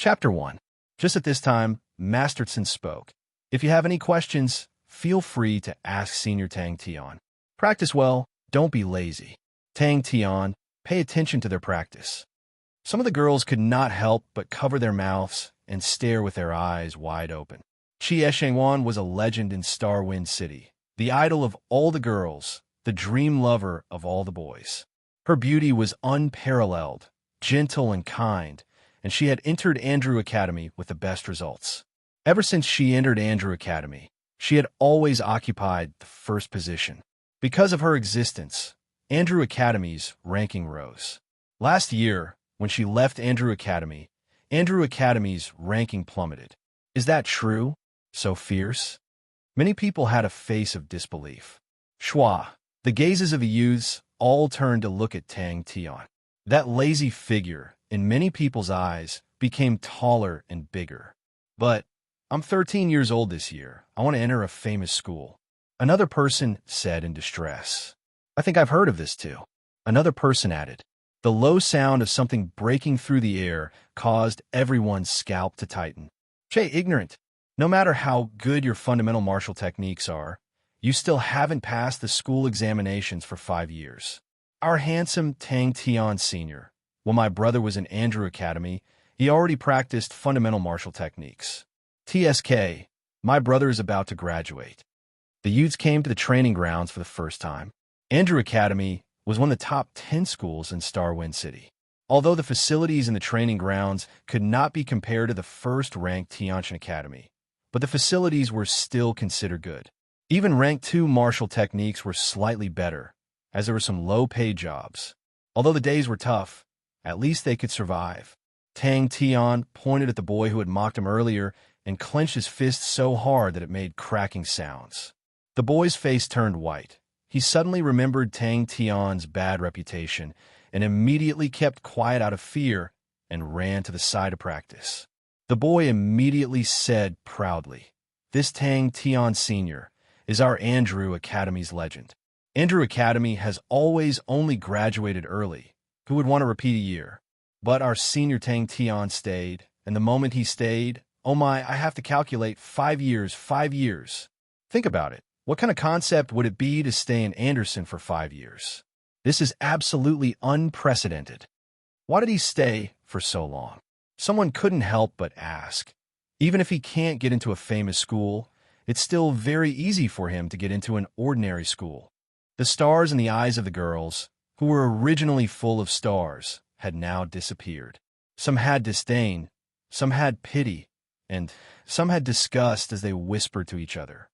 Chapter 1. Just at this time, Masterson spoke. If you have any questions, feel free to ask Senior Tang Tian. Practice well, don't be lazy. Tang Tian, pay attention to their practice. Some of the girls could not help but cover their mouths and stare with their eyes wide open. Chie Shengwan was a legend in Starwind City, the idol of all the girls, the dream lover of all the boys. Her beauty was unparalleled, gentle and kind, and she had entered Andrew Academy with the best results. Ever since she entered Andrew Academy, she had always occupied the first position. Because of her existence, Andrew Academy's ranking rose. Last year, when she left Andrew Academy's ranking plummeted. Is that true? So fierce? Many people had a face of disbelief. Schwa, the gazes of the youths all turned to look at Tang Tian. That lazy figure, in many people's eyes, became taller and bigger. But I'm 13 years old this year. I want to enter a famous school. Another person said in distress. I think I've heard of this too. Another person added. The low sound of something breaking through the air caused everyone's scalp to tighten. Che, ignorant. No matter how good your fundamental martial techniques are, you still haven't passed the school examinations for 5 years. Our handsome Tang Tian Sr., when my brother was in Andrew Academy, he already practiced fundamental martial techniques. TSK, my brother is about to graduate. The youths came to the training grounds for the first time. Andrew Academy was one of the top 10 schools in Starwind City. Although the facilities in the training grounds could not be compared to the first-ranked Tianjin Academy, but the facilities were still considered good. Even Rank 2 martial techniques were slightly better, as there were some low-paid jobs. Although the days were tough, at least they could survive. Tang Tian pointed at the boy who had mocked him earlier and clenched his fist so hard that it made cracking sounds. The boy's face turned white. He suddenly remembered Tang Tian's bad reputation and immediately kept quiet out of fear and ran to the side of practice. The boy immediately said proudly, "This Tang Tian Sr. is our Andrew Academy's legend. Andrew Academy has always only graduated early. Who would want to repeat a year? But our senior Tang Tian stayed, and the moment he stayed, oh my, I have to calculate 5 years, 5 years. Think about it. What kind of concept would it be to stay in Anderson for 5 years? This is absolutely unprecedented. Why did he stay for so long?" Someone couldn't help but ask. Even if he can't get into a famous school, it's still very easy for him to get into an ordinary school. The stars in the eyes of the girls, who were originally full of stars, had now disappeared. Some had disdain, some had pity, and some had disgust as they whispered to each other.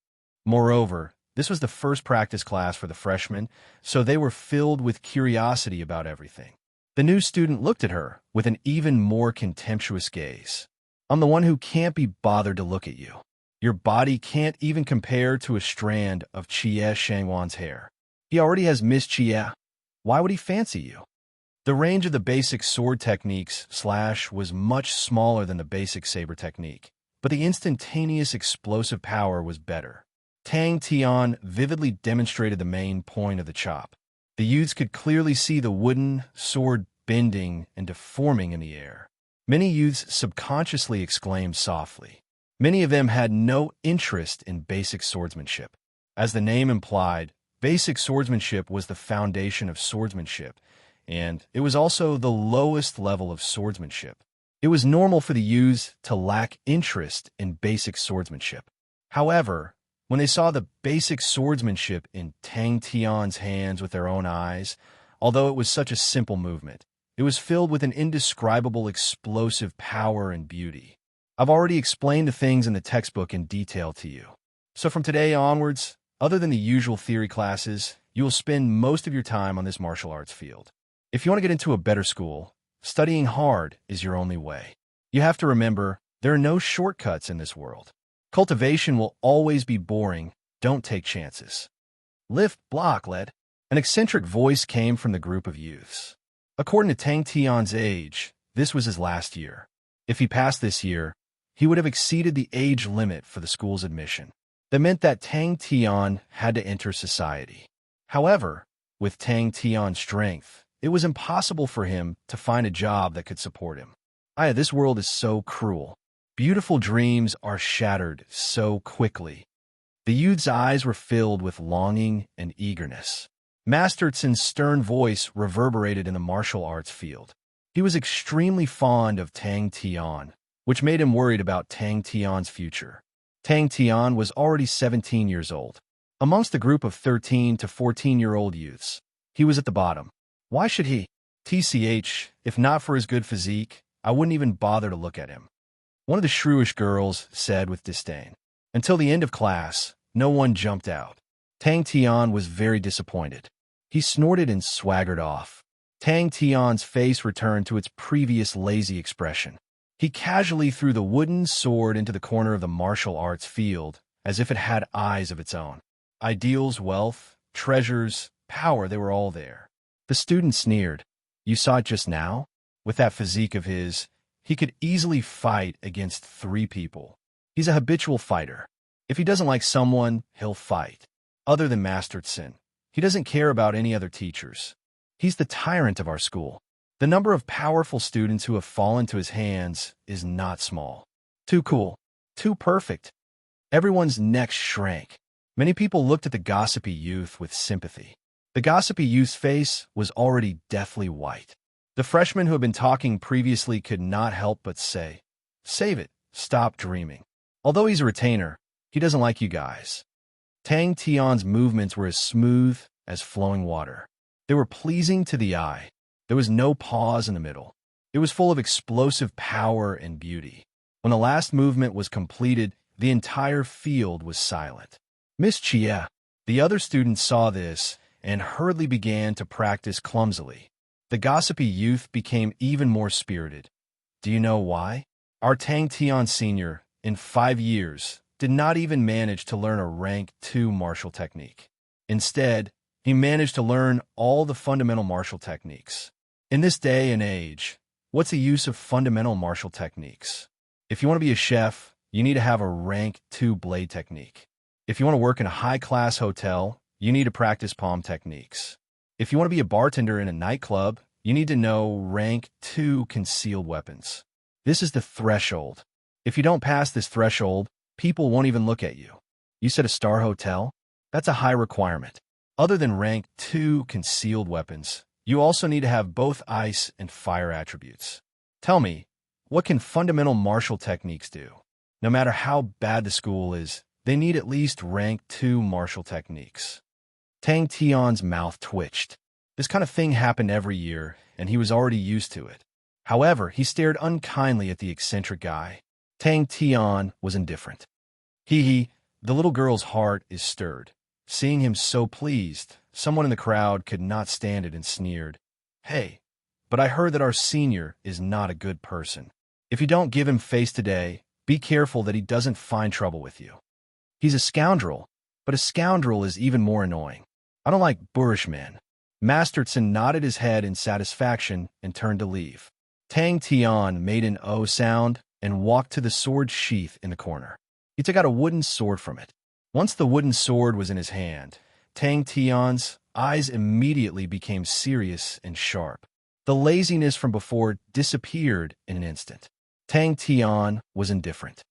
Moreover, this was the first practice class for the freshmen, so they were filled with curiosity about everything. The new student looked at her with an even more contemptuous gaze. "I'm the one who can't be bothered to look at you. Your body can't even compare to a strand of Chie Shangwan's hair. He already has Miss Chie. Why would he fancy you?" The range of the basic sword techniques slash was much smaller than the basic saber technique, but the instantaneous explosive power was better. Tang Tian vividly demonstrated the main point of the chop. The youths could clearly see the wooden sword bending and deforming in the air. Many youths subconsciously exclaimed softly. Many of them had no interest in basic swordsmanship. As the name implied, basic swordsmanship was the foundation of swordsmanship, and it was also the lowest level of swordsmanship. It was normal for the youths to lack interest in basic swordsmanship. However, when they saw the basic swordsmanship in Tang Tian's hands with their own eyes, although it was such a simple movement, it was filled with an indescribable explosive power and beauty. I've already explained the things in the textbook in detail to you. So from today onwards, other than the usual theory classes, you will spend most of your time on this martial arts field. If you want to get into a better school, studying hard is your only way. You have to remember, there are no shortcuts in this world. Cultivation will always be boring. Don't take chances. Lift, block, lead. An eccentric voice came from the group of youths. According to Tang Tian's age, this was his last year. If he passed this year, he would have exceeded the age limit for the school's admission. That meant that Tang Tian had to enter society. However, with Tang Tian's strength, it was impossible for him to find a job that could support him. Aya, this world is so cruel. Beautiful dreams are shattered so quickly. The youth's eyes were filled with longing and eagerness. Masterton's stern voice reverberated in the martial arts field. He was extremely fond of Tang Tian, which made him worried about Tang Tian's future. Tang Tian was already 17 years old. Amongst the group of 13 to 14-year-old youths, he was at the bottom. Why should he? TCH, if not for his good physique, I wouldn't even bother to look at him. One of the shrewish girls said with disdain. Until the end of class, no one jumped out. Tang Tian was very disappointed. He snorted and swaggered off. Tang Tian's face returned to its previous lazy expression. He casually threw the wooden sword into the corner of the martial arts field, as if it had eyes of its own. Ideals, wealth, treasures, power, they were all there. The student sneered. You saw it just now? With that physique of his, he could easily fight against 3 people. He's a habitual fighter. If he doesn't like someone, he'll fight. Other than Masterton, he doesn't care about any other teachers. He's the tyrant of our school. The number of powerful students who have fallen to his hands is not small. Too cool. Too perfect. Everyone's necks shrank. Many people looked at the gossipy youth with sympathy. The gossipy youth's face was already deathly white. The freshman who had been talking previously could not help but say, "Save it. Stop dreaming. Although he's a retainer, he doesn't like you guys." Tang Tian's movements were as smooth as flowing water. They were pleasing to the eye. There was no pause in the middle. It was full of explosive power and beauty. When the last movement was completed, the entire field was silent. Miss Chia, the other students saw this and hurriedly began to practice clumsily. The gossipy youth became even more spirited. Do you know why? Our Tang Tian senior, in 5 years, did not even manage to learn a rank 2 martial technique. Instead, he managed to learn all the fundamental martial techniques. In this day and age, what's the use of fundamental martial techniques? If you want to be a chef, you need to have a rank 2 blade technique. If you want to work in a high-class hotel, you need to practice palm techniques. If you want to be a bartender in a nightclub, you need to know rank 2 concealed weapons. This is the threshold. If you don't pass this threshold, people won't even look at you. You said a star hotel? That's a high requirement. Other than rank 2 concealed weapons, you also need to have both ice and fire attributes. Tell me, what can fundamental martial techniques do? No matter how bad the school is, they need at least rank 2 martial techniques. Tang Tian's mouth twitched. This kind of thing happened every year, and he was already used to it. However, he stared unkindly at the eccentric guy. Tang Tian was indifferent. The little girl's heart is stirred. Seeing him so pleased, someone in the crowd could not stand it and sneered. Hey, but I heard that our senior is not a good person. If you don't give him face today, be careful that he doesn't find trouble with you. He's a scoundrel, but a scoundrel is even more annoying. I don't like boorish men. Masterton nodded his head in satisfaction and turned to leave. Tang Tian made an O sound and walked to the sword sheath in the corner. He took out a wooden sword from it. Once the wooden sword was in his hand, Tang Tian's eyes immediately became serious and sharp. The laziness from before disappeared in an instant. Tang Tian was indifferent.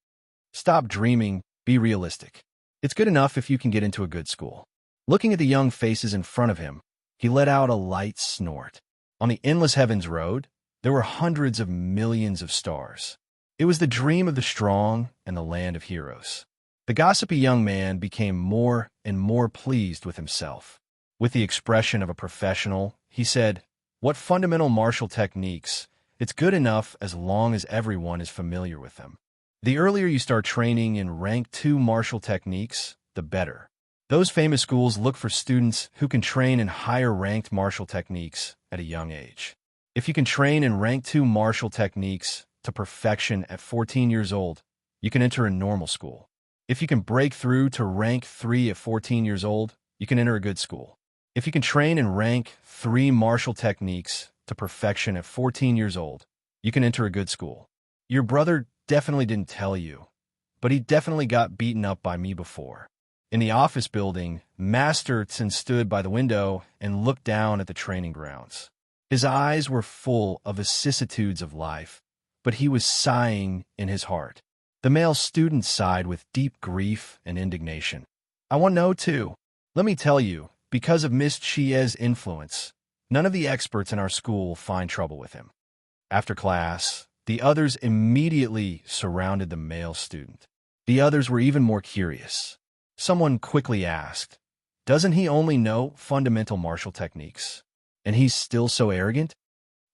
Stop dreaming, be realistic. It's good enough if you can get into a good school. Looking at the young faces in front of him, he let out a light snort. On the endless heavens road, there were hundreds of millions of stars. It was the dream of the strong and the land of heroes. The gossipy young man became more and more pleased with himself. With the expression of a professional, he said, "What fundamental martial techniques? It's good enough as long as everyone is familiar with them. The earlier you start training in rank 2 martial techniques, the better. Those famous schools look for students who can train in higher ranked martial techniques at a young age. If you can train in rank 2 martial techniques to perfection at 14 years old, you can enter a normal school. If you can break through to rank 3 at 14 years old, you can enter a good school. If you can train in rank 3 martial techniques to perfection at 14 years old, you can enter a good school. Your brother definitely didn't tell you, but he definitely got beaten up by me before." In the office building, Masterton stood by the window and looked down at the training grounds. His eyes were full of vicissitudes of life, but he was sighing in his heart. The male student sighed with deep grief and indignation. I want to know, too. Let me tell you, because of Miss Chie's influence, none of the experts in our school find trouble with him. After class, the others immediately surrounded the male student. The others were even more curious. Someone quickly asked, "Doesn't he only know fundamental martial techniques? And he's still so arrogant?"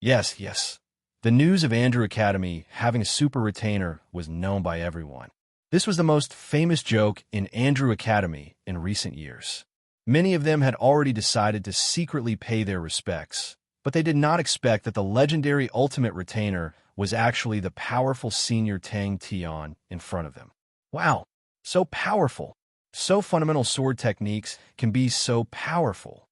Yes, yes. The news of Andrew Academy having a super retainer was known by everyone. This was the most famous joke in Andrew Academy in recent years. Many of them had already decided to secretly pay their respects, but they did not expect that the legendary ultimate retainer was actually the powerful senior Tang Tian in front of them. Wow, so powerful. So fundamental sword techniques can be so powerful.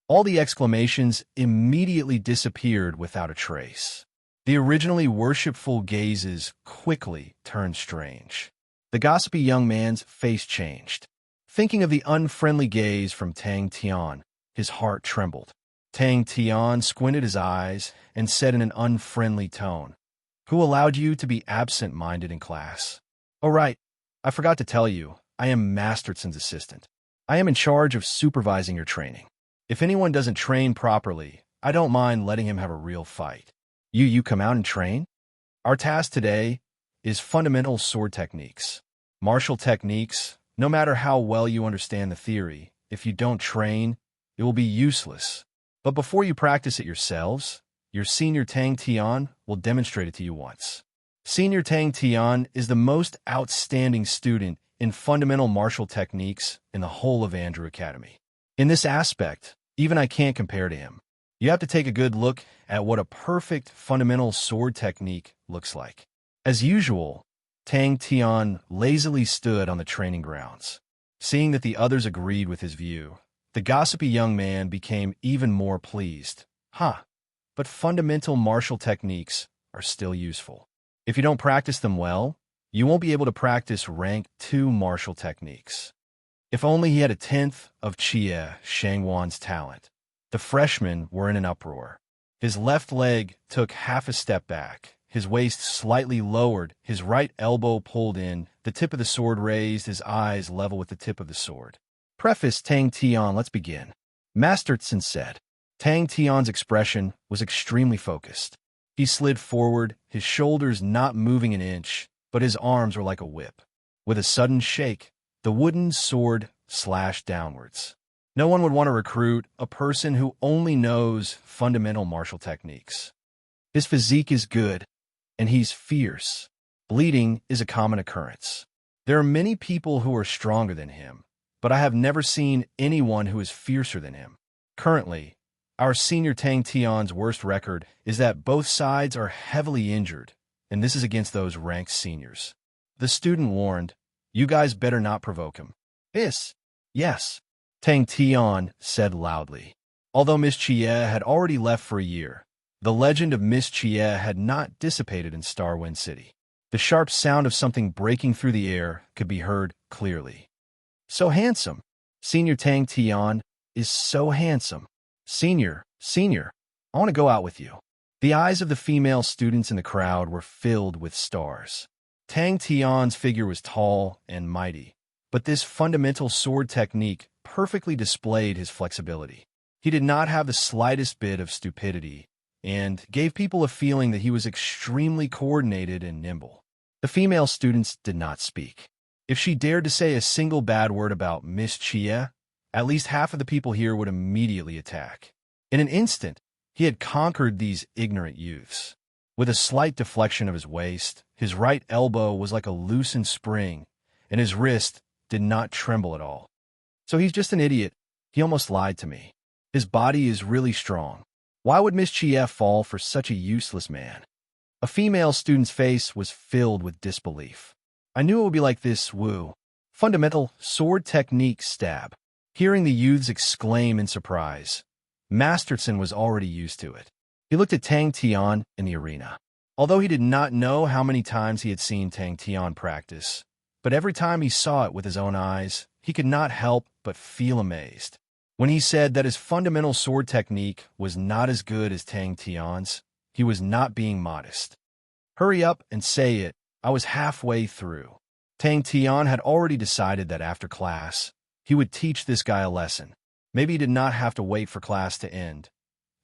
All the exclamations immediately disappeared without a trace. The originally worshipful gazes quickly turned strange. The gossipy young man's face changed. Thinking of the unfriendly gaze from Tang Tian, his heart trembled. Tang Tian squinted his eyes and said in an unfriendly tone, "Who allowed you to be absent-minded in class?" "Oh, right. I forgot to tell you, I am Masterson's assistant. I am in charge of supervising your training. If anyone doesn't train properly, I don't mind letting him have a real fight. You come out and train? Our task today is fundamental sword techniques. Martial techniques, no matter how well you understand the theory, if you don't train, it will be useless. But before you practice it yourselves, your senior Tang Tian will demonstrate it to you once." Senior Tang Tian is the most outstanding student in fundamental martial techniques in the whole of Andrew Academy. In this aspect, even I can't compare to him. You have to take a good look at what a perfect fundamental sword technique looks like. As usual, Tang Tian lazily stood on the training grounds. Seeing that the others agreed with his view, the gossipy young man became even more pleased. But fundamental martial techniques are still useful. If you don't practice them well, you won't be able to practice rank 2 martial techniques. If only he had a tenth of Chia Shangwan's talent. The freshmen were in an uproar. His left leg took half a step back, his waist slightly lowered, his right elbow pulled in, the tip of the sword raised, his eyes level with the tip of the sword. "Preface Tang Tian, let's begin," Masterson said. Tang Tian's expression was extremely focused. He slid forward, his shoulders not moving an inch, but his arms were like a whip. With a sudden shake, the wooden sword slashed downwards. No one would want to recruit a person who only knows fundamental martial techniques. His physique is good, and he's fierce. Bleeding is a common occurrence. There are many people who are stronger than him, but I have never seen anyone who is fiercer than him. Currently, our senior Tang Tian's worst record is that both sides are heavily injured, and this is against those ranked seniors. The student warned, "You guys better not provoke him." Yes, Tang Tian said loudly. Although Miss Chia had already left for a year, the legend of Miss Chia had not dissipated in Starwind City. The sharp sound of something breaking through the air could be heard clearly. "So handsome. Senior Tang Tian is so handsome. Senior, I want to go out with you." The eyes of the female students in the crowd were filled with stars. Tang Tian's figure was tall and mighty, but this fundamental sword technique perfectly displayed his flexibility. He did not have the slightest bit of stupidity and gave people a feeling that he was extremely coordinated and nimble. The female students did not speak. If she dared to say a single bad word about Miss Chia, at least half of the people here would immediately attack. In an instant, he had conquered these ignorant youths. With a slight deflection of his waist, his right elbow was like a loosened spring, and his wrist did not tremble at all. "So he's just an idiot. He almost lied to me. His body is really strong. Why would Miss Chia fall for such a useless man?" A female student's face was filled with disbelief. "I knew it would be like this, Wu. Fundamental sword technique stab." Hearing the youths exclaim in surprise, Masterson was already used to it. He looked at Tang Tian in the arena. Although he did not know how many times he had seen Tang Tian practice, but every time he saw it with his own eyes, he could not help but feel amazed. When he said that his fundamental sword technique was not as good as Tang Tian's, he was not being modest. Hurry up and say it. I was halfway through. Tang Tian had already decided that after class, he would teach this guy a lesson. Maybe he did not have to wait for class to end.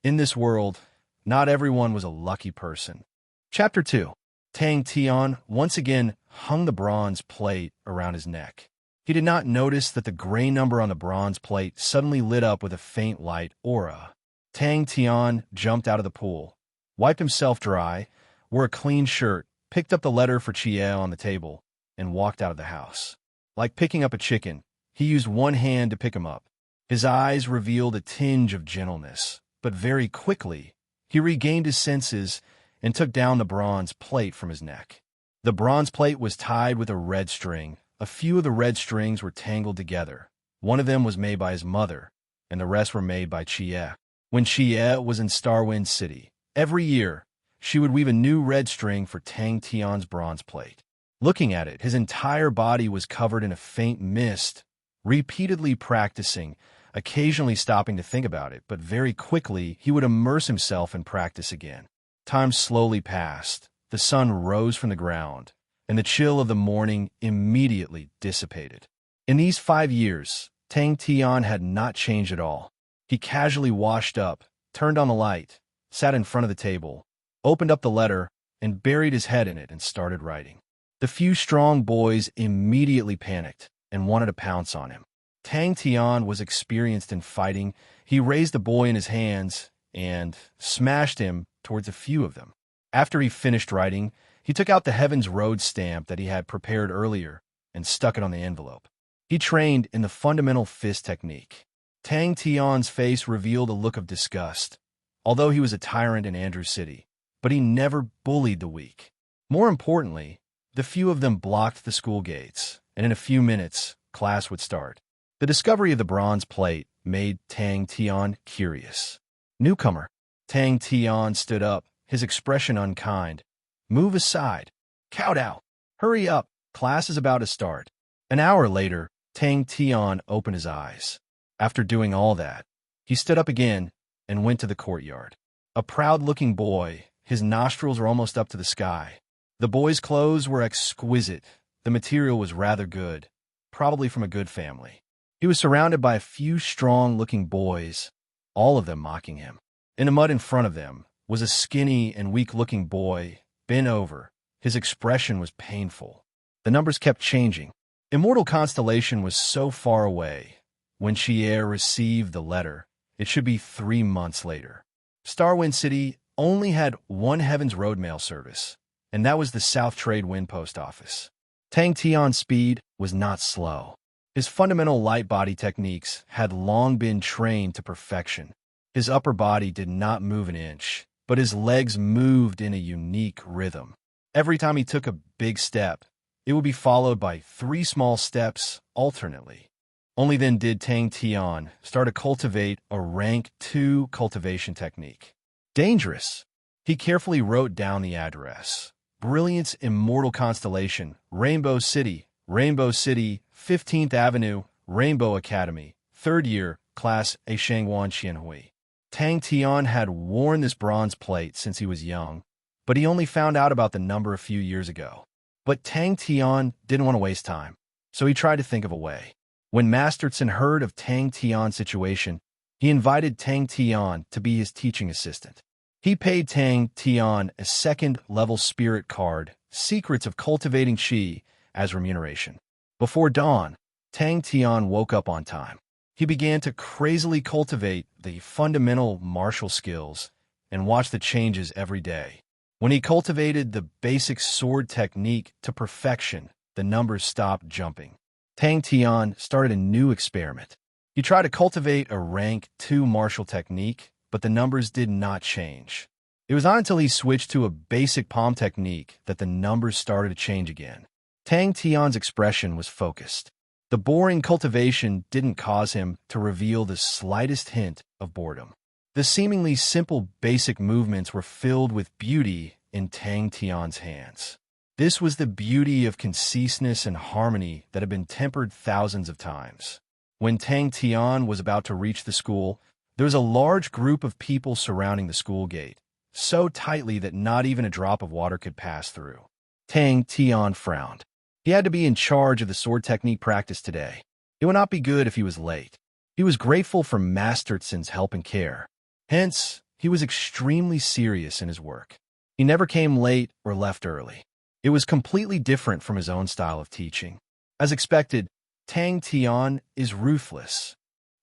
In this world, not everyone was a lucky person. Chapter 2. Tang Tian once again hung the bronze plate around his neck. He did not notice that the gray number on the bronze plate suddenly lit up with a faint light aura. Tang Tian jumped out of the pool, wiped himself dry, wore a clean shirt, picked up the letter for Chie on the table, and walked out of the house. Like picking up a chicken, he used one hand to pick him up. His eyes revealed a tinge of gentleness, but very quickly, he regained his senses and took down the bronze plate from his neck. The bronze plate was tied with a red string. A few of the red strings were tangled together. One of them was made by his mother, and the rest were made by Chie. When Chie was in Starwind City, every year, she would weave a new red string for Tang Tian's bronze plate. Looking at it, his entire body was covered in a faint mist, repeatedly practicing, occasionally stopping to think about it, but very quickly he would immerse himself in practice again. Time slowly passed. The sun rose from the ground, and the chill of the morning immediately dissipated. In these 5 years, Tang Tian had not changed at all. He casually washed up, turned on the light, sat in front of the table, opened up the letter, and buried his head in it and started writing. The few strong boys immediately panicked and wanted to pounce on him. Tang Tian was experienced in fighting. He raised the boy in his hands and smashed him towards a few of them. After he finished writing, he took out the Heaven's Road stamp that he had prepared earlier and stuck it on the envelope. He trained in the fundamental fist technique. Tang Tian's face revealed a look of disgust, although he was a tyrant in Andrew City, but he never bullied the weak. More importantly, the few of them blocked the school gates, and in a few minutes, class would start. The discovery of the bronze plate made Tang Tian curious. Newcomer. Tang Tian stood up, his expression unkind. Move aside. Kowtow. Hurry up. Class is about to start. An hour later, Tang Tian opened his eyes. After doing all that, he stood up again and went to the courtyard. A proud-looking boy, his nostrils were almost up to the sky. The boy's clothes were exquisite. The material was rather good, probably from a good family. He was surrounded by a few strong-looking boys, all of them mocking him. In the mud in front of them was a skinny and weak-looking boy, bent over. His expression was painful. The numbers kept changing. Immortal Constellation was so far away. When Chie received the letter, it should be 3 months later. Starwind City only had one Heaven's Road mail service, and that was the South Trade Wind Post Office. Tang Tian's speed was not slow. His fundamental light body techniques had long been trained to perfection. His upper body did not move an inch, but his legs moved in a unique rhythm. Every time he took a big step, it would be followed by 3 small steps alternately. Only then did Tang Tian start to cultivate a rank 2 cultivation technique. Dangerous. He carefully wrote down the address. Brilliance Immortal Constellation, Rainbow City, 15th Avenue, Rainbow Academy, 3rd year, Class A Shangwan Qianhui. Tang Tian had worn this bronze plate since he was young, but he only found out about the number a few years ago. But Tang Tian didn't want to waste time, so he tried to think of a way. When Masterson heard of Tang Tian's situation, he invited Tang Tian to be his teaching assistant. He paid Tang Tian a 2nd-level spirit card, Secrets of Cultivating Qi, as remuneration. Before dawn, Tang Tian woke up on time. He began to crazily cultivate the fundamental martial skills and watch the changes every day. When he cultivated the basic sword technique to perfection, the numbers stopped jumping. Tang Tian started a new experiment. He tried to cultivate a rank 2 martial technique, but the numbers did not change. It was not until he switched to a basic palm technique that the numbers started to change again. Tang Tian's expression was focused. The boring cultivation didn't cause him to reveal the slightest hint of boredom. The seemingly simple basic movements were filled with beauty in Tang Tian's hands. This was the beauty of conciseness and harmony that had been tempered thousands of times. When Tang Tian was about to reach the school, there was a large group of people surrounding the school gate. so tightly that not even a drop of water could pass through. Tang Tian frowned. He had to be in charge of the sword technique practice today. It would not be good if he was late. He was grateful for Master Tsin's help and care. Hence, he was extremely serious in his work. He never came late or left early. It was completely different from his own style of teaching. As expected, Tang Tian is ruthless.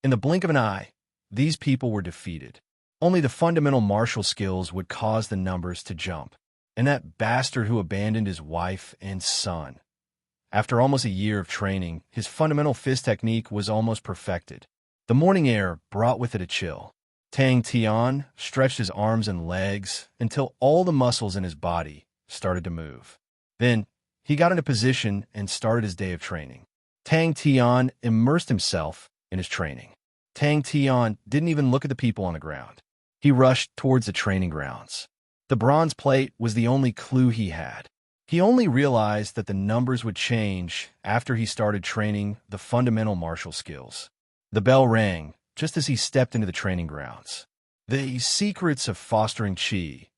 In the blink of an eye, these people were defeated. Only the fundamental martial skills would cause the numbers to jump. And that bastard who abandoned his wife and son. After almost a year of training, his fundamental fist technique was almost perfected. The morning air brought with it a chill. Tang Tian stretched his arms and legs until all the muscles in his body started to move. Then, he got into position and started his day of training. Tang Tian immersed himself in his training. Tang Tian didn't even look at the people on the ground. He rushed towards the training grounds. The bronze plate was the only clue he had. He only realized that the numbers would change after he started training the fundamental martial skills. The bell rang just as he stepped into the training grounds. The secrets of fostering chi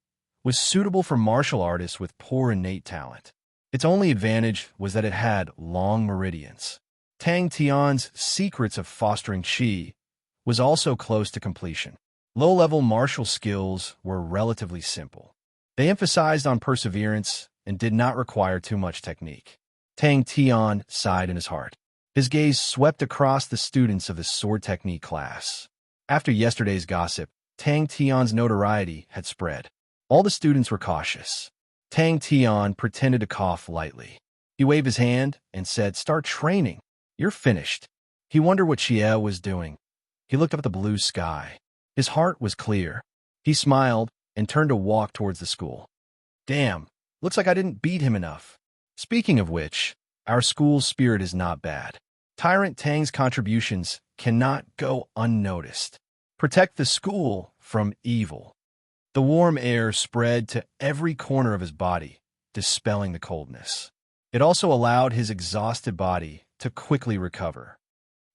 was suitable for martial artists with poor innate talent. Its only advantage was that it had long meridians. Tang Tian's secrets of fostering chi was also close to completion. Low-level martial skills were relatively simple. They emphasized on perseverance and did not require too much technique. Tang Tian sighed in his heart. His gaze swept across the students of the sword technique class. After yesterday's gossip, Tang Tian's notoriety had spread. All the students were cautious. Tang Tian pretended to cough lightly. He waved his hand and said, "Start training. You're finished." He wondered what Xie was doing. He looked up at the blue sky. His heart was clear. He smiled and turned to walk towards the school. Damn, looks like I didn't beat him enough. Speaking of which, our school's spirit is not bad. Tyrant Tang's contributions cannot go unnoticed. Protect the school from evil. The warm air spread to every corner of his body, dispelling the coldness. It also allowed his exhausted body to quickly recover.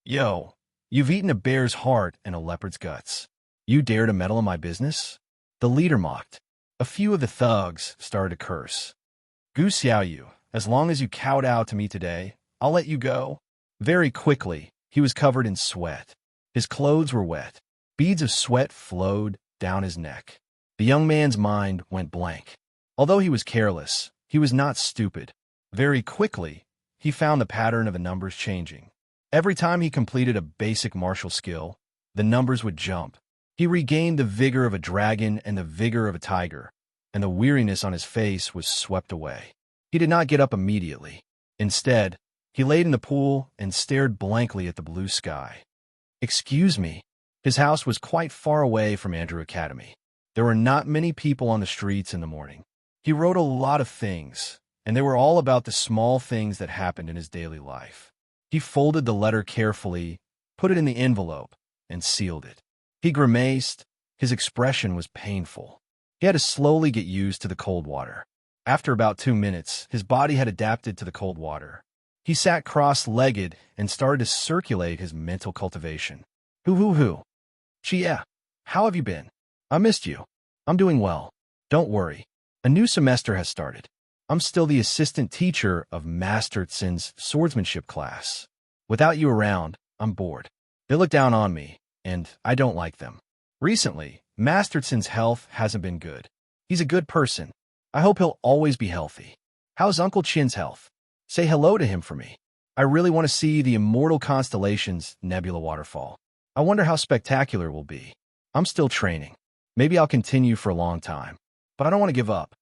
Yo, you've eaten a bear's heart and a leopard's guts. You dare to meddle in my business? The leader mocked. A few of the thugs started to curse. Gu Xiaoyu, as long as you kowtow to me today, I'll let you go. Very quickly, he was covered in sweat. His clothes were wet. Beads of sweat flowed down his neck. The young man's mind went blank. Although he was careless, he was not stupid. Very quickly, he found the pattern of the numbers changing. Every time he completed a basic martial skill, the numbers would jump. He regained the vigor of a dragon and the vigor of a tiger, and the weariness on his face was swept away. He did not get up immediately. Instead, he laid in the pool and stared blankly at the blue sky. Excuse me. His house was quite far away from Andrew Academy. There were not many people on the streets in the morning. He wrote a lot of things, and they were all about the small things that happened in his daily life. He folded the letter carefully, put it in the envelope, and sealed it. He grimaced. His expression was painful. He had to slowly get used to the cold water. After about 2 minutes, his body had adapted to the cold water. He sat cross-legged and started to circulate his mental cultivation. Hoo. Chia, how have you been? I missed you. I'm doing well. Don't worry. A new semester has started. I'm still the assistant teacher of Master Tsin's swordsmanship class. Without you around, I'm bored. They look down on me, and I don't like them. Recently, Master Tsin's health hasn't been good. He's a good person. I hope he'll always be healthy. How's Uncle Chin's health? Say hello to him for me. I really want to see the immortal constellations nebula waterfall. I wonder how spectacular it will be. I'm still training. Maybe I'll continue for a long time. But I don't want to give up.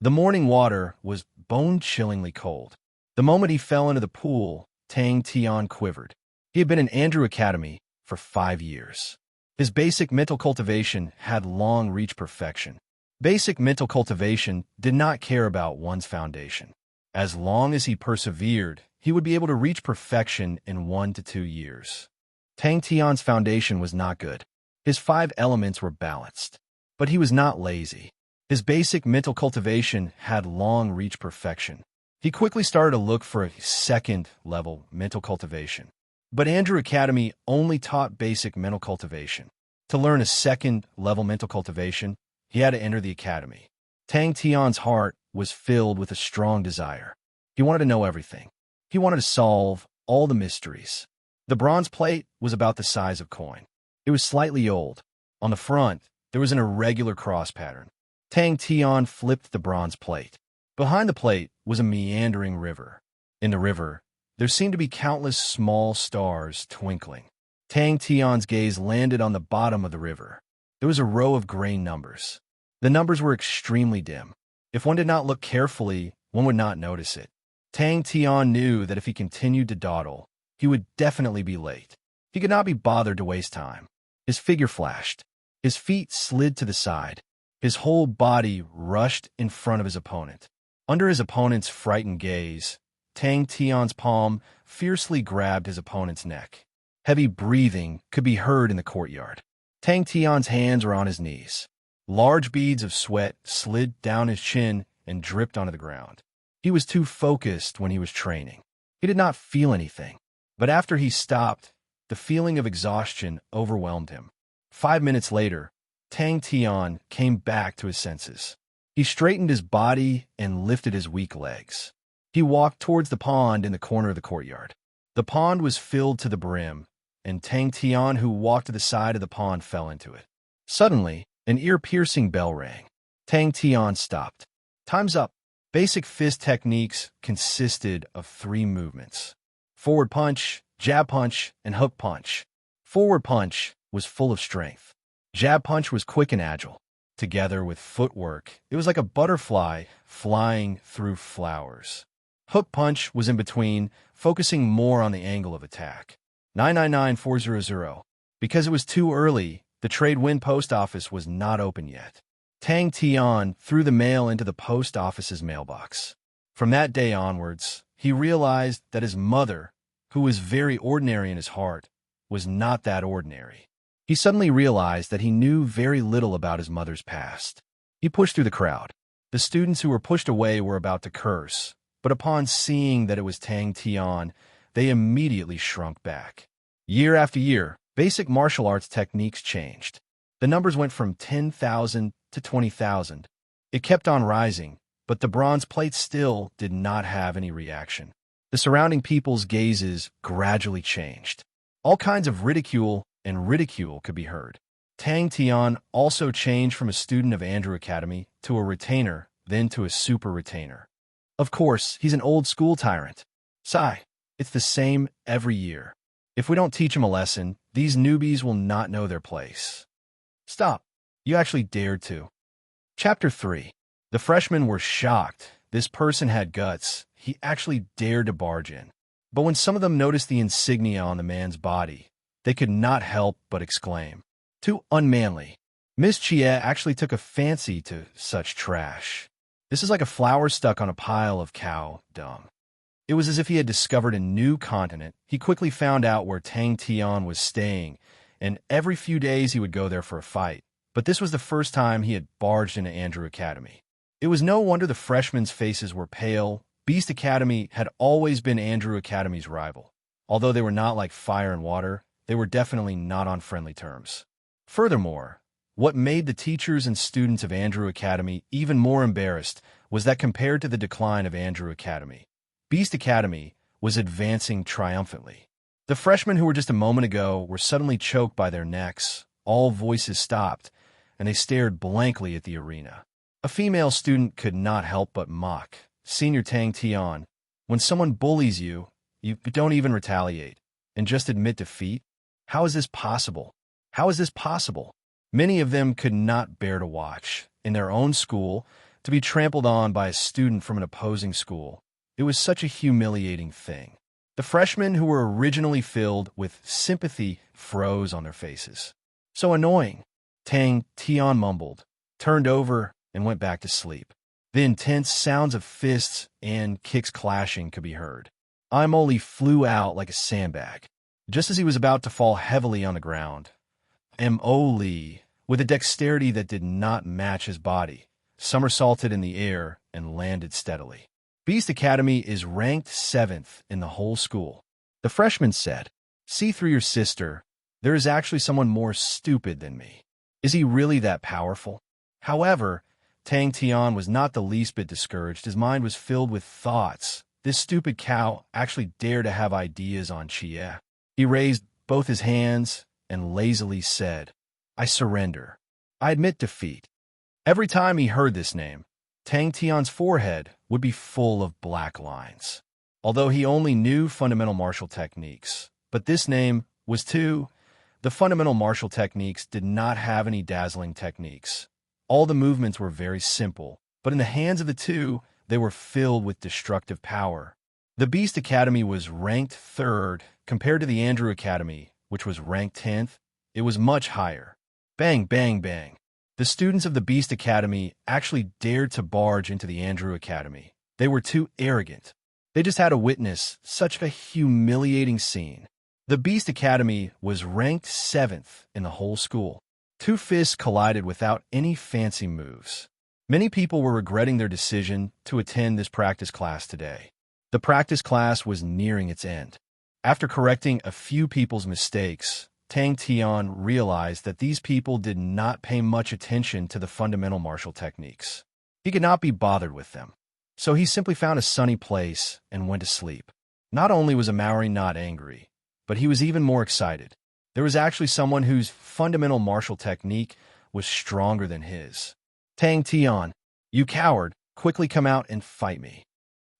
The morning water was bone-chillingly cold. The moment he fell into the pool, Tang Tian quivered. He had been in Andrew Academy for 5 years. His basic mental cultivation had long reached perfection. Basic mental cultivation did not care about one's foundation. As long as he persevered, he would be able to reach perfection in 1 to 2 years. Tang Tian's foundation was not good. His 5 elements were balanced. But he was not lazy. His basic mental cultivation had long reached perfection. He quickly started to look for a second-level mental cultivation. But Andrew Academy only taught basic mental cultivation. To learn a second-level mental cultivation, He had to enter the academy. Tang Tian's heart was filled with a strong desire. He wanted to know everything. He wanted to solve all the mysteries. The bronze plate was about the size of coin. It was slightly old. On the front, there was an irregular cross pattern. Tang Tian flipped the bronze plate. Behind the plate was a meandering river. In the river, there seemed to be countless small stars twinkling. Tang Tian's gaze landed on the bottom of the river. There was a row of gray numbers. The numbers were extremely dim. If one did not look carefully, one would not notice it. Tang Tian knew that if he continued to dawdle, he would definitely be late. He could not be bothered to waste time. His figure flashed. His feet slid to the side. His whole body rushed in front of his opponent. Under his opponent's frightened gaze, Tang Tian's palm fiercely grabbed his opponent's neck. Heavy breathing could be heard in the courtyard. Tang Tian's hands were on his knees. Large beads of sweat slid down his chin and dripped onto the ground. He was too focused when he was training. He did not feel anything. But after he stopped, the feeling of exhaustion overwhelmed him. 5 minutes later, Tang Tian came back to his senses. He straightened his body and lifted his weak legs. He walked towards the pond in the corner of the courtyard. The pond was filled to the brim, and Tang Tian, who walked to the side of the pond, fell into it. Suddenly, an ear-piercing bell rang. Tang Tian stopped. Time's up. Basic fist techniques consisted of 3 movements: forward punch, jab punch, and hook punch. Forward punch was full of strength. Jab punch was quick and agile. Together with footwork, it was like a butterfly flying through flowers. Hook punch was in between, focusing more on the angle of attack. 999400. Because it was too early, the trade wind post office was not open yet. Tang Tian threw the mail into the post office's mailbox. From that day onwards, he realized that his mother, who was very ordinary in his heart, was not that ordinary. He suddenly realized that he knew very little about his mother's past. He pushed through the crowd. The students who were pushed away were about to curse, but upon seeing that it was Tang Tian, they immediately shrunk back. Year after year, basic martial arts techniques changed. The numbers went from 10,000 to 20,000. It kept on rising, but the bronze plate still did not have any reaction. The surrounding people's gazes gradually changed. All kinds of ridicule could be heard. Tang Tian also changed from a student of Andrew Academy to a retainer, then to a super retainer. Of course, he's an old school tyrant. Sigh, it's the same every year. If we don't teach him a lesson, these newbies will not know their place. Stop. You actually dared to. Chapter 3. The freshmen were shocked. This person had guts. He actually dared to barge in. But when some of them noticed the insignia on the man's body, they could not help but exclaim, "Too unmanly." Miss Chia actually took a fancy to such trash. This is like a flower stuck on a pile of cow dung. It was as if he had discovered a new continent. He quickly found out where Tang Tian was staying, and every few days he would go there for a fight. But this was the first time he had barged into Andrew Academy. It was no wonder the freshmen's faces were pale. Beast Academy had always been Andrew Academy's rival. Although they were not like fire and water, they were definitely not on friendly terms. Furthermore, what made the teachers and students of Andrew Academy even more embarrassed was that compared to the decline of Andrew Academy, Beast Academy was advancing triumphantly. The freshmen who were just a moment ago were suddenly choked by their necks. All voices stopped, and they stared blankly at the arena. A female student could not help but mock. "Senior Tang Tian, when someone bullies you, you don't even retaliate and just admit defeat? How is this possible? How is this possible?" Many of them could not bear to watch, in their own school, to be trampled on by a student from an opposing school. It was such a humiliating thing. The freshmen who were originally filled with sympathy froze on their faces. "So annoying," Tang Tian mumbled, turned over, and went back to sleep. The intense sounds of fists and kicks clashing could be heard. Imoli flew out like a sandbag. Just as he was about to fall heavily on the ground, Li, with a dexterity that did not match his body, somersaulted in the air and landed steadily. Beast Academy is ranked 7th in the whole school. The freshman said, "See through your sister. There is actually someone more stupid than me. Is he really that powerful?" However, Tang Tian was not the least bit discouraged. His mind was filled with thoughts. This stupid cow actually dared to have ideas on Chie. He raised both his hands and lazily said, "I surrender. I admit defeat." Every time he heard this name, Tang Tian's forehead would be full of black lines. Although he only knew fundamental martial techniques, but this name was too. The fundamental martial techniques did not have any dazzling techniques. All the movements were very simple, but in the hands of the two, they were filled with destructive power. The Beast Academy was ranked 3rd compared to the Andrew Academy, which was ranked 10th. It was much higher. Bang, bang, bang. The students of the Beast Academy actually dared to barge into the Andrew Academy. They were too arrogant. They just had to witness such a humiliating scene. The Beast Academy was ranked 7th in the whole school. Two fists collided without any fancy moves. Many people were regretting their decision to attend this practice class today. The practice class was nearing its end. After correcting a few people's mistakes, Tang Tian realized that these people did not pay much attention to the fundamental martial techniques. He could not be bothered with them. So he simply found a sunny place and went to sleep. Not only was Amaury not angry, but he was even more excited. There was actually someone whose fundamental martial technique was stronger than his. "Tang Tian, you coward, quickly come out and fight me."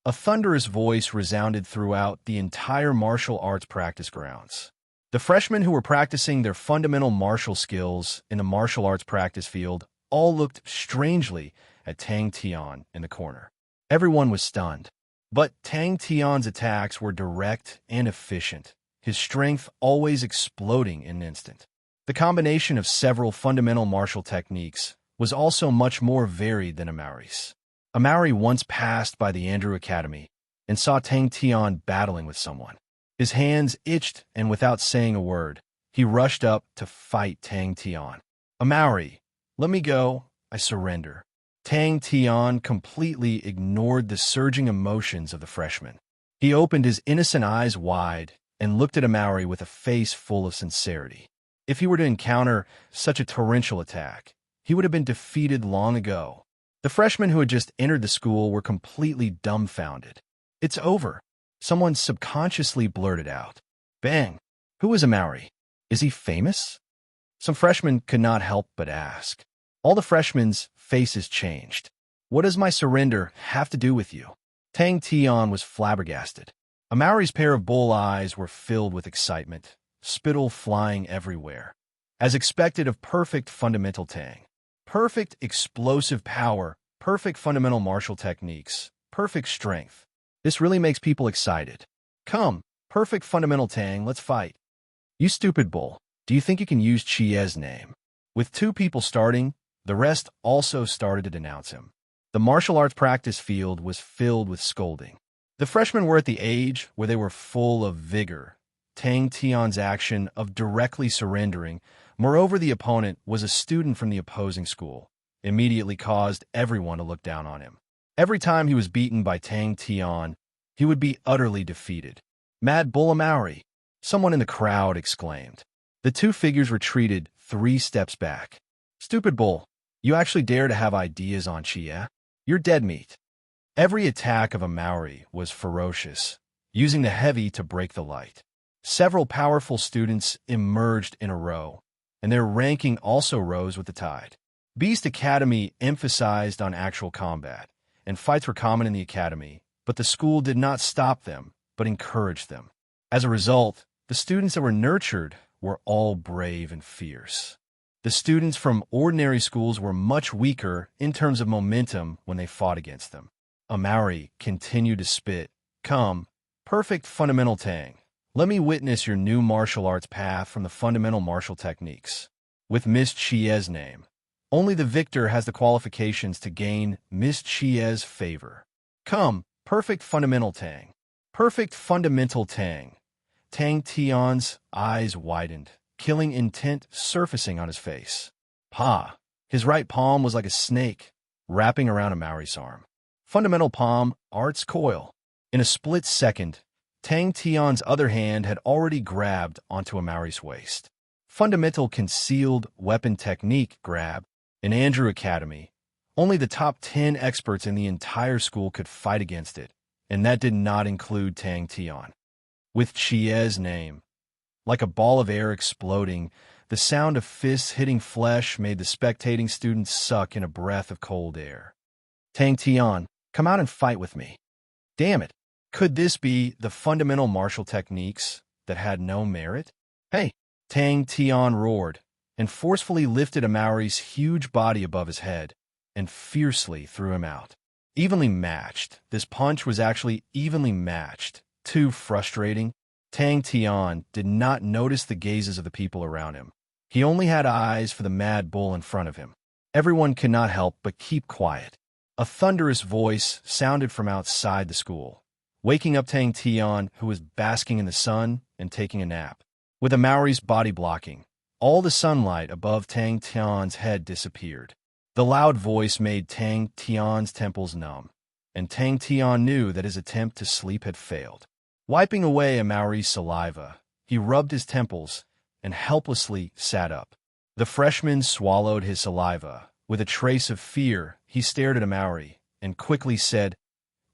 A thunderous voice resounded throughout the entire martial arts practice grounds. The freshmen who were practicing their fundamental martial skills in the martial arts practice field all looked strangely at Tang Tian in the corner. Everyone was stunned. But Tang Tian's attacks were direct and efficient, his strength always exploding in an instant. The combination of several fundamental martial techniques was also much more varied than Amaury's. Amaury once passed by the Andrew Academy and saw Tang Tian battling with someone. His hands itched, and without saying a word, he rushed up to fight Tang Tian. "Amaury, let me go. I surrender." Tang Tian completely ignored the surging emotions of the freshman. He opened his innocent eyes wide and looked at Amaury with a face full of sincerity. If he were to encounter such a torrential attack, he would have been defeated long ago. The freshmen who had just entered the school were completely dumbfounded. "It's over," someone subconsciously blurted out. Bang! Who is Amaury? Is he famous? Some freshmen could not help but ask. All the freshmen's faces changed. "What does my surrender have to do with you?" Tang Tian was flabbergasted. Amaury's pair of bull eyes were filled with excitement, spittle flying everywhere. As expected of perfect fundamental Tang. Perfect explosive power, perfect fundamental martial techniques, perfect strength. This really makes people excited. "Come, perfect fundamental Tang, let's fight." "You stupid bull, do you think you can use Chie's name?" With two people starting, the rest also started to denounce him. The martial arts practice field was filled with scolding. The freshmen were at the age where they were full of vigor. Tang Tian's action of directly surrendering, moreover the opponent was a student from the opposing school, immediately caused everyone to look down on him. Every time he was beaten by Tang Tian, he would be utterly defeated. "Mad Bull Amaury," someone in the crowd exclaimed. The two figures retreated 3 steps back. "Stupid bull, you actually dare to have ideas on Chie? You're dead meat." Every attack of Amaury was ferocious, using the heavy to break the light. Several powerful students emerged in a row, and their ranking also rose with the tide. Beast Academy emphasized on actual combat, and fights were common in the academy, but the school did not stop them, but encouraged them. As a result, the students that were nurtured were all brave and fierce. The students from ordinary schools were much weaker in terms of momentum when they fought against them. Amaury continued to spit. "Come, perfect fundamental Tang. Let me witness your new martial arts path from the fundamental martial techniques. With Miss Chie's name, only the victor has the qualifications to gain Miss Chie's favor. Come, perfect fundamental Tang. Perfect fundamental Tang." Tang Tian's eyes widened, killing intent surfacing on his face. Pa! His right palm was like a snake, wrapping around Amaury's arm. Fundamental palm, arts coil. In a split second, Tang Tian's other hand had already grabbed onto Amaury's waist. Fundamental concealed weapon technique grab. In Andrew Academy, only the top 10 experts in the entire school could fight against it, and that did not include Tang Tian. With Chie's name, like a ball of air exploding, the sound of fists hitting flesh made the spectating students suck in a breath of cold air. Tang Tian, come out and fight with me. Damn it. Could this be the fundamental martial techniques that had no merit? Hey! Tang Tian roared, and forcefully lifted Amaury's huge body above his head, and fiercely threw him out. Evenly matched. This punch was actually evenly matched. Too frustrating. Tang Tian did not notice the gazes of the people around him. He only had eyes for the mad bull in front of him. Everyone could not help but keep quiet. A thunderous voice sounded from outside the school, waking up Tang Tian, who was basking in the sun and taking a nap. With Amaury's body blocking, all the sunlight above Tang Tian's head disappeared. The loud voice made Tang Tian's temples numb, and Tang Tian knew that his attempt to sleep had failed. Wiping away Amaury's saliva, he rubbed his temples and helplessly sat up. The freshman swallowed his saliva. With a trace of fear, he stared at Amaury and quickly said,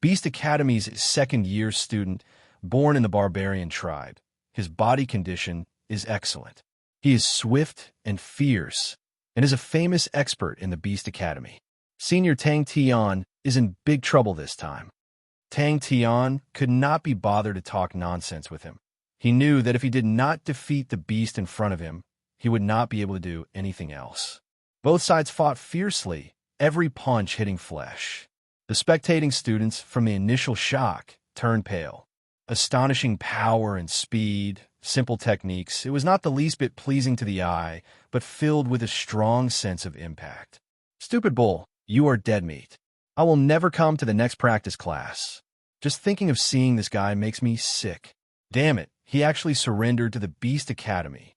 Beast Academy's second-year student, born in the barbarian tribe. His body condition is excellent. He is swift and fierce, and is a famous expert in the Beast Academy. Senior Tang Tian is in big trouble this time. Tang Tian could not be bothered to talk nonsense with him. He knew that if he did not defeat the beast in front of him, he would not be able to do anything else. Both sides fought fiercely, every punch hitting flesh. The spectating students, from the initial shock, turned pale. Astonishing power and speed, simple techniques, it was not the least bit pleasing to the eye, but filled with a strong sense of impact. Stupid bull, you are dead meat. I will never come to the next practice class. Just thinking of seeing this guy makes me sick. Damn it, he actually surrendered to the Beast Academy.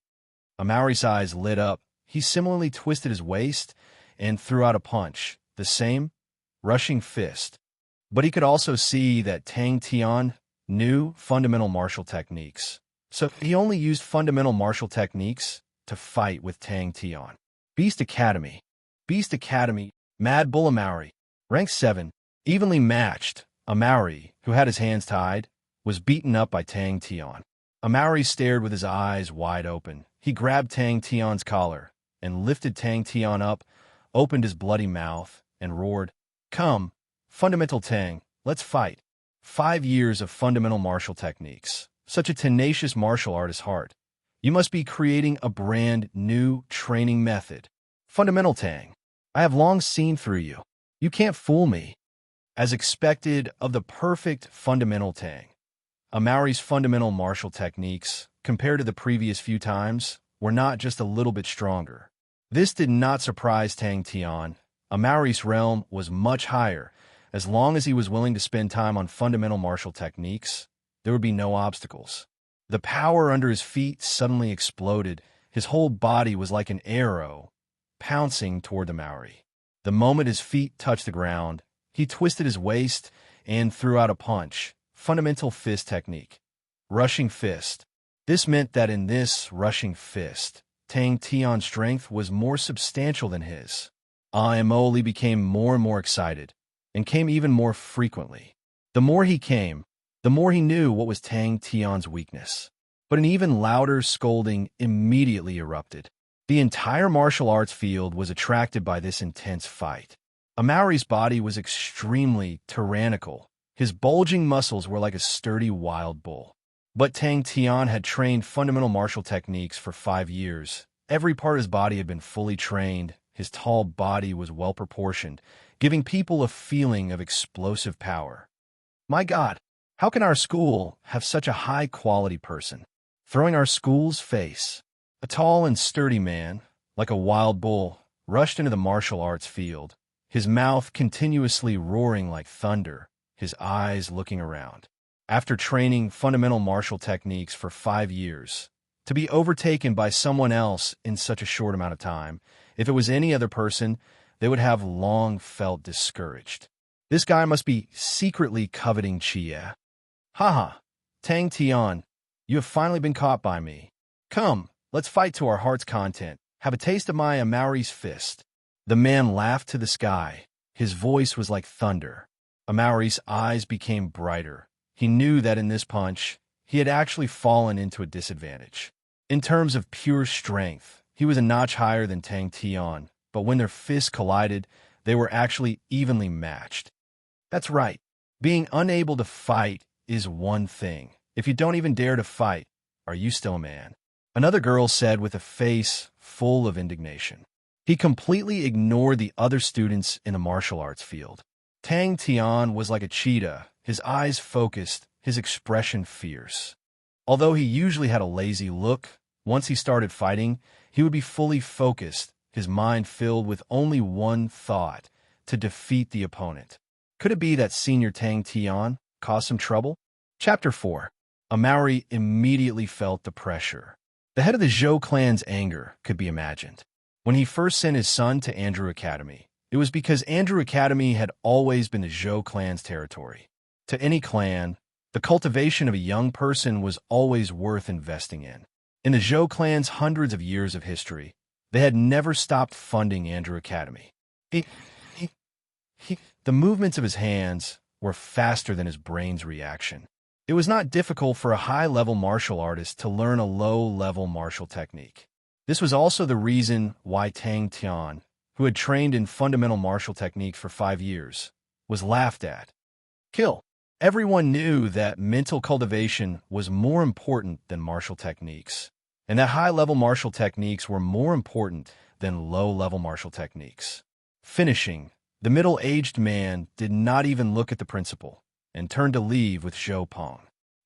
Amaury's eyes lit up. He similarly twisted his waist and threw out a punch, the same rushing fist. But he could also see that Tang Tian knew fundamental martial techniques. So he only used fundamental martial techniques to fight with Tang Tian. Beast Academy. Beast Academy. Mad Bull Amaury. Rank 7. Evenly matched. Amaury, who had his hands tied, was beaten up by Tang Tian. Amaury stared with his eyes wide open. He grabbed Tang Tian's collar and lifted Tang Tian up, opened his bloody mouth, and roared, Come, Fundamental Tang, let's fight. 5 years of fundamental martial techniques. Such a tenacious martial artist's heart. You must be creating a brand new training method. Fundamental Tang, I have long seen through you. You can't fool me. As expected of the perfect fundamental Tang, Amaury's fundamental martial techniques, compared to the previous few times, were not just a little bit stronger. This did not surprise Tang Tian. Amaury's realm was much higher. As long as he was willing to spend time on fundamental martial techniques, there would be no obstacles. The power under his feet suddenly exploded. His whole body was like an arrow, pouncing toward Amaury. The moment his feet touched the ground, he twisted his waist and threw out a punch. Fundamental fist technique. Rushing fist. This meant that in this rushing fist, Tang Tian's strength was more substantial than his. Amaury became more and more excited, and came even more frequently. The more he came, the more he knew what was Tang Tian's weakness. But an even louder scolding immediately erupted. The entire martial arts field was attracted by this intense fight. Amaury's body was extremely tyrannical. His bulging muscles were like a sturdy wild bull. But Tang Tian had trained fundamental martial techniques for 5 years. Every part of his body had been fully trained. His tall body was well-proportioned, giving people a feeling of explosive power. My God, how can our school have such a high-quality person? Throwing our school's face. A tall and sturdy man, like a wild bull, rushed into the martial arts field, his mouth continuously roaring like thunder, his eyes looking around. After training fundamental martial techniques for 5 years, to be overtaken by someone else in such a short amount of time, if it was any other person, they would have long felt discouraged. This guy must be secretly coveting Chia. Haha, Tang Tian, you have finally been caught by me. Come, let's fight to our heart's content. Have a taste of my Amaury's fist. The man laughed to the sky. His voice was like thunder. Amaury's eyes became brighter. He knew that in this punch, he had actually fallen into a disadvantage. In terms of pure strength, he was a notch higher than Tang Tian, but when their fists collided, they were actually evenly matched. That's right. Being unable to fight is one thing. If you don't even dare to fight, are you still a man? Another girl said with a face full of indignation. He completely ignored the other students in the martial arts field. Tang Tian was like a cheetah, his eyes focused, his expression fierce. Although he usually had a lazy look, once he started fighting, he would be fully focused, his mind filled with only one thought, to defeat the opponent. Could it be that Senior Tang Tian caused some trouble? Chapter 4. Amaury immediately felt the pressure. The head of the Zhou clan's anger could be imagined. When he first sent his son to Andrew Academy, it was because Andrew Academy had always been the Zhou clan's territory. To any clan, the cultivation of a young person was always worth investing in. In the Zhou clan's hundreds of years of history, they had never stopped funding Andrew Academy. The movements of his hands were faster than his brain's reaction. It was not difficult for a high-level martial artist to learn a low-level martial technique. This was also the reason why Tang Tian, who had trained in fundamental martial techniques for 5 years, was laughed at. Kill. Everyone knew that mental cultivation was more important than martial techniques, and that high-level martial techniques were more important than low-level martial techniques. Finishing, the middle-aged man did not even look at the principal and turned to leave with Zhou Peng.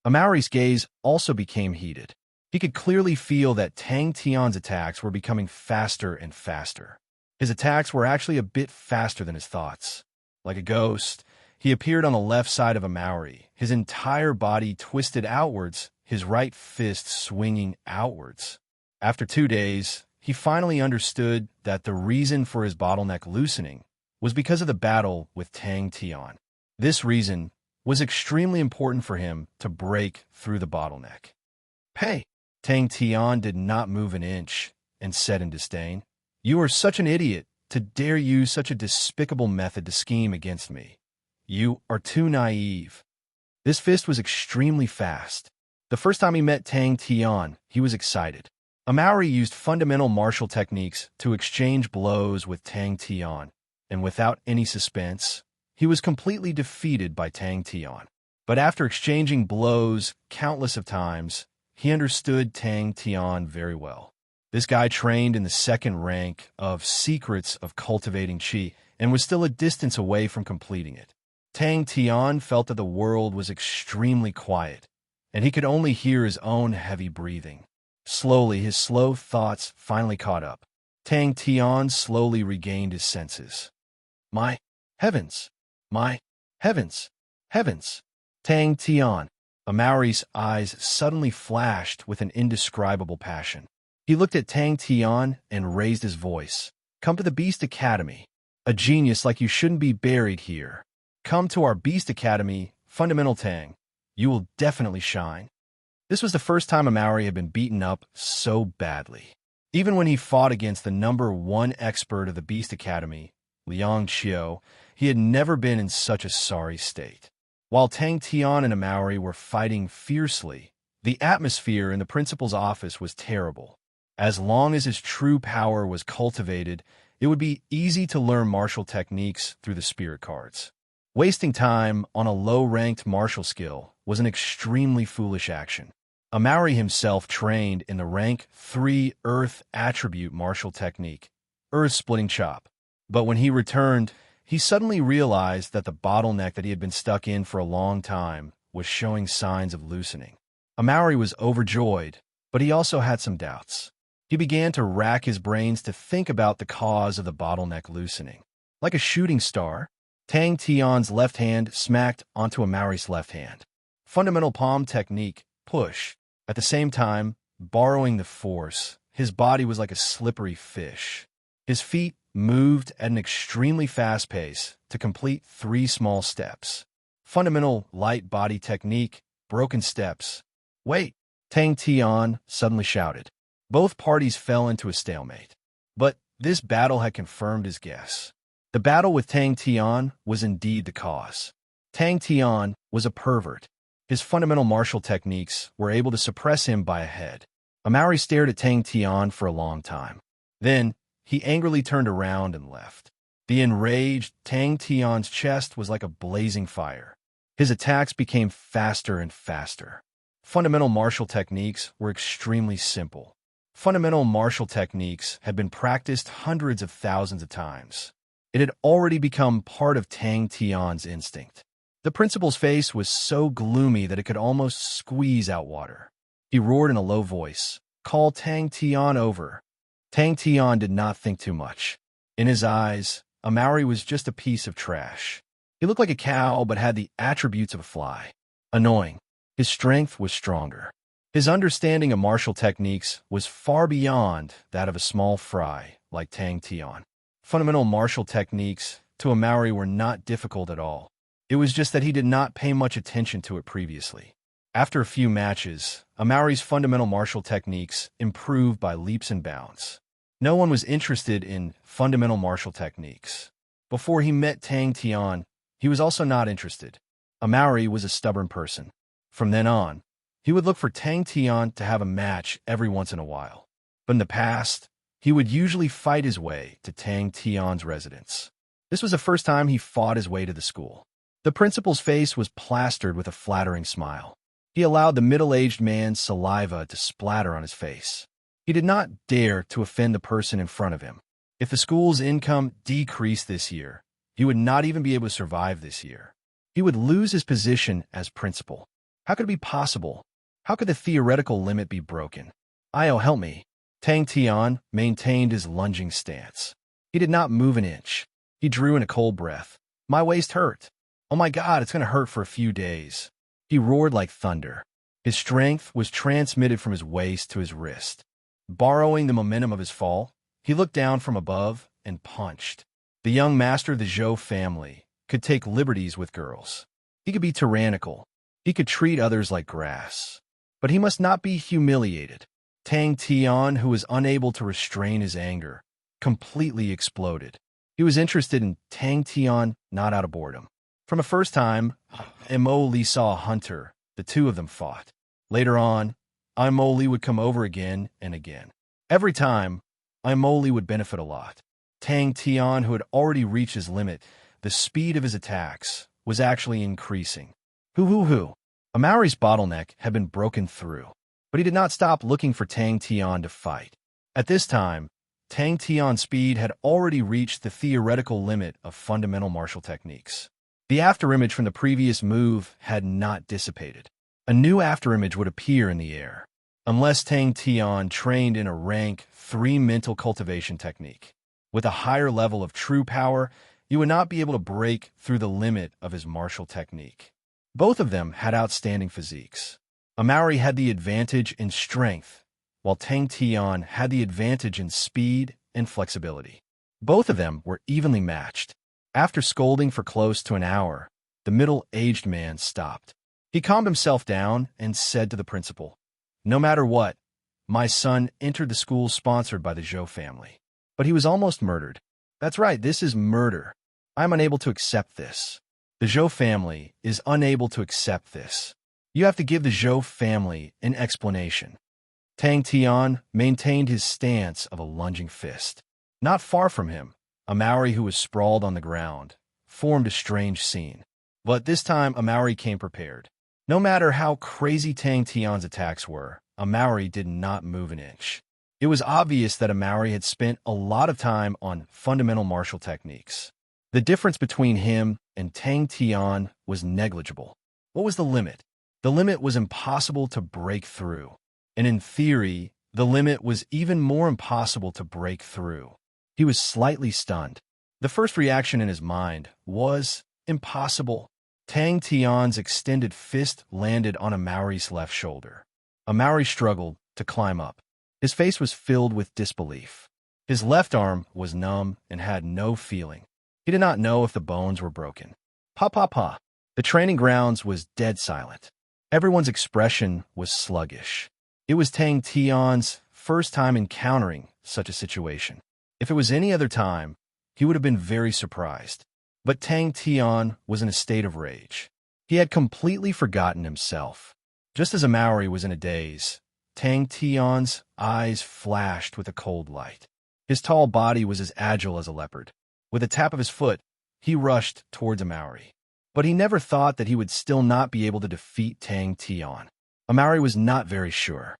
Amaury's gaze also became heated. He could clearly feel that Tang Tian's attacks were becoming faster and faster. His attacks were actually a bit faster than his thoughts. Like a ghost, he appeared on the left side of Amaury, his entire body twisted outwards, his right fist swinging outwards. After 2 days, he finally understood that the reason for his bottleneck loosening was because of the battle with Tang Tian. This reason was extremely important for him to break through the bottleneck. Hey! Tang Tian did not move an inch and said in disdain, "You are such an idiot to dare use such a despicable method to scheme against me. You are too naive." This fist was extremely fast. The first time he met Tang Tian, he was excited. Amaury used fundamental martial techniques to exchange blows with Tang Tian, and without any suspense, he was completely defeated by Tang Tian. But after exchanging blows countless of times, he understood Tang Tian very well. This guy trained in the second rank of Secrets of Cultivating Qi and was still a distance away from completing it. Tang Tian felt that the world was extremely quiet, and he could only hear his own heavy breathing. Slowly, his slow thoughts finally caught up. Tang Tian slowly regained his senses. My heavens! My heavens! Heavens! Tang Tian! Amaury's eyes suddenly flashed with an indescribable passion. He looked at Tang Tian and raised his voice. "Come to the Beast Academy. A genius like you shouldn't be buried here. Come to our Beast Academy, Fundamental Tang. You will definitely shine." This was the first time Amaury had been beaten up so badly. Even when he fought against the #1 expert of the Beast Academy, Liang Qiu, he had never been in such a sorry state. While Tang Tian and Amaury were fighting fiercely, the atmosphere in the principal's office was terrible. As long as his true power was cultivated, it would be easy to learn martial techniques through the spirit cards. Wasting time on a low-ranked martial skill was an extremely foolish action. Amaury himself trained in the rank 3 Earth attribute martial technique, Earth-splitting chop. But when he returned, he suddenly realized that the bottleneck that he had been stuck in for a long time was showing signs of loosening. Amaury was overjoyed, but he also had some doubts. He began to rack his brains to think about the cause of the bottleneck loosening. Like a shooting star, Tang Tian's left hand smacked onto Amaury's left hand. Fundamental palm technique, push. At the same time, borrowing the force, his body was like a slippery fish. His feet moved at an extremely fast pace to complete 3 small steps. Fundamental light body technique, broken steps. "Wait!" Tang Tian suddenly shouted. Both parties fell into a stalemate. But This battle had confirmed his guess. The battle with Tang Tian was indeed the cause. Tang Tian was a pervert. His fundamental martial techniques were able to suppress him by a head. Amari stared at Tang Tian for a long time. Then, he angrily turned around and left. The enraged Tang Tian's chest was like a blazing fire. His attacks became faster and faster. Fundamental martial techniques were extremely simple. Fundamental martial techniques had been practiced hundreds of thousands of times. It had already become part of Tang Tian's instinct. The principal's face was so gloomy that it could almost squeeze out water. He roared in a low voice, "Call Tang Tian over." Tang Tian did not think too much. In his eyes, Amari was just a piece of trash. He looked like a cow but had the attributes of a fly. Annoying. His strength was stronger. His understanding of martial techniques was far beyond that of a small fry like Tang Tian. Fundamental martial techniques to Amari were not difficult at all. It was just that he did not pay much attention to it previously. After a few matches, Amari's fundamental martial techniques improved by leaps and bounds. No one was interested in fundamental martial techniques. Before he met Tang Tian, he was also not interested. Amari was a stubborn person. From then on, he would look for Tang Tian to have a match every once in a while. But in the past, he would usually fight his way to Tang Tian's residence. This was the first time he fought his way to the school. The principal's face was plastered with a flattering smile. He allowed the middle-aged man's saliva to splatter on his face. He did not dare to offend the person in front of him. If the school's income decreased this year, he would not even be able to survive this year. He would lose his position as principal. How could it be possible? How could the theoretical limit be broken? Io, help me. Tang Tian maintained his lunging stance. He did not move an inch. He drew in a cold breath. My waist hurt. Oh my God, it's going to hurt for a few days. He roared like thunder. His strength was transmitted from his waist to his wrist. Borrowing the momentum of his fall, he looked down from above and punched. The young master of the Zhou family could take liberties with girls. He could be tyrannical. He could treat others like grass. But he must not be humiliated. Tang Tian, who was unable to restrain his anger, completely exploded. He was interested in Tang Tian, not out of boredom. From the first time Imoli saw a hunter, the two of them fought. Later on, Imoli would come over again and again. Every time, Imoli would benefit a lot. Tang Tian, who had already reached his limit, the speed of his attacks was actually increasing. Hoo. Amari's bottleneck had been broken through, but he did not stop looking for Tang Tian to fight. At this time, Tang Tian's speed had already reached the theoretical limit of fundamental martial techniques. The afterimage from the previous move had not dissipated. A new afterimage would appear in the air, unless Tang Tian trained in a rank 3 mental cultivation technique. With a higher level of true power, you would not be able to break through the limit of his martial technique. Both of them had outstanding physiques. Amari had the advantage in strength, while Tang Tian had the advantage in speed and flexibility. Both of them were evenly matched. After scolding for close to an hour, the middle-aged man stopped. He calmed himself down and said to the principal, "No matter what, my son entered the school sponsored by the Zhou family. But he was almost murdered. That's right, this is murder. I'm unable to accept this. The Zhou family is unable to accept this. You have to give the Zhou family an explanation." Tang Tian maintained his stance of a lunging fist. Not far from him, Amari, who was sprawled on the ground, formed a strange scene. But this time, Amari came prepared. No matter how crazy Tang Tian's attacks were, Amari did not move an inch. It was obvious that Amari had spent a lot of time on fundamental martial techniques. The difference between him and Tang Tian was negligible. What was the limit? The limit was impossible to break through. And in theory, the limit was even more impossible to break through. He was slightly stunned. The first reaction in his mind was impossible. Tang Tian's extended fist landed on Amari's left shoulder. Amari struggled to climb up. His face was filled with disbelief. His left arm was numb and had no feeling. He did not know if the bones were broken. Pa. The training grounds was dead silent. Everyone's expression was sluggish. It was Tang Tian's first time encountering such a situation. If it was any other time, he would have been very surprised. But Tang Tian was in a state of rage. He had completely forgotten himself. Just as Amaury was in a daze, Tang Tian's eyes flashed with a cold light. His tall body was as agile as a leopard. With a tap of his foot, he rushed towards Amaury. But he never thought that he would still not be able to defeat Tang Tian. Amaury was not very sure.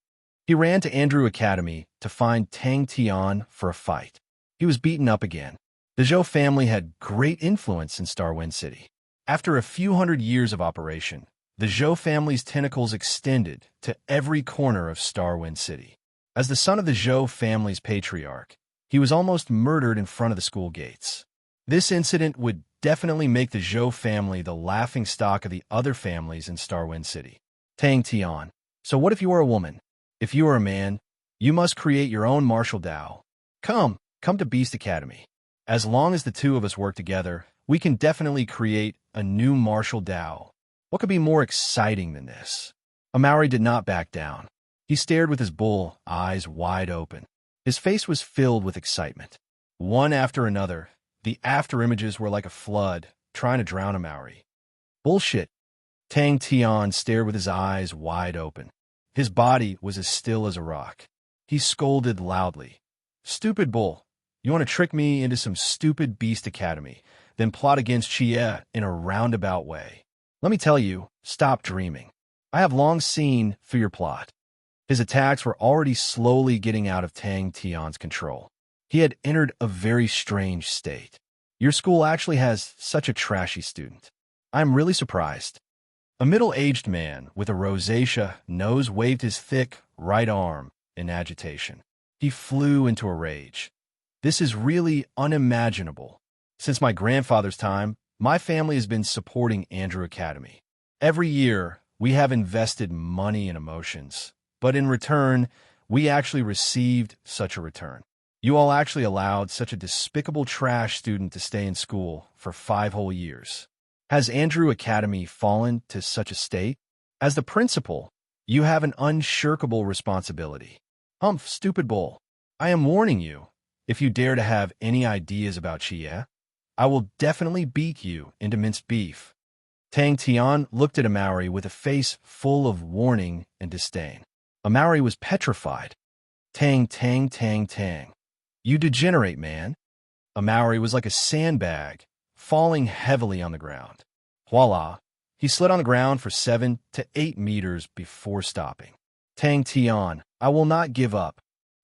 He ran to Andrew Academy to find Tang Tian for a fight. He was beaten up again. The Zhou family had great influence in Starwind City. After a few hundred years of operation, the Zhou family's tentacles extended to every corner of Starwind City. As the son of the Zhou family's patriarch, he was almost murdered in front of the school gates. This incident would definitely make the Zhou family the laughingstock of the other families in Starwind City. Tang Tian. So what if you are a woman? If you are a man, you must create your own martial Dao. Come to Beast Academy. As long as the two of us work together, we can definitely create a new martial Dao. What could be more exciting than this? Amaury did not back down. He stared with his bull eyes wide open. His face was filled with excitement. One after another, the after-images were like a flood, trying to drown Amaury. Bullshit. Tang Tian stared with his eyes wide open. His body was as still as a rock. He scolded loudly. Stupid bull. You want to trick me into some stupid Beast Academy, then plot against Chie in a roundabout way. Let me tell you, stop dreaming. I have long seen through your plot. His attacks were already slowly getting out of Tang Tian's control. He had entered a very strange state. Your school actually has such a trashy student. I'm really surprised. A middle-aged man with a rosacea nose waved his thick right arm in agitation. He flew into a rage. This is really unimaginable. Since my grandfather's time, my family has been supporting Andrew Academy. Every year, we have invested money and emotions, but in return, we actually received such a return. You all actually allowed such a despicable trash student to stay in school for 5 whole years. Has Andrew Academy fallen to such a state? As the principal, you have an unshirkable responsibility. Humph, stupid bull. I am warning you. If you dare to have any ideas about Chie, I will definitely beat you into minced beef. Tang Tian looked at Amaury with a face full of warning and disdain. Amaury was petrified. Tang. You degenerate, man. Amaury was like a sandbag, falling heavily on the ground. Voila! He slid on the ground for 7 to 8 meters before stopping. Tang Tian, I will not give up.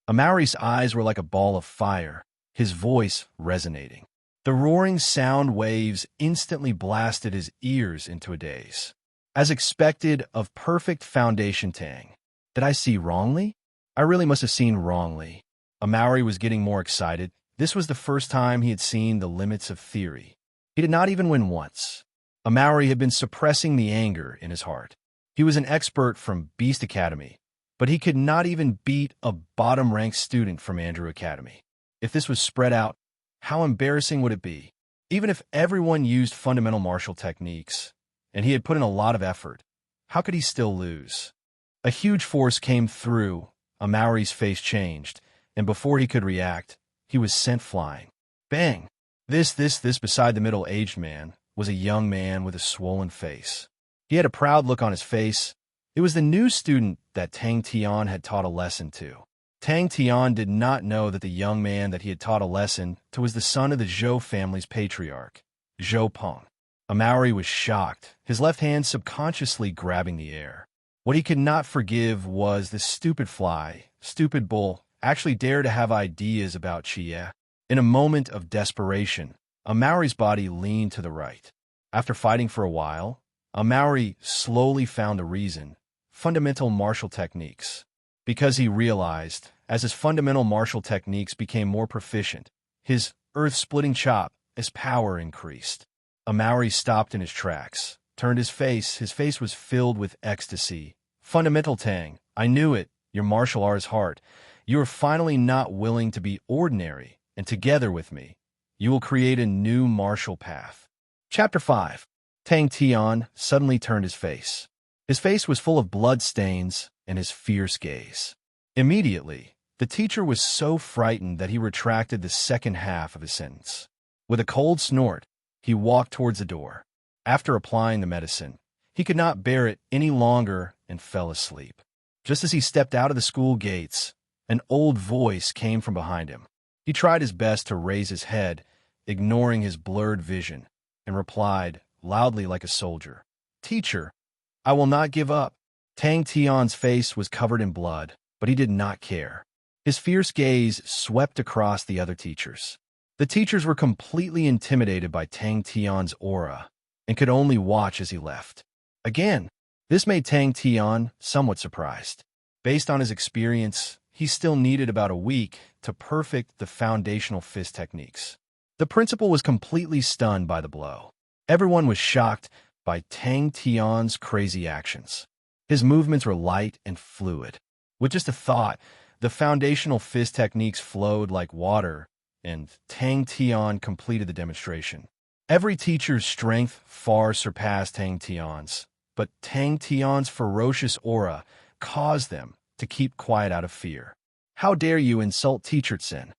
Amaury's eyes were like a ball of fire, his voice resonating. The roaring sound waves instantly blasted his ears into a daze. As expected of perfect foundation Tang. Did I see wrongly? I really must have seen wrongly. Amaury was getting more excited. This was the first time he had seen the limits of theory. He did not even win once. Amaury had been suppressing the anger in his heart. He was an expert from Beast Academy, but he could not even beat a bottom-ranked student from Andrew Academy. If this was spread out, how embarrassing would it be? Even if everyone used fundamental martial techniques, and he had put in a lot of effort, how could he still lose? A huge force came through. Amaury's face changed, and before he could react, he was sent flying. Bang! This beside the middle-aged man was a young man with a swollen face. He had a proud look on his face. It was the new student that Tang Tian had taught a lesson to. Tang Tian did not know that the young man that he had taught a lesson to was the son of the Zhou family's patriarch, Zhou Peng. Amaury was shocked, his left hand subconsciously grabbing the air. What he could not forgive was this stupid fly, stupid bull, actually dare to have ideas about Chie. In a moment of desperation, Amaury's body leaned to the right. After fighting for a while, Amaury slowly found a reason: fundamental martial techniques. Because he realized, as his fundamental martial techniques became more proficient, his earth-splitting chop, his power increased. Amaury stopped in his tracks, turned his face was filled with ecstasy. Fundamental Tang, I knew it, your martial art's heart. You are finally not willing to be ordinary, and together with me, you will create a new martial path. Chapter 5. Tang Tian suddenly turned his face. His face was full of blood stains and his fierce gaze. Immediately, The teacher was so frightened that he retracted the second half of his sentence. With a cold snort, he walked towards the door. After applying the medicine, he could not bear it any longer and fell asleep. Just as he stepped out of the school gates, an old voice came from behind him. He tried his best to raise his head, ignoring his blurred vision, and replied, loudly like a soldier, "Teacher, I will not give up." Tang Tian's face was covered in blood, but he did not care. His fierce gaze swept across the other teachers. The teachers were completely intimidated by Tang Tian's aura and could only watch as he left. Again, this made Tang Tian somewhat surprised. Based on his experience, he still needed about a week to perfect the foundational fist techniques. The principal was completely stunned by the blow. Everyone was shocked by Tang Tian's crazy actions. His movements were light and fluid. With just a thought, the foundational fist techniques flowed like water, and Tang Tian completed the demonstration. Every teacher's strength far surpassed Tang Tian's, but Tang Tian's ferocious aura caused them to keep quiet out of fear. "How dare you insult Teacher Tsin?"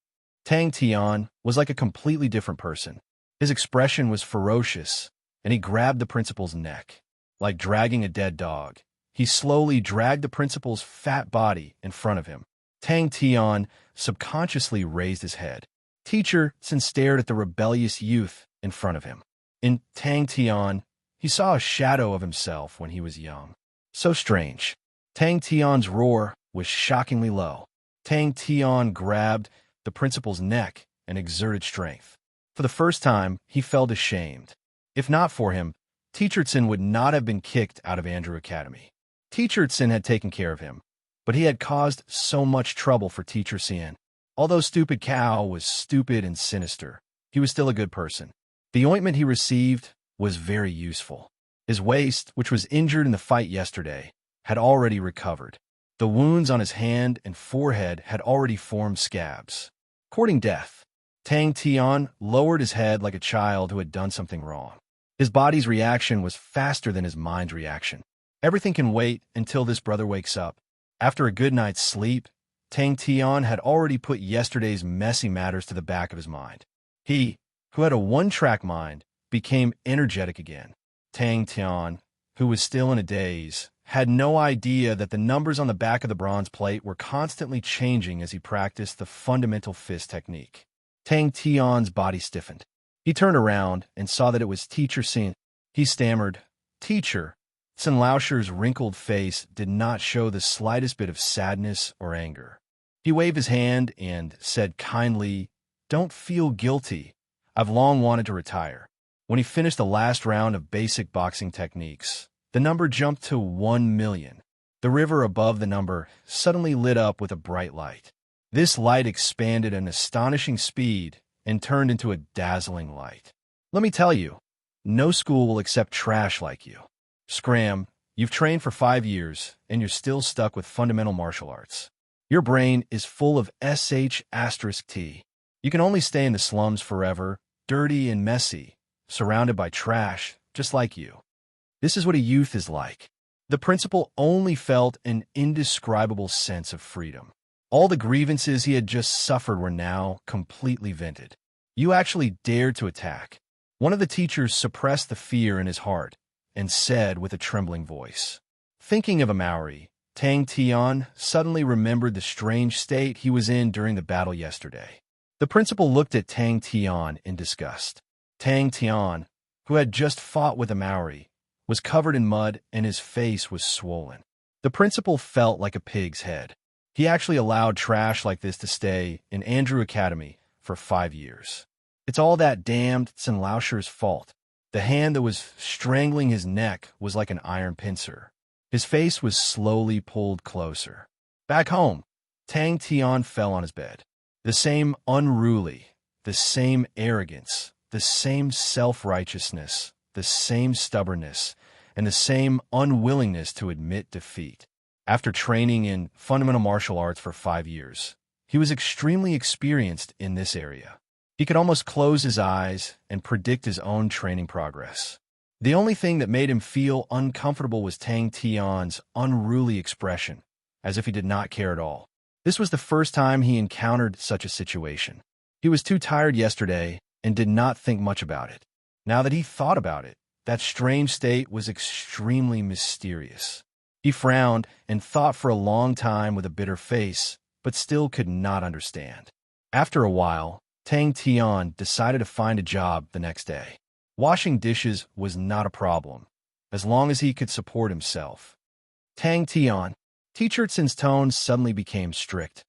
Tang Tian was like a completely different person. His expression was ferocious, and he grabbed the principal's neck. Like dragging a dead dog, he slowly dragged the principal's fat body in front of him. Tang Tian subconsciously raised his head. Teacher Tsin stared at the rebellious youth in front of him. In Tang Tian, he saw a shadow of himself when he was young. So strange. Tang Tian's roar was shockingly low. Tang Tian grabbed the principal's neck and exerted strength. For the first time, he felt ashamed. If not for him, Teacher Tsin would not have been kicked out of Andrew Academy. Teacher Tsin had taken care of him, but he had caused so much trouble for Teacher Tsin. Although Stupid Cow was stupid and sinister, he was still a good person. The ointment he received was very useful. His waist, which was injured in the fight yesterday, had already recovered. The wounds on his hand and forehead had already formed scabs. Courting death, Tang Tian lowered his head like a child who had done something wrong. His body's reaction was faster than his mind's reaction. Everything can wait until this brother wakes up. After a good night's sleep, Tang Tian had already put yesterday's messy matters to the back of his mind. He, who had a one-track mind, became energetic again. Tang Tian, who was still in a daze, had no idea that the numbers on the back of the bronze plate were constantly changing as he practiced the fundamental fist technique. Tang Tian's body stiffened. He turned around and saw that it was Teacher Tsin. He stammered, "Teacher." Tsin Laosher's wrinkled face did not show the slightest bit of sadness or anger. He waved his hand and said kindly, "Don't feel guilty. I've long wanted to retire." When he finished the last round of basic boxing techniques, the number jumped to 1,000,000. The river above the number suddenly lit up with a bright light. This light expanded at an astonishing speed and turned into a dazzling light. "Let me tell you, no school will accept trash like you. Scram, you've trained for 5 years, and you're still stuck with fundamental martial arts. Your brain is full of sh*t. You can only stay in the slums forever, dirty and messy, surrounded by trash, just like you. This is what a youth is like." The principal only felt an indescribable sense of freedom. All the grievances he had just suffered were now completely vented. "You actually dared to attack." One of the teachers suppressed the fear in his heart and said with a trembling voice. Thinking of a Maori, Tang Tian suddenly remembered the strange state he was in during the battle yesterday. The principal looked at Tang Tian in disgust. Tang Tian, who had just fought with a Maori, was covered in mud and his face was swollen. The principal felt like a pig's head. He actually allowed trash like this to stay in Andrew Academy for 5 years. It's all that damned Tsin Laosher's fault. The hand that was strangling his neck was like an iron pincer. His face was slowly pulled closer. Back home, Tang Tian fell on his bed. The same unruly, the same arrogance, the same self-righteousness, the same stubbornness, and the same unwillingness to admit defeat. After training in fundamental martial arts for 5 years, he was extremely experienced in this area. He could almost close his eyes and predict his own training progress. The only thing that made him feel uncomfortable was Tang Tian's unruly expression, as if he did not care at all. This was the first time he encountered such a situation. He was too tired yesterday and did not think much about it. Now that he thought about it, that strange state was extremely mysterious. He frowned and thought for a long time with a bitter face, but still could not understand. After a while, Tang Tian decided to find a job the next day. Washing dishes was not a problem, as long as he could support himself. Tang Tian. Teacher Tsin's tone suddenly became strict.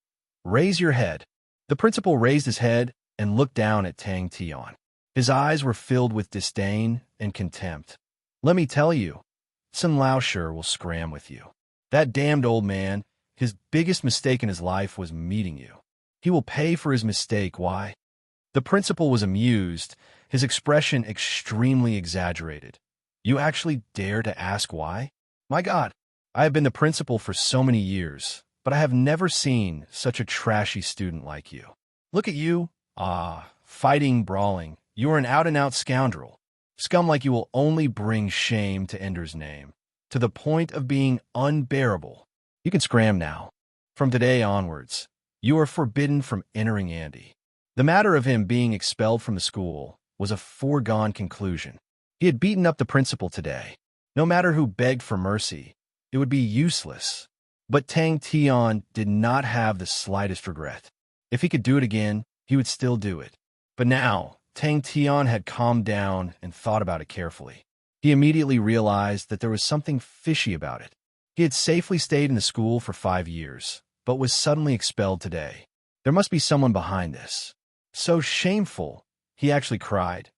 Raise your head. The principal raised his head and looked down at Tang Tian. His eyes were filled with disdain and contempt. Let me tell you, Sun Laosher will scram with you. That damned old man, his biggest mistake in his life was meeting you. He will pay for his mistake. Why? The principal was amused, his expression extremely exaggerated. You actually dare to ask why? My God, I have been the principal for so many years, but I have never seen such a trashy student like you. Look at you. Fighting, brawling. You are an out-and-out scoundrel. Scum like you will only bring shame to Ender's name, to the point of being unbearable. You can scram now. From today onwards, you are forbidden from entering Andy. The matter of him being expelled from the school was a foregone conclusion. He had beaten up the principal today. No matter who begged for mercy, it would be useless. But Tang Tian did not have the slightest regret. If he could do it again, he would still do it. But now, Tang Tian had calmed down and thought about it carefully. He immediately realized that there was something fishy about it. He had safely stayed in the school for 5 years, but was suddenly expelled today. There must be someone behind this. So shameful, he actually cried.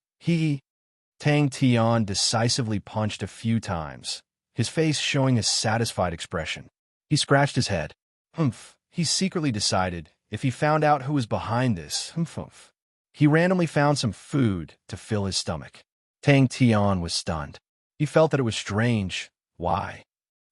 Tang Tian decisively punched a few times, his face showing a satisfied expression. He scratched his head. He secretly decided if he found out who was behind this, he randomly found some food to fill his stomach. Tang Tian was stunned. He felt that it was strange. Why?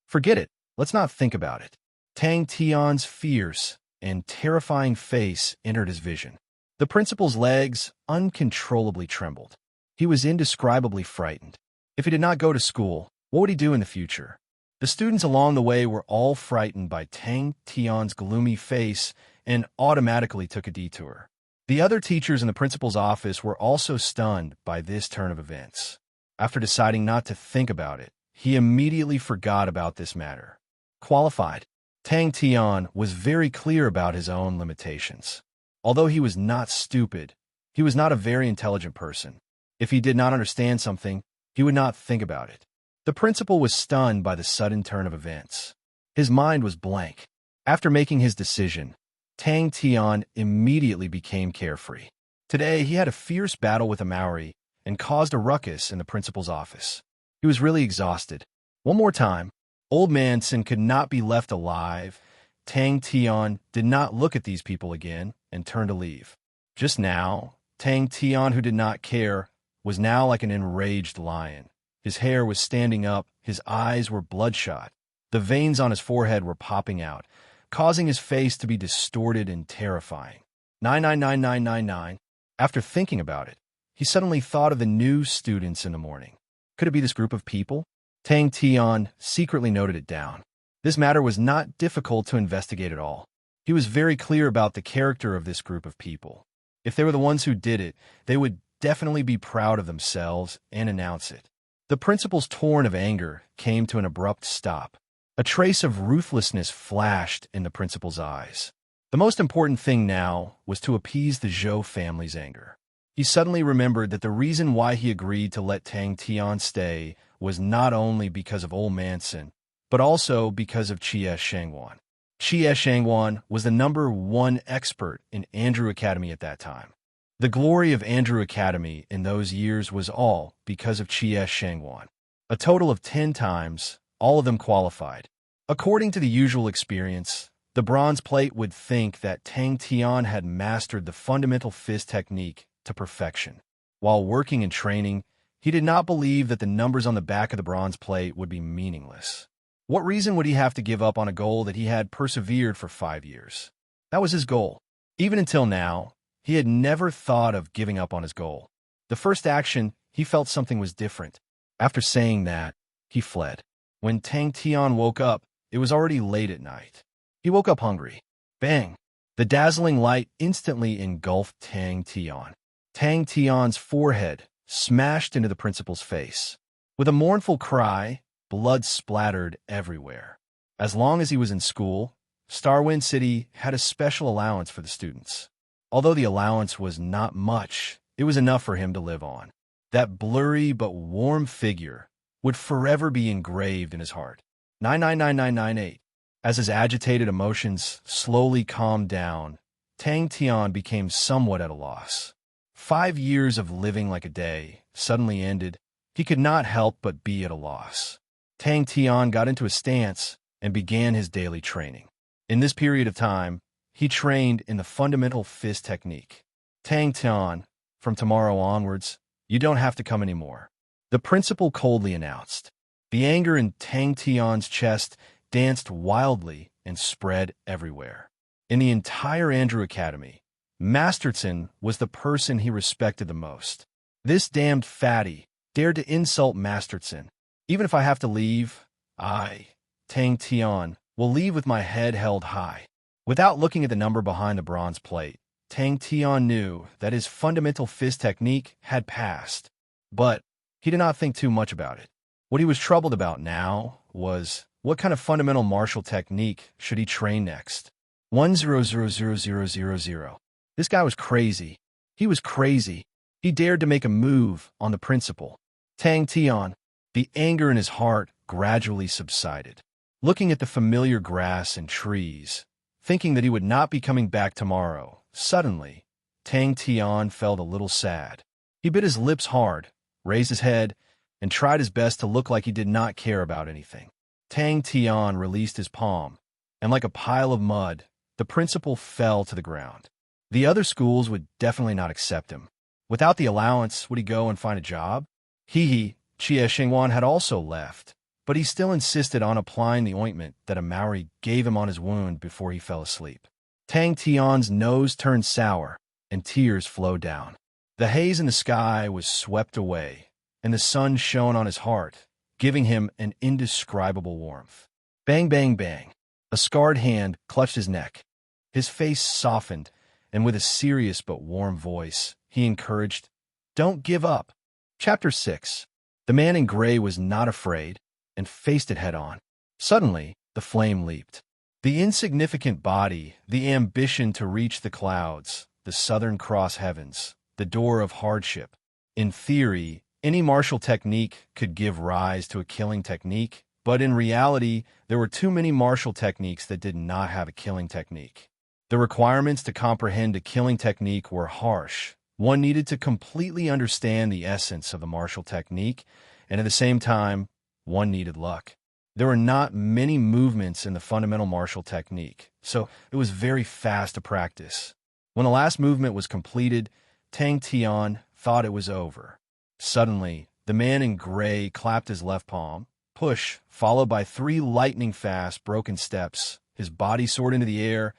Forget it. Let's not think about it. Tang Tian's fierce and terrifying face entered his vision. The principal's legs uncontrollably trembled. He was indescribably frightened. If he did not go to school, what would he do in the future? The students along the way were all frightened by Tang Tian's gloomy face and automatically took a detour. The other teachers in the principal's office were also stunned by this turn of events. After deciding not to think about it, he immediately forgot about this matter. Qualified. Tang Tian was very clear about his own limitations. Although he was not stupid, he was not a very intelligent person. If he did not understand something, he would not think about it. The principal was stunned by the sudden turn of events. His mind was blank. After making his decision, Tang Tian immediately became carefree. Today, he had a fierce battle with a Maori and caused a ruckus in the principal's office. He was really exhausted. One more time, Old Man Sin could not be left alive. Tang Tian did not look at these people again and turned to leave. Just now, Tang Tian, who did not care, was now like an enraged lion. His hair was standing up, his eyes were bloodshot. The veins on his forehead were popping out, causing his face to be distorted and terrifying. 999999. After thinking about it, he suddenly thought of the new students in the morning. Could it be this group of people? Tang Tian secretly noted it down. This matter was not difficult to investigate at all. He was very clear about the character of this group of people. If they were the ones who did it, they would definitely be proud of themselves and announce it. The principal's torrent of anger came to an abrupt stop. A trace of ruthlessness flashed in the principal's eyes. The most important thing now was to appease the Zhou family's anger. He suddenly remembered that the reason why he agreed to let Tang Tian stay was not only because of Old Manson, but also because of Qie Shangwan. Qie Shangwan was the #1 expert in Andrew Academy at that time. The glory of Andrew Academy in those years was all because of Qie Shangwan. A total of 10 times, all of them qualified. According to the usual experience, the bronze plate would think that Tang Tian had mastered the fundamental fist technique to perfection. While working and training, he did not believe that the numbers on the back of the bronze plate would be meaningless. What reason would he have to give up on a goal that he had persevered for 5 years? That was his goal. Even until now, he had never thought of giving up on his goal. The first action, he felt something was different. After saying that, he fled. When Tang Tian woke up, it was already late at night. He woke up hungry. Bang! The dazzling light instantly engulfed Tang Tian. Tang Tian's forehead smashed into the principal's face. With a mournful cry, blood splattered everywhere. As long as he was in school, Starwind City had a special allowance for the students. Although the allowance was not much, it was enough for him to live on. That blurry but warm figure would forever be engraved in his heart. 999998. As his agitated emotions slowly calmed down, Tang Tian became somewhat at a loss. 5 years of living like a day suddenly ended. He could not help but be at a loss. Tang Tian got into a stance and began his daily training. In this period of time, he trained in the fundamental fist technique. Tang Tian, from tomorrow onwards, you don't have to come anymore, the principal coldly announced. The anger in Tang Tian's chest danced wildly and spread everywhere. In the entire Andrew Academy, Masterton was the person he respected the most. This damned fatty dared to insult Masterton. Even if I have to leave, I, Tang Tian, will leave with my head held high. Without looking at the number behind the bronze plate, Tang Tian knew that his fundamental fist technique had passed. But he did not think too much about it. What he was troubled about now was what kind of fundamental martial technique should he train next. 100000. This guy was crazy. He was crazy. He dared to make a move on the principal. Tang Tian, the anger in his heart gradually subsided. Looking at the familiar grass and trees, thinking that he would not be coming back tomorrow, suddenly, Tang Tian felt a little sad. He bit his lips hard, raised his head, and tried his best to look like he did not care about anything. Tang Tian released his palm, and like a pile of mud, the principal fell to the ground. The other schools would definitely not accept him. Without the allowance, would he go and find a job? Jie Xingwan had also left, but he still insisted on applying the ointment that a Maori gave him on his wound before he fell asleep. Tang Tian's nose turned sour, and tears flowed down. The haze in the sky was swept away, and the sun shone on his heart, giving him an indescribable warmth. Bang, bang, bang. A scarred hand clutched his neck. His face softened, and with a serious but warm voice, he encouraged, "Don't give up." Chapter 6. The man in gray was not afraid, and faced it head-on. Suddenly, the flame leaped. The insignificant body, the ambition to reach the clouds, the Southern Cross heavens, the door of hardship. In theory, any martial technique could give rise to a killing technique, but in reality, there were too many martial techniques that did not have a killing technique. The requirements to comprehend a killing technique were harsh. One needed to completely understand the essence of the martial technique, and at the same time, one needed luck. There were not many movements in the fundamental martial technique, so it was very fast to practice. When the last movement was completed, Tang Tian thought it was over. Suddenly, the man in gray clapped his left palm, push, followed by 3 lightning-fast broken steps. His body soared into the air,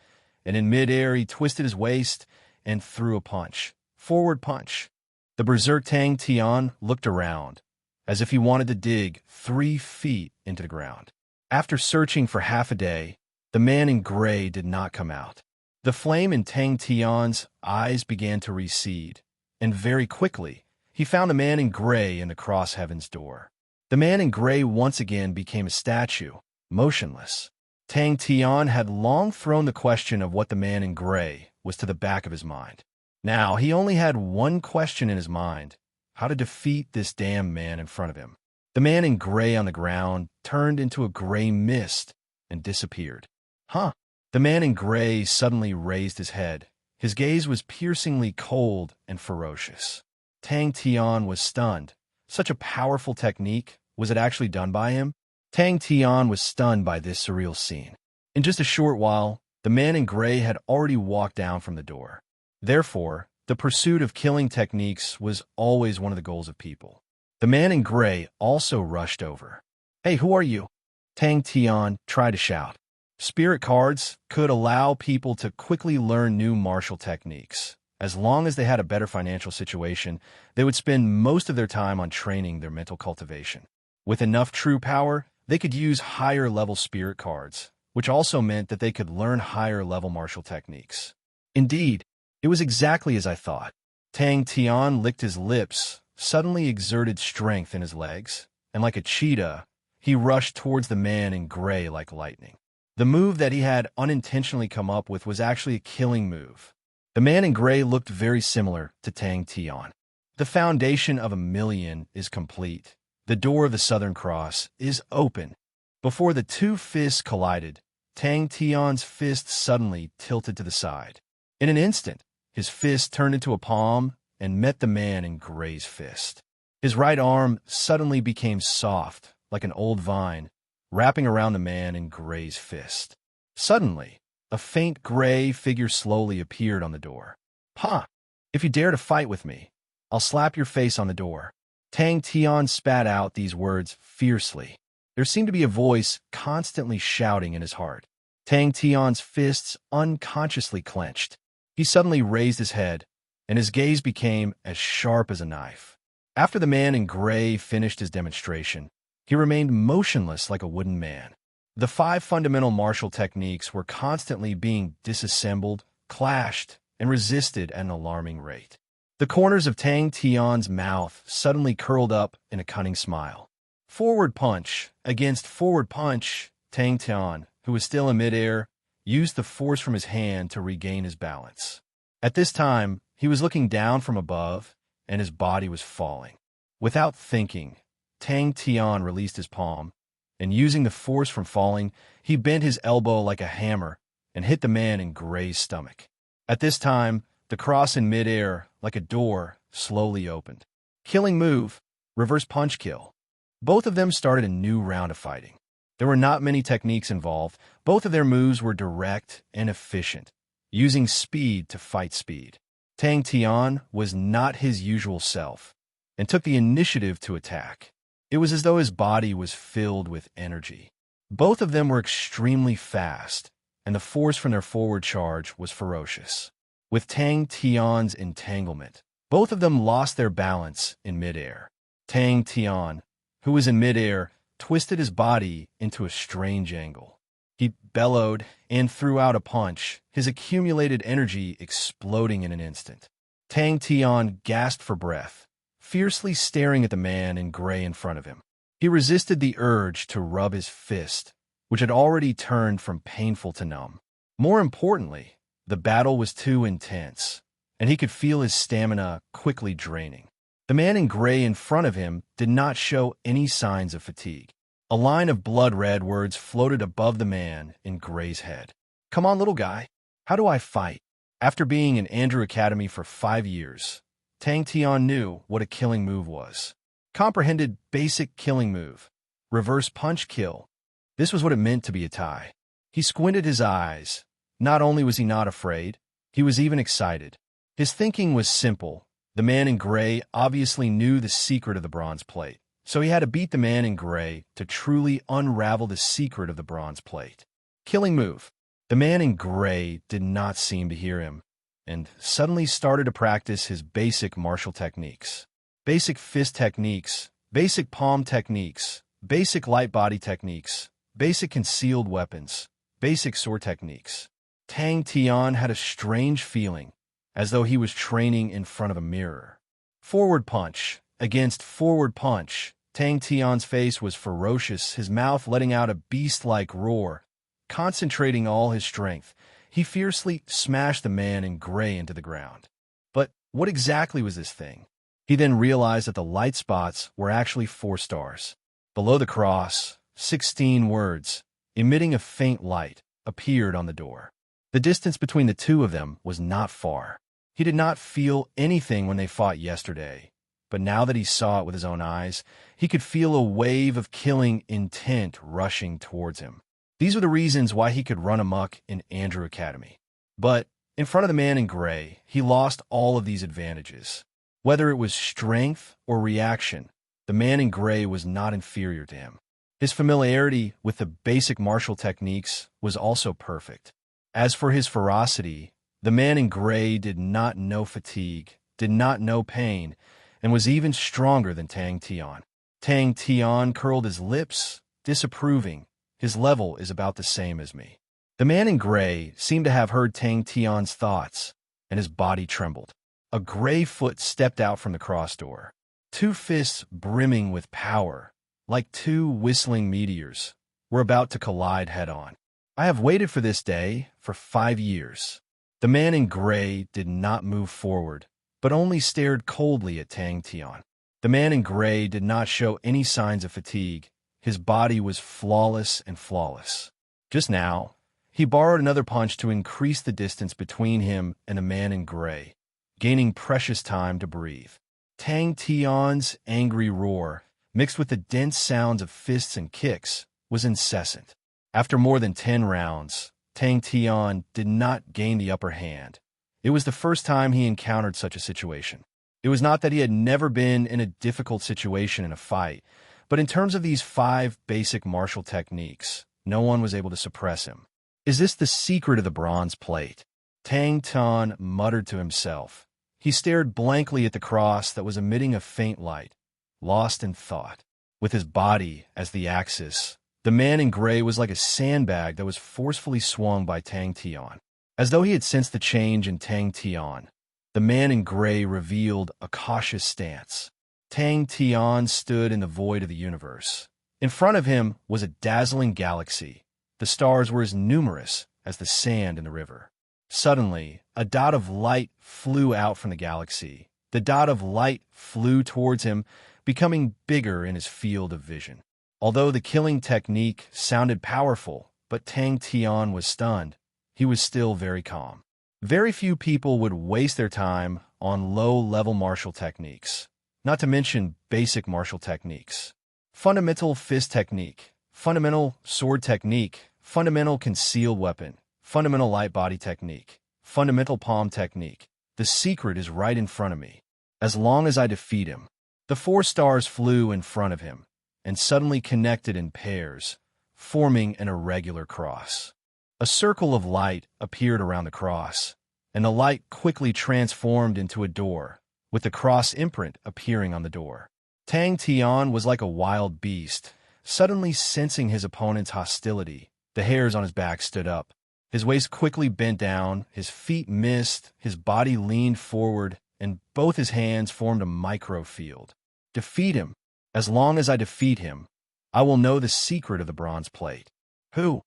and in midair he twisted his waist and threw a punch. Forward punch. The berserk Tang Tian looked around, as if he wanted to dig 3 feet into the ground. After searching for half a day, the man in gray did not come out. The flame in Tang Tian's eyes began to recede, and very quickly, he found the man in gray in the cross heaven's door. The man in gray once again became a statue, motionless. Tang Tian had long thrown the question of what the man in gray was to the back of his mind. Now, he only had one question in his mind: how to defeat this damn man in front of him. The man in gray on the ground turned into a gray mist and disappeared. Huh? The man in gray suddenly raised his head. His gaze was piercingly cold and ferocious. Tang Tian was stunned. Such a powerful technique. Was it actually done by him? Tang Tian was stunned by this surreal scene. In just a short while, the man in gray had already walked down from the door. Therefore, the pursuit of killing techniques was always one of the goals of people. The man in gray also rushed over. "Hey, who are you?" Tang Tian tried to shout. Spirit cards could allow people to quickly learn new martial techniques. As long as they had a better financial situation, they would spend most of their time on training their mental cultivation. With enough true power, they could use higher-level spirit cards, which also meant that they could learn higher-level martial techniques. Indeed, it was exactly as I thought. Tang Tian licked his lips, suddenly exerted strength in his legs, and like a cheetah, he rushed towards the man in gray like lightning. The move that he had unintentionally come up with was actually a killing move. The man in gray looked very similar to Tang Tian. The foundation of 1,000,000 is complete. The door of the Southern Cross is open. Before the two fists collided, Tang Tian's fist suddenly tilted to the side. In an instant, his fist turned into a palm and met the man in gray's fist. His right arm suddenly became soft, like an old vine, wrapping around the man in gray's fist. Suddenly, a faint gray figure slowly appeared on the door. "Ha! If you dare to fight with me, I'll slap your face on the door." Tang Tian spat out these words fiercely. There seemed to be a voice constantly shouting in his heart. Tang Tian's fists unconsciously clenched. He suddenly raised his head, and his gaze became as sharp as a knife. After the man in gray finished his demonstration, he remained motionless like a wooden man. The 5 fundamental martial techniques were constantly being disassembled, clashed, and resisted at an alarming rate. The corners of Tang Tian's mouth suddenly curled up in a cunning smile. Forward punch against forward punch, Tang Tian, who was still in midair, used the force from his hand to regain his balance. At this time, he was looking down from above, and his body was falling. Without thinking, Tang Tian released his palm, and using the force from falling, he bent his elbow like a hammer and hit the man in gray's stomach. At this time, the cross in midair, like a door, slowly opened. Killing move, reverse punch kill. Both of them started a new round of fighting. There were not many techniques involved. Both of their moves were direct and efficient, using speed to fight speed. Tang Tian was not his usual self and took the initiative to attack. It was as though his body was filled with energy. Both of them were extremely fast, and the force from their forward charge was ferocious. With Tang Tian's entanglement, both of them lost their balance in midair. Tang Tian, who was in midair, twisted his body into a strange angle. He bellowed and threw out a punch, his accumulated energy exploding in an instant. Tang Tian gasped for breath, fiercely staring at the man in gray in front of him. He resisted the urge to rub his fist, which had already turned from painful to numb. More importantly, the battle was too intense, and he could feel his stamina quickly draining. The man in gray in front of him did not show any signs of fatigue. A line of blood-red words floated above the man in gray's head. "Come on, little guy. How do I fight?" After being in Andrew Academy for 5 years, Tang Tian knew what a killing move was. Comprehended basic killing move, reverse punch kill. This was what it meant to be a Thai. He squinted his eyes. Not only was he not afraid, he was even excited. His thinking was simple. The man in gray obviously knew the secret of the bronze plate, so he had to beat the man in gray to truly unravel the secret of the bronze plate. Killing move. The man in gray did not seem to hear him, and suddenly started to practice his basic martial techniques. Basic fist techniques, basic palm techniques, basic light body techniques, basic concealed weapons, basic sword techniques. Tang Tian had a strange feeling, as though he was training in front of a mirror. Forward punch against forward punch. Tang Tian's face was ferocious, his mouth letting out a beast-like roar. Concentrating all his strength, he fiercely smashed the man in gray into the ground. But what exactly was this thing? He then realized that the light spots were actually 4 stars. Below the cross, 16 words, emitting a faint light, appeared on the door. The distance between the two of them was not far. He did not feel anything when they fought yesterday, but now that he saw it with his own eyes, he could feel a wave of killing intent rushing towards him. These were the reasons why he could run amok in Andrew Academy. But in front of the man in gray, he lost all of these advantages. Whether it was strength or reaction, the man in gray was not inferior to him. His familiarity with the basic martial techniques was also perfect. As for his ferocity, the man in gray did not know fatigue, did not know pain, and was even stronger than Tang Tian. Tang Tian curled his lips, disapproving, His level is about the same as me." The man in gray seemed to have heard Tang Tian's thoughts, and his body trembled. A gray foot stepped out from the cross door. Two fists brimming with power, like two whistling meteors, were about to collide head-on. "I have waited for this day for 5 years." The man in gray did not move forward, but only stared coldly at Tang Tian. The man in gray did not show any signs of fatigue. His body was flawless and flawless. Just now, he borrowed another punch to increase the distance between him and the man in gray, gaining precious time to breathe. Tang Tian's angry roar, mixed with the dense sounds of fists and kicks, was incessant. After more than 10 rounds, Tang Tian did not gain the upper hand. It was the first time he encountered such a situation. It was not that he had never been in a difficult situation in a fight, but in terms of these 5 basic martial techniques, no one was able to suppress him. "Is this the secret of the bronze plate?" Tang Tian muttered to himself. He stared blankly at the cross that was emitting a faint light, lost in thought. With his body as the axis, the man in gray was like a sandbag that was forcefully swung by Tang Tian. As though he had sensed the change in Tang Tian, the man in gray revealed a cautious stance. Tang Tian stood in the void of the universe. In front of him was a dazzling galaxy. The stars were as numerous as the sand in the river. Suddenly, a dot of light flew out from the galaxy. The dot of light flew towards him, becoming bigger in his field of vision. Although the killing technique sounded powerful, but Tang Tian was stunned, he was still very calm. Very few people would waste their time on low-level martial techniques, not to mention basic martial techniques. Fundamental fist technique, fundamental sword technique, fundamental concealed weapon, fundamental light body technique, fundamental palm technique. The secret is right in front of me. As long as I defeat him. The 4 stars flew in front of him and suddenly connected in pairs, forming an irregular cross. A circle of light appeared around the cross, and the light quickly transformed into a door, with the cross imprint appearing on the door. Tang Tian was like a wild beast, suddenly sensing his opponent's hostility. The hairs on his back stood up. His waist quickly bent down, his feet missed, his body leaned forward, and both his hands formed a microfield. Defeat him. As long as I defeat him, I will know the secret of the bronze plate. Who?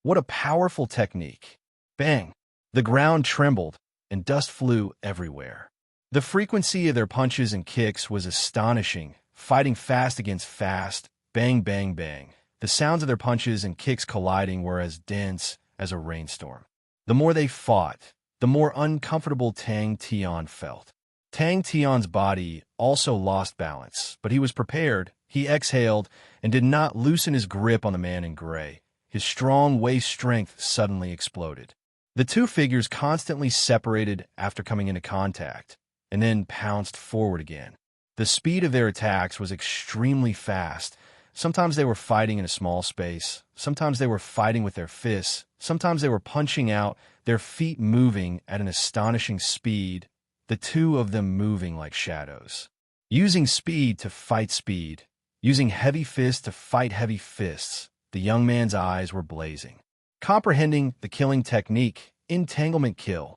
What a powerful technique. Bang! The ground trembled, and dust flew everywhere. The frequency of their punches and kicks was astonishing, fighting fast against fast, bang, bang, bang. The sounds of their punches and kicks colliding were as dense as a rainstorm. The more they fought, the more uncomfortable Tang Tian felt. Tang Tian's body also lost balance, but he was prepared. He exhaled and did not loosen his grip on the man in gray. His strong waist strength suddenly exploded. The two figures constantly separated after coming into contact, and then pounced forward again. The speed of their attacks was extremely fast. Sometimes they were fighting in a small space. Sometimes they were fighting with their fists. Sometimes they were punching out, their feet moving at an astonishing speed, the two of them moving like shadows. Using speed to fight speed, using heavy fists to fight heavy fists, the young man's eyes were blazing. Comprehending the killing technique, entanglement kill.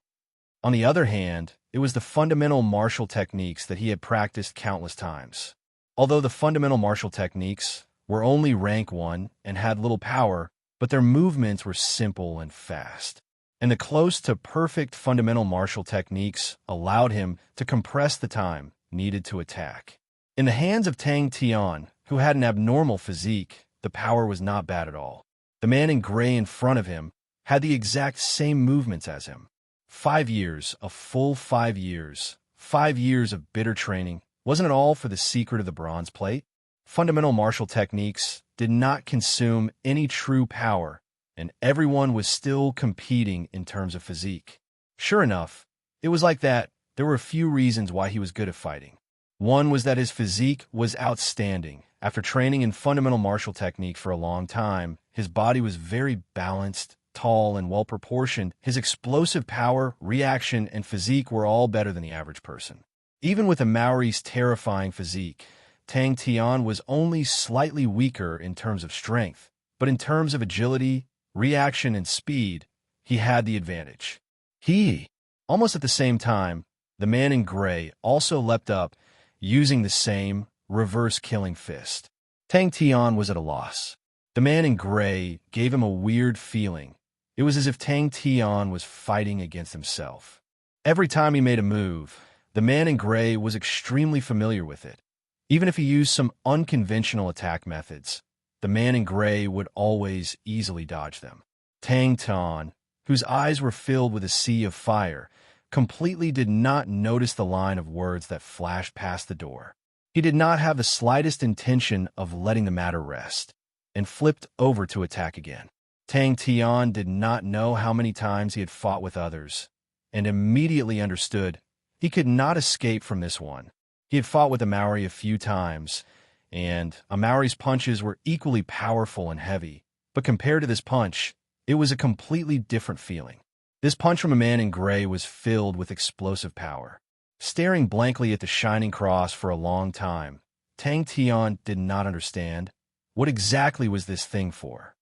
On the other hand, it was the fundamental martial techniques that he had practiced countless times. Although the fundamental martial techniques were only rank 1 and had little power, but their movements were simple and fast. And the close to perfect fundamental martial techniques allowed him to compress the time needed to attack. In the hands of Tang Tian, who had an abnormal physique, the power was not bad at all. The man in gray in front of him had the exact same movements as him. 5 years, a full 5 years, 5 years of bitter training. Wasn't it all for the secret of the bronze plate? Fundamental martial techniques did not consume any true power, and everyone was still competing in terms of physique. Sure enough, it was like that. There were a few reasons why he was good at fighting. One was that his physique was outstanding. After training in fundamental martial technique for a long time, his body was very balanced, tall, and well-proportioned. His explosive power, reaction, and physique were all better than the average person. Even with a Maori's terrifying physique, Tang Tian was only slightly weaker in terms of strength, but in terms of agility, reaction, and speed, he had the advantage. Almost at the same time, the man in gray also leapt up, using the same reverse killing fist. Tang Tian was at a loss. The man in gray gave him a weird feeling. It was as if Tang Tian was fighting against himself. Every time he made a move, the man in gray was extremely familiar with it. Even if he used some unconventional attack methods, the man in gray would always easily dodge them. Tang Tian, whose eyes were filled with a sea of fire, completely did not notice the line of words that flashed past the door. He did not have the slightest intention of letting the matter rest, and flipped over to attack again. Tang Tian did not know how many times he had fought with others, and immediately understood he could not escape from this one. He had fought with a Maori a few times, and a Maori's punches were equally powerful and heavy, but compared to this punch, it was a completely different feeling. This punch from a man in gray was filled with explosive power. Staring blankly at the shining cross for a long time, Tang Tian did not understand. What exactly was this thing for?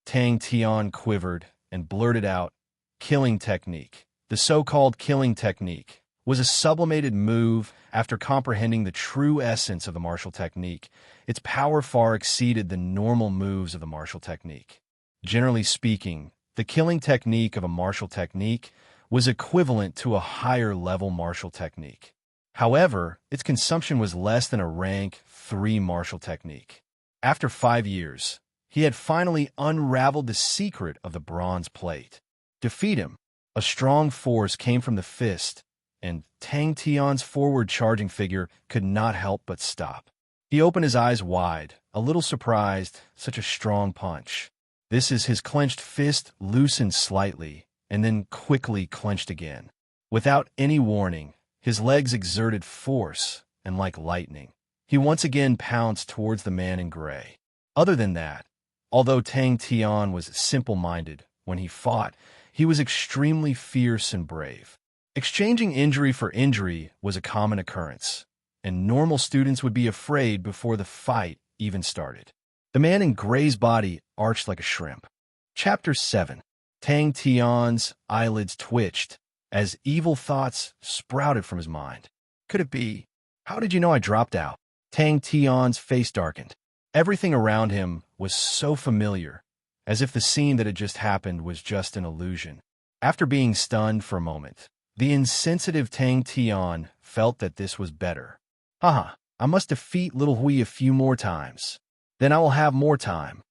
Tang Tian quivered and blurted out, "Killing technique." The so-called killing technique was a sublimated move. After comprehending the true essence of the martial technique, its power far exceeded the normal moves of the martial technique. Generally speaking, the killing technique of a martial technique was equivalent to a higher-level martial technique. However, its consumption was less than a rank 3 martial technique. After 5 years, he had finally unraveled the secret of the bronze plate. Defeat him. A strong force came from the fist, and Tang Tian's forward-charging figure could not help but stop. He opened his eyes wide, a little surprised. Such a strong punch. His clenched fist loosened slightly, and then quickly clenched again. Without any warning, his legs exerted force, and like lightning, he once again pounced towards the man in gray. Other than that, although Tang Tian was simple-minded when he fought, he was extremely fierce and brave. Exchanging injury for injury was a common occurrence, and normal students would be afraid before the fight even started. The man in gray's body arched like a shrimp. Chapter 7. Tang Tian's eyelids twitched as evil thoughts sprouted from his mind. Could it be? How did you know I dropped out? Tang Tian's face darkened. Everything around him was so familiar, as if the scene that had just happened was just an illusion. After being stunned for a moment, the insensitive Tang Tian felt that this was better. I must defeat Little Hui a few more times. Then I will have more time.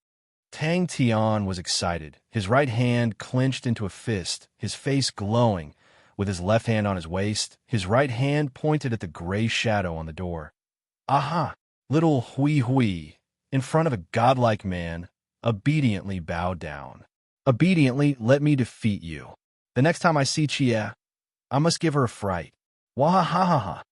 Tang Tian was excited, his right hand clenched into a fist, his face glowing. With his left hand on his waist, his right hand pointed at the gray shadow on the door. Little Hui, in front of a godlike man, obediently bowed down. Obediently let me defeat you. The next time I see Chia, I must give her a fright. Wahahaha.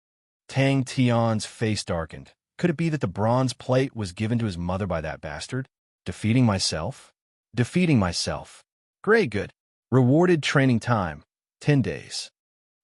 Tang Tian's face darkened. Could it be that the bronze plate was given to his mother by that bastard? Defeating myself? Defeating myself. Great, good. Rewarded training time. 10 days.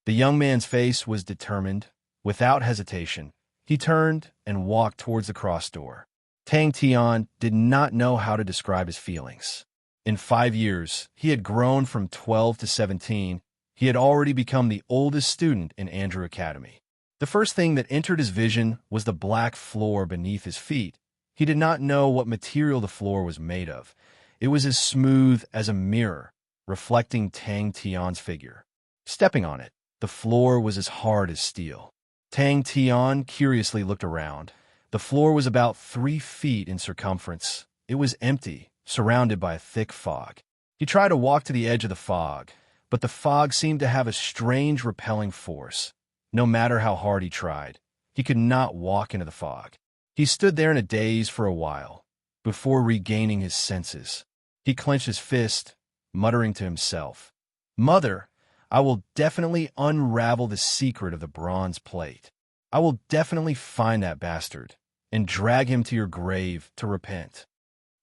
The young man's face was determined. Without hesitation, he turned and walked towards the cross door. Tang Tian did not know how to describe his feelings. In 5 years, he had grown from 12 to 17. He had already become the oldest student in Andrew Academy. The first thing that entered his vision was the black floor beneath his feet. He did not know what material the floor was made of. It was as smooth as a mirror, reflecting Tang Tian's figure. Stepping on it, the floor was as hard as steel. Tang Tian curiously looked around. The floor was about 3 feet in circumference. It was empty, surrounded by a thick fog. He tried to walk to the edge of the fog, but the fog seemed to have a strange repelling force. No matter how hard he tried, he could not walk into the fog. He stood there in a daze for a while, before regaining his senses. He clenched his fist, muttering to himself, "Mother, I will definitely unravel the secret of the bronze plate. I will definitely find that bastard and drag him to your grave to repent."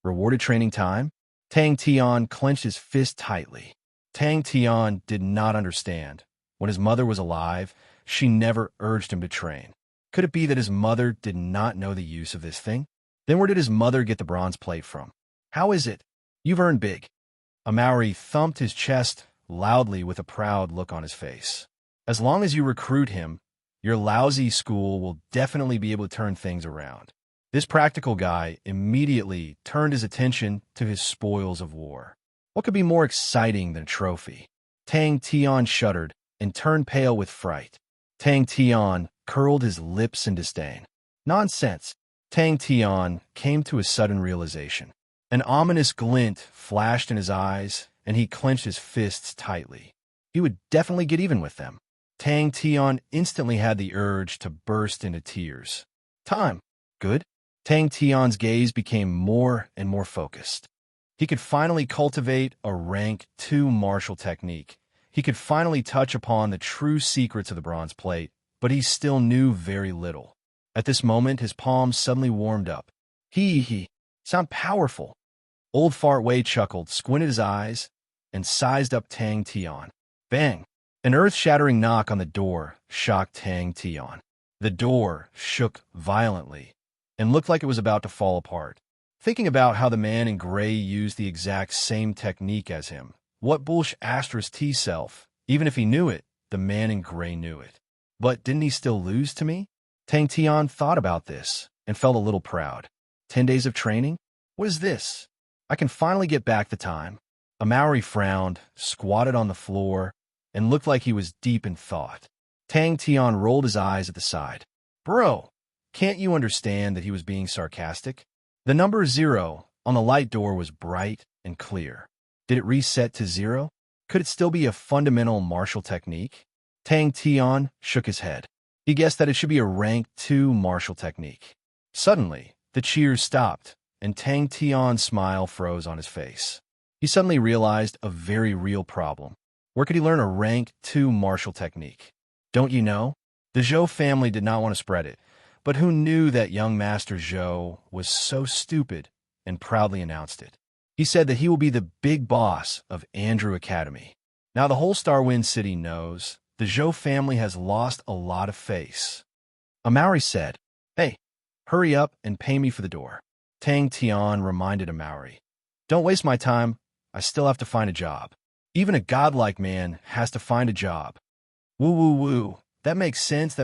Rewarded training time? Tang Tian clenched his fist tightly. Tang Tian did not understand. When his mother was alive, she never urged him to train. Could it be that his mother did not know the use of this thing? Then where did his mother get the bronze plate from? How is it? You've earned big. Amauri thumped his chest loudly with a proud look on his face. As long as you recruit him, your lousy school will definitely be able to turn things around. This practical guy immediately turned his attention to his spoils of war. What could be more exciting than a trophy? Tang Tian shuddered and turned pale with fright. Tang Tian curled his lips in disdain. Nonsense. Tang Tian came to a sudden realization. An ominous glint flashed in his eyes, and he clenched his fists tightly. He would definitely get even with them. Tang Tian instantly had the urge to burst into tears. Time. Good. Tang Tian's gaze became more and more focused. He could finally cultivate a rank 2 martial technique. He could finally touch upon the true secrets of the bronze plate, but he still knew very little. At this moment, his palms suddenly warmed up. He, sound powerful. Old Fart Wei chuckled, squinted his eyes, and sized up Tang Tian. Bang! An earth-shattering knock on the door shocked Tang Tian. The door shook violently and looked like it was about to fall apart. Thinking about how the man in gray used the exact same technique as him. What bullsh asterisk T-self? Even if he knew it, the man in gray knew it. But didn't he still lose to me? Tang Tian thought about this and felt a little proud. 10 days of training? What is this? I can finally get back the time. Amauri frowned, squatted on the floor, and looked like he was deep in thought. Tang Tian rolled his eyes at the side. Bro, can't you understand that he was being sarcastic? The number 0 on the light door was bright and clear. Did it reset to 0? Could it still be a fundamental martial technique? Tang Tian shook his head. He guessed that it should be a rank 2 martial technique. Suddenly, the cheers stopped, and Tang Tian's smile froze on his face. He suddenly realized a very real problem. Where could he learn a rank 2 martial technique? Don't you know? The Zhou family did not want to spread it, but who knew that young Master Zhou was so stupid and proudly announced it? He said that he will be the big boss of Andrew Academy. Now the whole Starwind City knows the Zhou family has lost a lot of face. Amauri said, Hey, hurry up and pay me for the door. Tang Tian reminded Amauri. Don't waste my time. I still have to find a job. Even a godlike man has to find a job. Woo woo woo. That makes sense.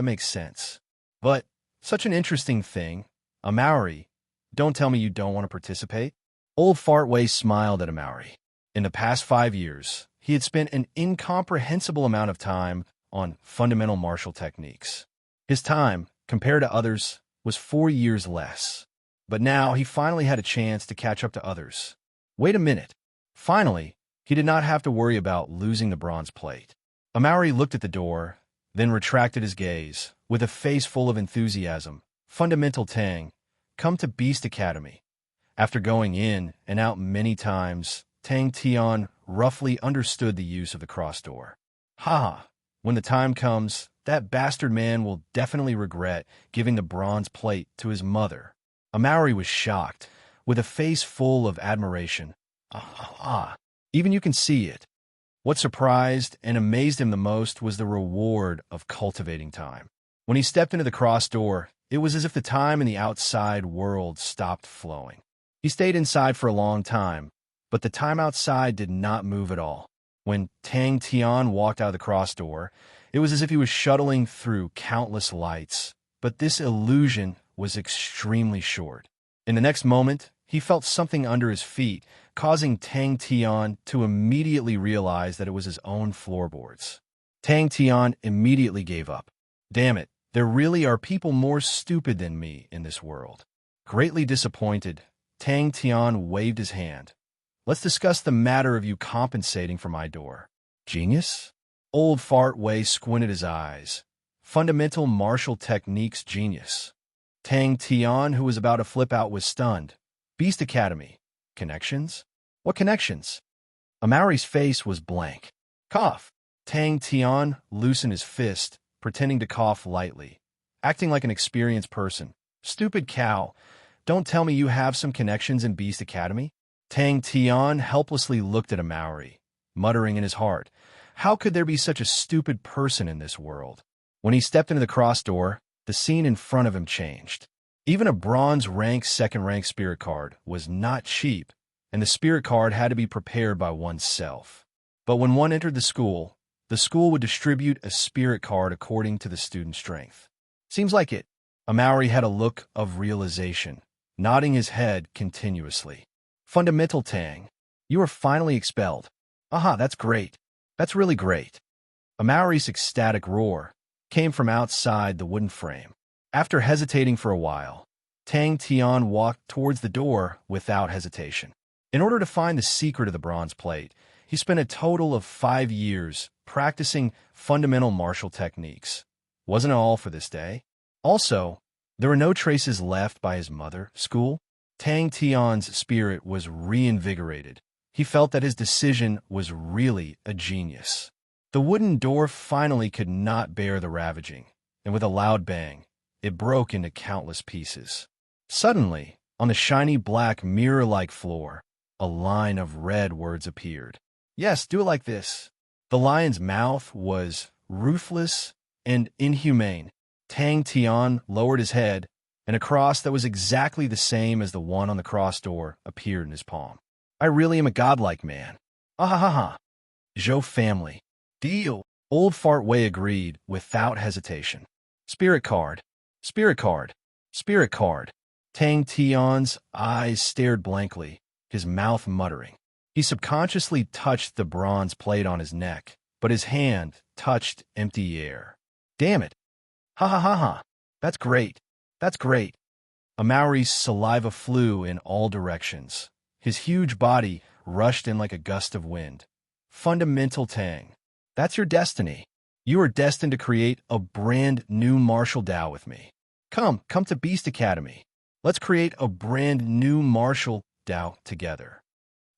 But such an interesting thing. Amauri, don't tell me you don't want to participate. Old Fart Wei smiled at Amauri. In the past 5 years, he had spent an incomprehensible amount of time on fundamental martial techniques. His time, compared to others, was 4 years less. But now he finally had a chance to catch up to others. Wait a minute. Finally, he did not have to worry about losing the bronze plate. Amauri looked at the door, then retracted his gaze. With a face full of enthusiasm, Fundamental Tang, come to Beast Academy. After going in and out many times, Tang Tian roughly understood the use of the cross door. Ha! When the time comes, that bastard man will definitely regret giving the bronze plate to his mother. Amauri was shocked, with a face full of admiration. Even you can see it. What surprised and amazed him the most was the reward of cultivating time. When he stepped into the cross door, it was as if the time in the outside world stopped flowing. He stayed inside for a long time, but the time outside did not move at all. When Tang Tian walked out of the cross door, it was as if he was shuttling through countless lights, but this illusion was extremely short. In the next moment, he felt something under his feet, causing Tang Tian to immediately realize that it was his own floorboards. Tang Tian immediately gave up. Damn it, there really are people more stupid than me in this world. Greatly disappointed, Tang Tian waved his hand. Let's discuss the matter of you compensating for my door. Genius? Old Fart Wei squinted his eyes. Fundamental martial techniques genius. Tang Tian, who was about to flip out, was stunned. Beast Academy. Connections? What connections? Amauri's face was blank. Cough. Tang Tian loosened his fist, pretending to cough lightly, acting like an experienced person. Stupid cow. Don't tell me you have some connections in Beast Academy? Tang Tian helplessly looked at Amauri, muttering in his heart, how could there be such a stupid person in this world? When he stepped into the cross door, the scene in front of him changed. Even a bronze rank, second rank spirit card was not cheap, and the spirit card had to be prepared by oneself. But when one entered the school would distribute a spirit card according to the student's strength. Seems like it. Amaury had a look of realization, nodding his head continuously. Fundamental Tang. You are finally expelled. Aha, that's great. That's really great. Amaury's ecstatic roar came from outside the wooden frame. After hesitating for a while, Tang Tian walked towards the door without hesitation. In order to find the secret of the bronze plate, he spent a total of 5 years practicing fundamental martial techniques. Wasn't it all for this day? Also, there were no traces left by his mother, school. Tang Tian's spirit was reinvigorated. He felt that his decision was really a genius. The wooden door finally could not bear the ravaging, and with a loud bang, it broke into countless pieces. Suddenly, on the shiny black mirror-like floor, a line of red words appeared. Yes, do it like this. The lion's mouth was ruthless and inhumane. Tang Tian lowered his head, and a cross that was exactly the same as the one on the cross door appeared in his palm. I really am a godlike man. Ah ha ha ha. Zhou family. Deal. Old Fart Wei agreed without hesitation. Spirit card. Spirit card. Spirit card. Tang Tian's eyes stared blankly, his mouth muttering. He subconsciously touched the bronze plate on his neck, but his hand touched empty air. Damn it. Ha ha ha ha. That's great. That's great. Amaury's saliva flew in all directions. His huge body rushed in like a gust of wind. Fundamental Tang. That's your destiny. You are destined to create a brand new martial Dao with me. Come to Beast Academy. Let's create a brand new martial Dao together.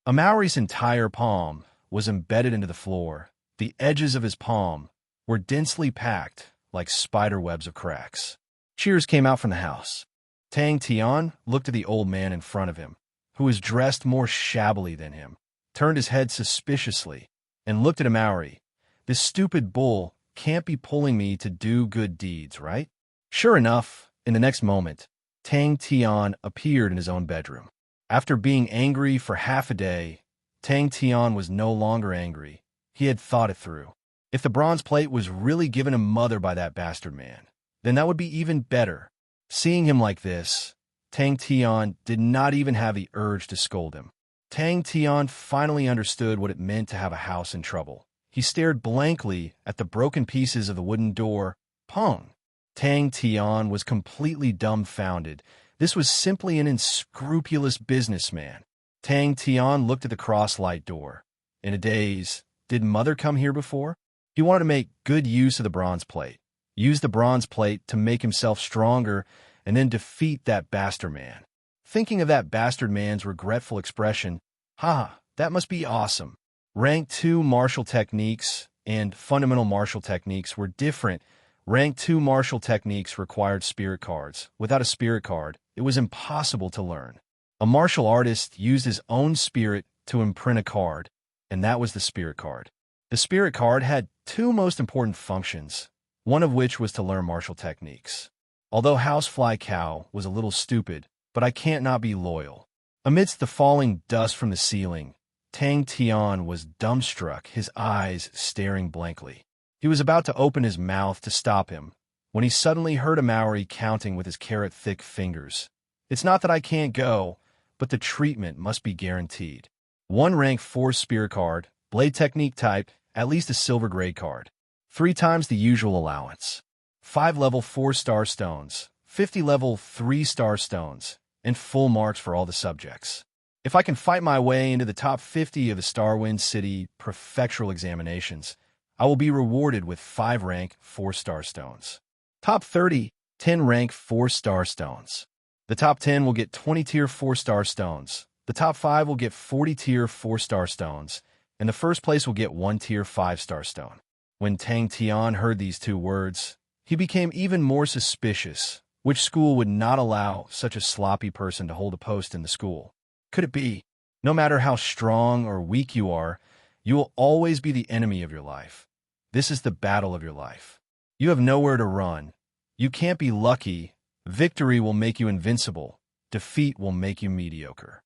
Amaury's entire palm was embedded into the floor. The edges of his palm were densely packed like spider webs of cracks. Cheers came out from the house. Tang Tian looked at the old man in front of him, who was dressed more shabbily than him, turned his head suspiciously, and looked at Amaury. This stupid bull can't be pulling me to do good deeds, right? Sure enough, in the next moment, Tang Tian appeared in his own bedroom. After being angry for half a day, Tang Tian was no longer angry. He had thought it through. If the bronze plate was really given a mother by that bastard man, then that would be even better. Seeing him like this, Tang Tian did not even have the urge to scold him. Tang Tian finally understood what it meant to have a house in trouble. He stared blankly at the broken pieces of the wooden door. Pong! Tang Tian was completely dumbfounded. This was simply an unscrupulous businessman. Tang Tian looked at the cross-light door. In a daze, did Mother come here before? He wanted to make good use of the bronze plate. Use the bronze plate to make himself stronger and then defeat that bastard man. Thinking of that bastard man's regretful expression, that must be awesome. Rank 2 martial techniques and fundamental martial techniques were different. Rank 2 martial techniques required spirit cards. Without a spirit card, it was impossible to learn. A martial artist used his own spirit to imprint a card, and that was the spirit card. The spirit card had 2 most important functions, one of which was to learn martial techniques. Although Housefly Cow was a little stupid, but I can't not be loyal. Amidst the falling dust from the ceiling, Tang Tian was dumbstruck, his eyes staring blankly. He was about to open his mouth to stop him, when he suddenly heard Amaury counting with his carrot-thick fingers. It's not that I can't go, but the treatment must be guaranteed. 1 rank 4 spirit card, blade technique type, at least a silver grade card. 3 times the usual allowance. 5 level 4-star stones, 50 level 3-star stones, and full marks for all the subjects. If I can fight my way into the top 50 of the Starwind City prefectural examinations, I will be rewarded with 5 rank 4-star stones. Top 30, 10 rank 4-star stones. The top 10 will get 20 tier 4-star stones. The top 5 will get 40 tier 4-star stones, and the first place will get 1 tier 5-star stone. When Tang Tian heard these 2 words, he became even more suspicious. Which school would not allow such a sloppy person to hold a post in the school? Could it be? No matter how strong or weak you are, you will always be the enemy of your life. This is the battle of your life. You have nowhere to run. You can't be lucky. Victory will make you invincible. Defeat will make you mediocre.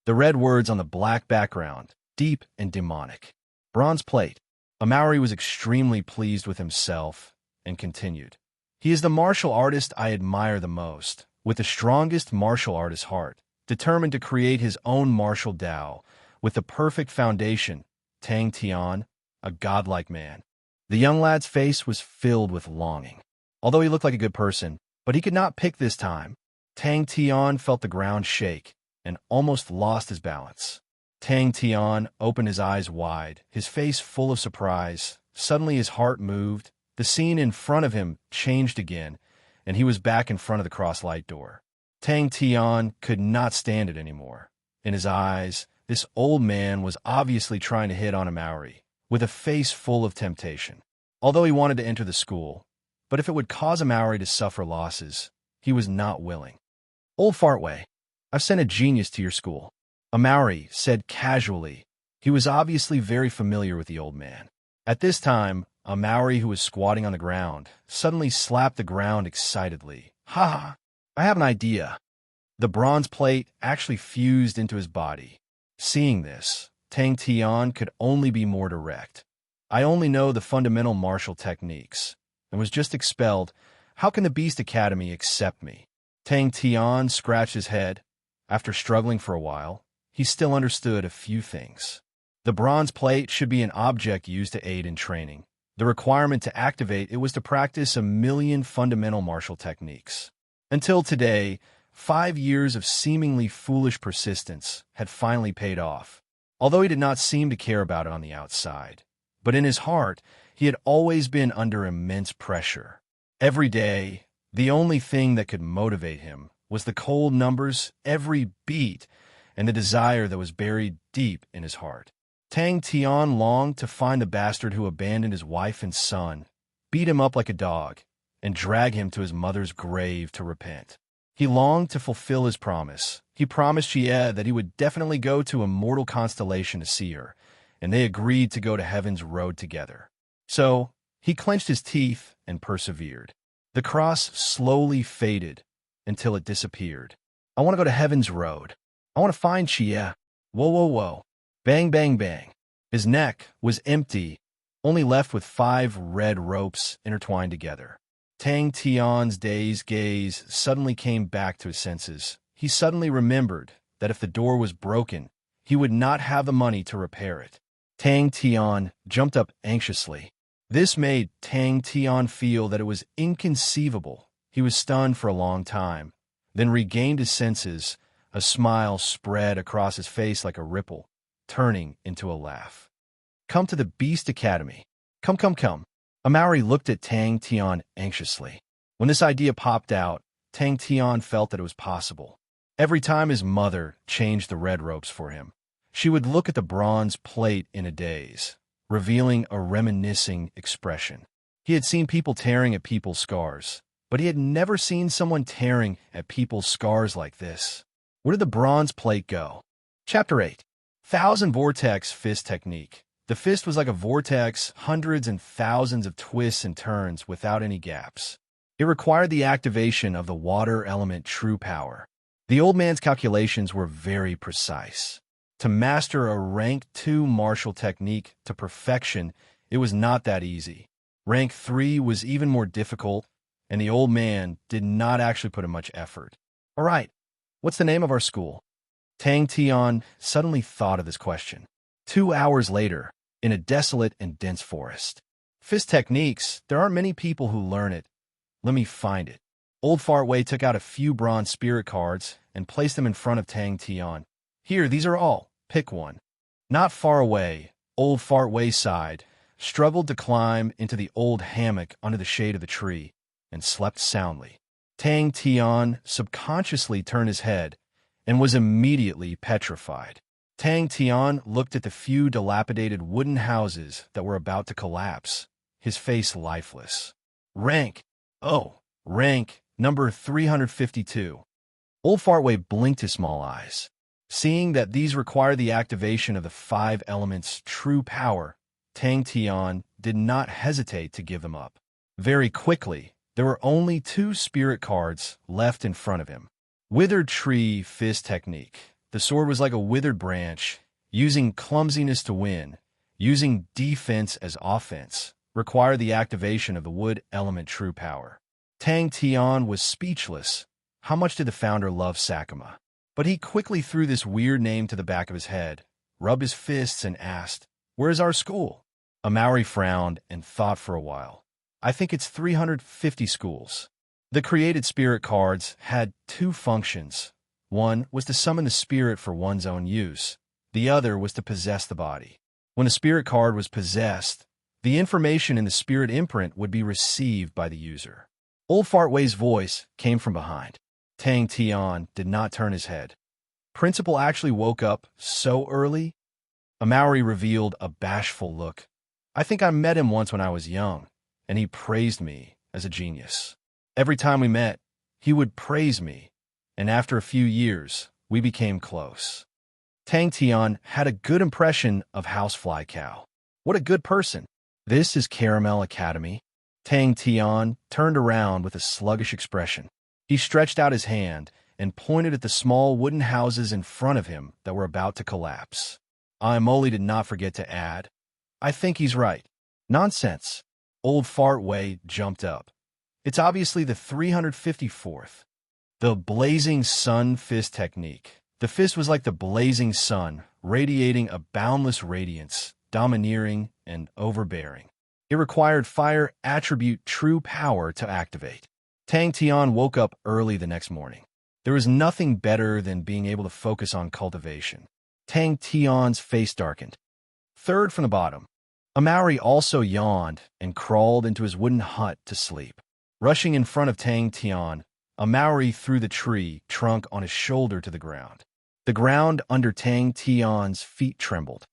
The red words on the black background, deep and demonic. Bronze plate. Amaury was extremely pleased with himself and continued. He is the martial artist I admire the most, with the strongest martial artist heart, determined to create his own martial Tao, with the perfect foundation, Tang Tian, a godlike man. The young lad's face was filled with longing. Although he looked like a good person, but he could not pick this time. Tang Tian felt the ground shake and almost lost his balance. Tang Tian opened his eyes wide, his face full of surprise. Suddenly his heart moved. The scene in front of him changed again, and he was back in front of the cross-light door. Tang Tian could not stand it anymore. In his eyes, this old man was obviously trying to hit on Amaury, with a face full of temptation. Although he wanted to enter the school, but if it would cause Amaury to suffer losses, he was not willing. Old Fartway, I've sent a genius to your school, Amaury said casually. He was obviously very familiar with the old man. At this time, Amaury, who was squatting on the ground, suddenly slapped the ground excitedly. Ha ha! I have an idea. The bronze plate actually fused into his body. Seeing this, Tang Tian could only be more direct. I only know the fundamental martial techniques, and was just expelled. How can the Beast Academy accept me? Tang Tian scratched his head. After struggling for a while, he still understood a few things. The bronze plate should be an object used to aid in training. The requirement to activate it was to practice 1,000,000 fundamental martial techniques. Until today, 5 years of seemingly foolish persistence had finally paid off. Although he did not seem to care about it on the outside, but in his heart, he had always been under immense pressure. Every day, the only thing that could motivate him was the cold numbers, every beat, and the desire that was buried deep in his heart. Tang Tian longed to find the bastard who abandoned his wife and son, beat him up like a dog, and drag him to his mother's grave to repent. He longed to fulfill his promise. He promised Jie that he would definitely go to a mortal constellation to see her, and they agreed to go to heaven's road together. So, he clenched his teeth and persevered. The cross slowly faded until it disappeared. I want to go to heaven's road. I want to find Jie. Whoa, whoa, whoa. Bang, bang, bang. His neck was empty, only left with 5 red ropes intertwined together. Tang Tian's dazed gaze suddenly came back to his senses. He suddenly remembered that if the door was broken, he would not have the money to repair it. Tang Tian jumped up anxiously. This made Tang Tian feel that it was inconceivable. He was stunned for a long time, then regained his senses. A smile spread across his face like a ripple, turning into a laugh. Come to the Beast Academy. Come, come, come. Amaury looked at Tang Tian anxiously. When this idea popped out, Tang Tian felt that it was possible. Every time his mother changed the red ropes for him, she would look at the bronze plate in a daze, revealing a reminiscing expression. He had seen people tearing at people's scars, but he had never seen someone tearing at people's scars like this. Where did the bronze plate go? Chapter 8. Thousand Vortex Fist Technique. The fist was like a vortex, hundreds and thousands of twists and turns without any gaps. It required the activation of the water element true power. The old man's calculations were very precise. To master a rank 2 martial technique to perfection, it was not that easy. Rank 3 was even more difficult, and the old man did not actually put in much effort. All right, what's the name of our school? Tang Tian suddenly thought of this question. 2 hours later, in a desolate and dense forest. Fist techniques, there aren't many people who learn it. Let me find it. Old Fartway took out a few bronze spirit cards and placed them in front of Tang Tian. Here, these are all. Pick one. Not far away, Old Fartway sighed, struggled to climb into the old hammock under the shade of the tree, and slept soundly. Tang Tian subconsciously turned his head and was immediately petrified. Tang Tian looked at the few dilapidated wooden houses that were about to collapse, his face lifeless. Rank. Oh, rank number 352. Old Fartway blinked his small eyes. Seeing that these require the activation of the 5 elements' true power, Tang Tian did not hesitate to give them up. Very quickly, there were only 2 spirit cards left in front of him. Withered Tree Fist Technique. The sword was like a withered branch, using clumsiness to win, using defense as offense, required the activation of the wood element true power. Tang Tian was speechless. How much did the founder love Sakuma? But he quickly threw this weird name to the back of his head, rubbed his fists, and asked, "Where's our school?" Amaury frowned and thought for a while. "I think it's 350 schools." The created spirit cards had two functions. One was to summon the spirit for one's own use. The other was to possess the body. When a spirit card was possessed, the information in the spirit imprint would be received by the user. Old Fartway's voice came from behind. Tang Tian did not turn his head. "Principal actually woke up so early?" Amaury revealed a bashful look. "I think I met him once when I was young, and he praised me as a genius. Every time we met, he would praise me, and after a few years, we became close." Tang Tian had a good impression of Housefly Cow. What a good person. "This is Caramel Academy." Tang Tian turned around with a sluggish expression. He stretched out his hand and pointed at the small wooden houses in front of him that were about to collapse. Aimoli did not forget to add, "I think he's right." "Nonsense." Old Fartway jumped up. "It's obviously the 354th. The blazing sun fist technique." The fist was like the blazing sun, radiating a boundless radiance, domineering and overbearing. It required fire attribute true power to activate. Tang Tian woke up early the next morning. There was nothing better than being able to focus on cultivation. Tang Tian's face darkened. Third from the bottom. Amaury also yawned and crawled into his wooden hut to sleep. Rushing in front of Tang Tian, Amaury threw the tree trunk on his shoulder to the ground. The ground under Tang Tian's feet trembled.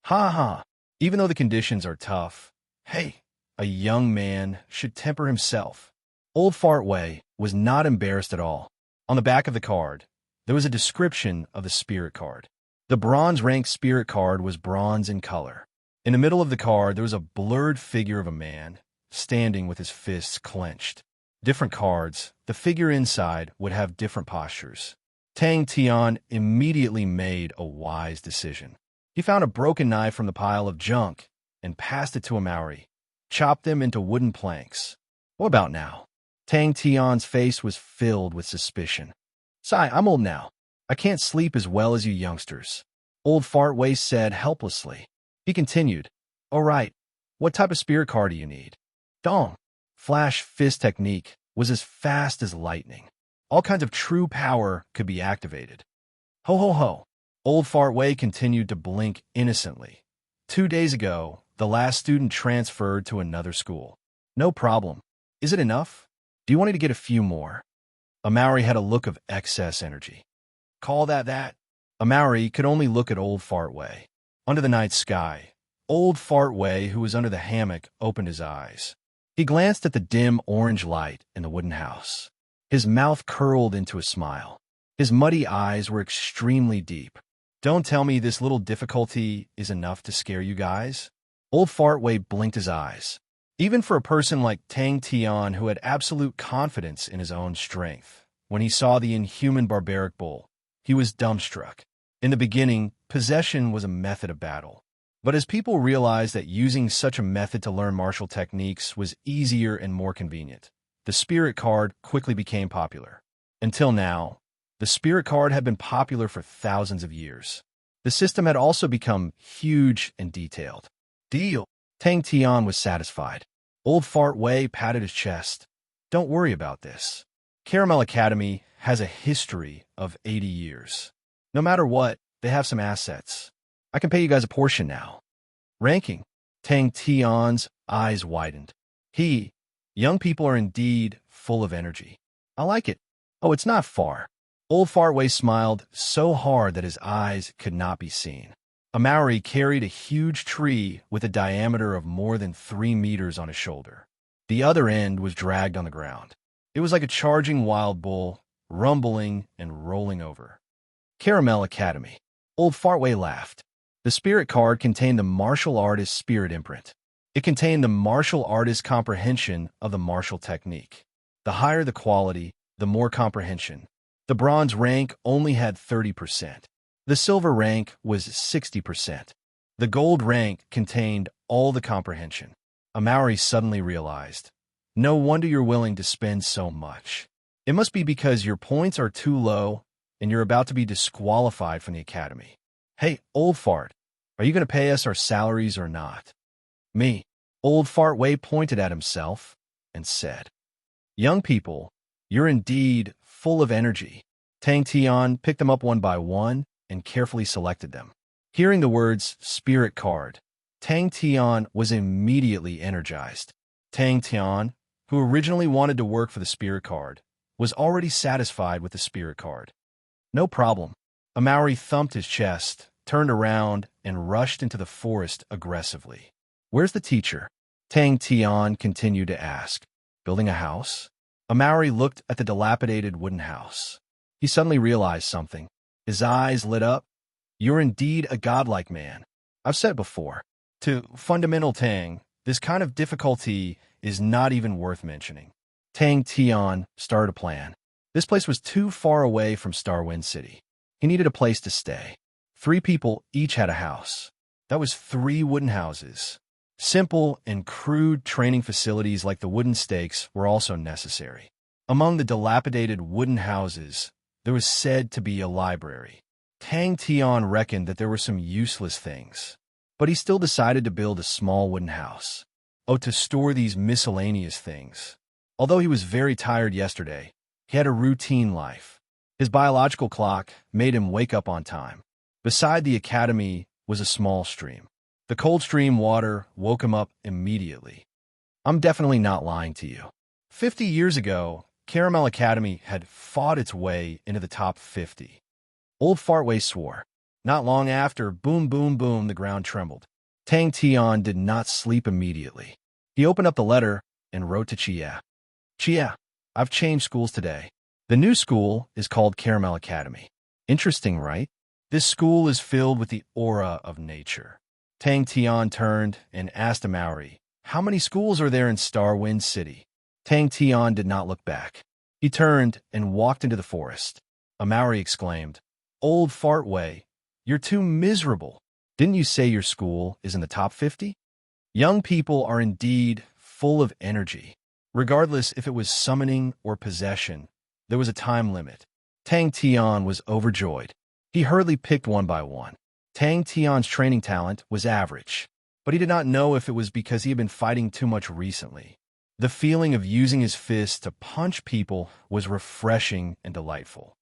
"Ha ha! Even though the conditions are tough, hey, a young man should temper himself." Old Fartway was not embarrassed at all. On the back of the card, there was a description of the spirit card. The bronze rank spirit card was bronze in color. In the middle of the card, there was a blurred figure of a man, standing with his fists clenched. Different cards, the figure inside would have different postures. Tang Tian immediately made a wise decision. He found a broken knife from the pile of junk and passed it to Amaury, chopped them into wooden planks. "What about now?" Tang Tian's face was filled with suspicion. "Sai, I'm old now. I can't sleep as well as you youngsters," Old Fartway said helplessly. He continued, "All right, what type of spirit card do you need?" Dong. Flash fist technique was as fast as lightning. All kinds of true power could be activated. Ho ho ho. Old Fartway continued to blink innocently. 2 days ago, the last student transferred to another school. "No problem. Is it enough? Do you want me to get a few more?" Amaury had a look of excess energy. "Call that?" Amaury could only look at Old Fartway. Under the night sky, Old Fartway, who was under the hammock, opened his eyes. He glanced at the dim orange light in the wooden house. His mouth curled into a smile. His muddy eyes were extremely deep. "Don't tell me this little difficulty is enough to scare you guys?" Old Fartway blinked his eyes. Even for a person like Tang Tian, who had absolute confidence in his own strength, when he saw the inhuman barbaric bull, he was dumbstruck. In the beginning, possession was a method of battle. But as people realized that using such a method to learn martial techniques was easier and more convenient, the spirit card quickly became popular. Until now, the spirit card had been popular for thousands of years. The system had also become huge and detailed. "Deal." Tang Tian was satisfied. Old Fartway patted his chest. "Don't worry about this. Caramel Academy has a history of 80 years. No matter what, they have some assets. I can pay you guys a portion now." Ranking. Tang Tian's eyes widened. Young people are indeed full of energy. I like it. Oh, it's not far." Old Fartway smiled so hard that his eyes could not be seen. Amaury carried a huge tree with a diameter of more than 3 meters on his shoulder. The other end was dragged on the ground. It was like a charging wild bull, rumbling and rolling over. Caramel Academy. Old Fartway laughed. The spirit card contained the martial artist's spirit imprint. It contained the martial artist's comprehension of the martial technique. The higher the quality, the more comprehension. The bronze rank only had 30%. The silver rank was 60%. The gold rank contained all the comprehension. Amaury suddenly realized, no wonder you're willing to spend so much. It must be because your points are too low and you're about to be disqualified from the academy. Hey, old fart, are you going to pay us our salaries or not? Me. Old fart Wei pointed at himself and said, young people, you're indeed full of energy. Tang Tian picked them up one by one and carefully selected them. Hearing the words spirit card, Tang Tian was immediately energized. Tang Tian, who originally wanted to work for the spirit card, was already satisfied with the spirit card. No problem. Amaury thumped his chest, turned around, and rushed into the forest aggressively. Where's the teacher? Tang Tian continued to ask. Building a house? Amaury looked at the dilapidated wooden house. He suddenly realized something. His eyes lit up. You're indeed a godlike man. I've said before, to fundamental Tang, this kind of difficulty is not even worth mentioning. Tang Tian started a plan. This place was too far away from Starwind City. He needed a place to stay. 3 people each had a house. That was 3 wooden houses. Simple and crude training facilities like the wooden stakes were also necessary. Among the dilapidated wooden houses, there was said to be a library. Tang Tian reckoned that there were some useless things, but he still decided to build a small wooden house. Oh, to store these miscellaneous things. Although he was very tired yesterday, he had a routine life. His biological clock made him wake up on time. Beside the academy was a small stream. The cold stream water woke him up immediately. I'm definitely not lying to you. 50 years ago, Caramel Academy had fought its way into the top 50. Old Fartway swore. Not long after, boom, boom, boom, the ground trembled. Tang Tian did not sleep immediately. He opened up the letter and wrote to Chia. Chia, I've changed schools today. The new school is called Caramel Academy. Interesting, right? This school is filled with the aura of nature. Tang Tian turned and asked Amaury, how many schools are there in Starwind City? Tang Tian did not look back. He turned and walked into the forest. Amaury exclaimed, Old Fartway, you're too miserable. Didn't you say your school is in the top 50? Young people are indeed full of energy. Regardless if it was summoning or possession, there was a time limit. Tang Tian was overjoyed. He hurriedly picked one by one. Tang Tian's training talent was average, but he did not know if it was because he had been fighting too much recently. The feeling of using his fists to punch people was refreshing and delightful.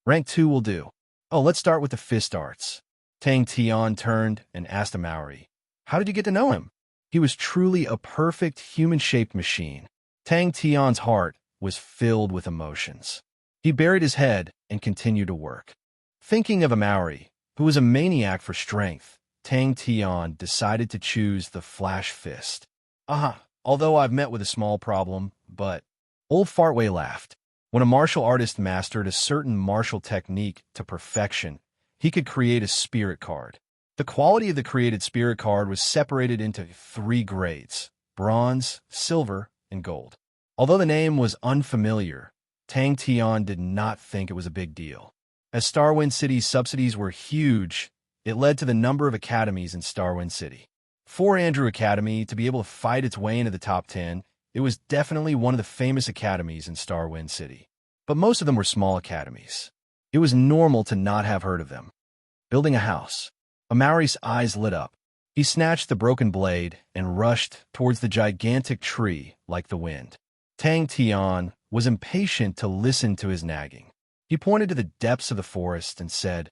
Rank 2 will do. Oh, let's start with the fist arts. Tang Tian turned and asked Amaury, how did you get to know him? He was truly a perfect human-shaped machine. Tang Tian's heart was filled with emotions. He buried his head and continued to work. Thinking of Amaury, who was a maniac for strength, Tang Tian decided to choose the flash fist. Although I've met with a small problem, but... Old Fartway laughed. When a martial artist mastered a certain martial technique to perfection, he could create a spirit card. The quality of the created spirit card was separated into 3 grades: bronze, silver, and gold. Although the name was unfamiliar, Tang Tian did not think it was a big deal. As Starwind City's subsidies were huge, it led to the number of academies in Starwind City. For Andrew Academy to be able to fight its way into the top 10, it was definitely one of the famous academies in Starwind City. But most of them were small academies. It was normal to not have heard of them. Building a house. Amaury's eyes lit up. He snatched the broken blade and rushed towards the gigantic tree like the wind. Tang Tian was impatient to listen to his nagging. He pointed to the depths of the forest and said,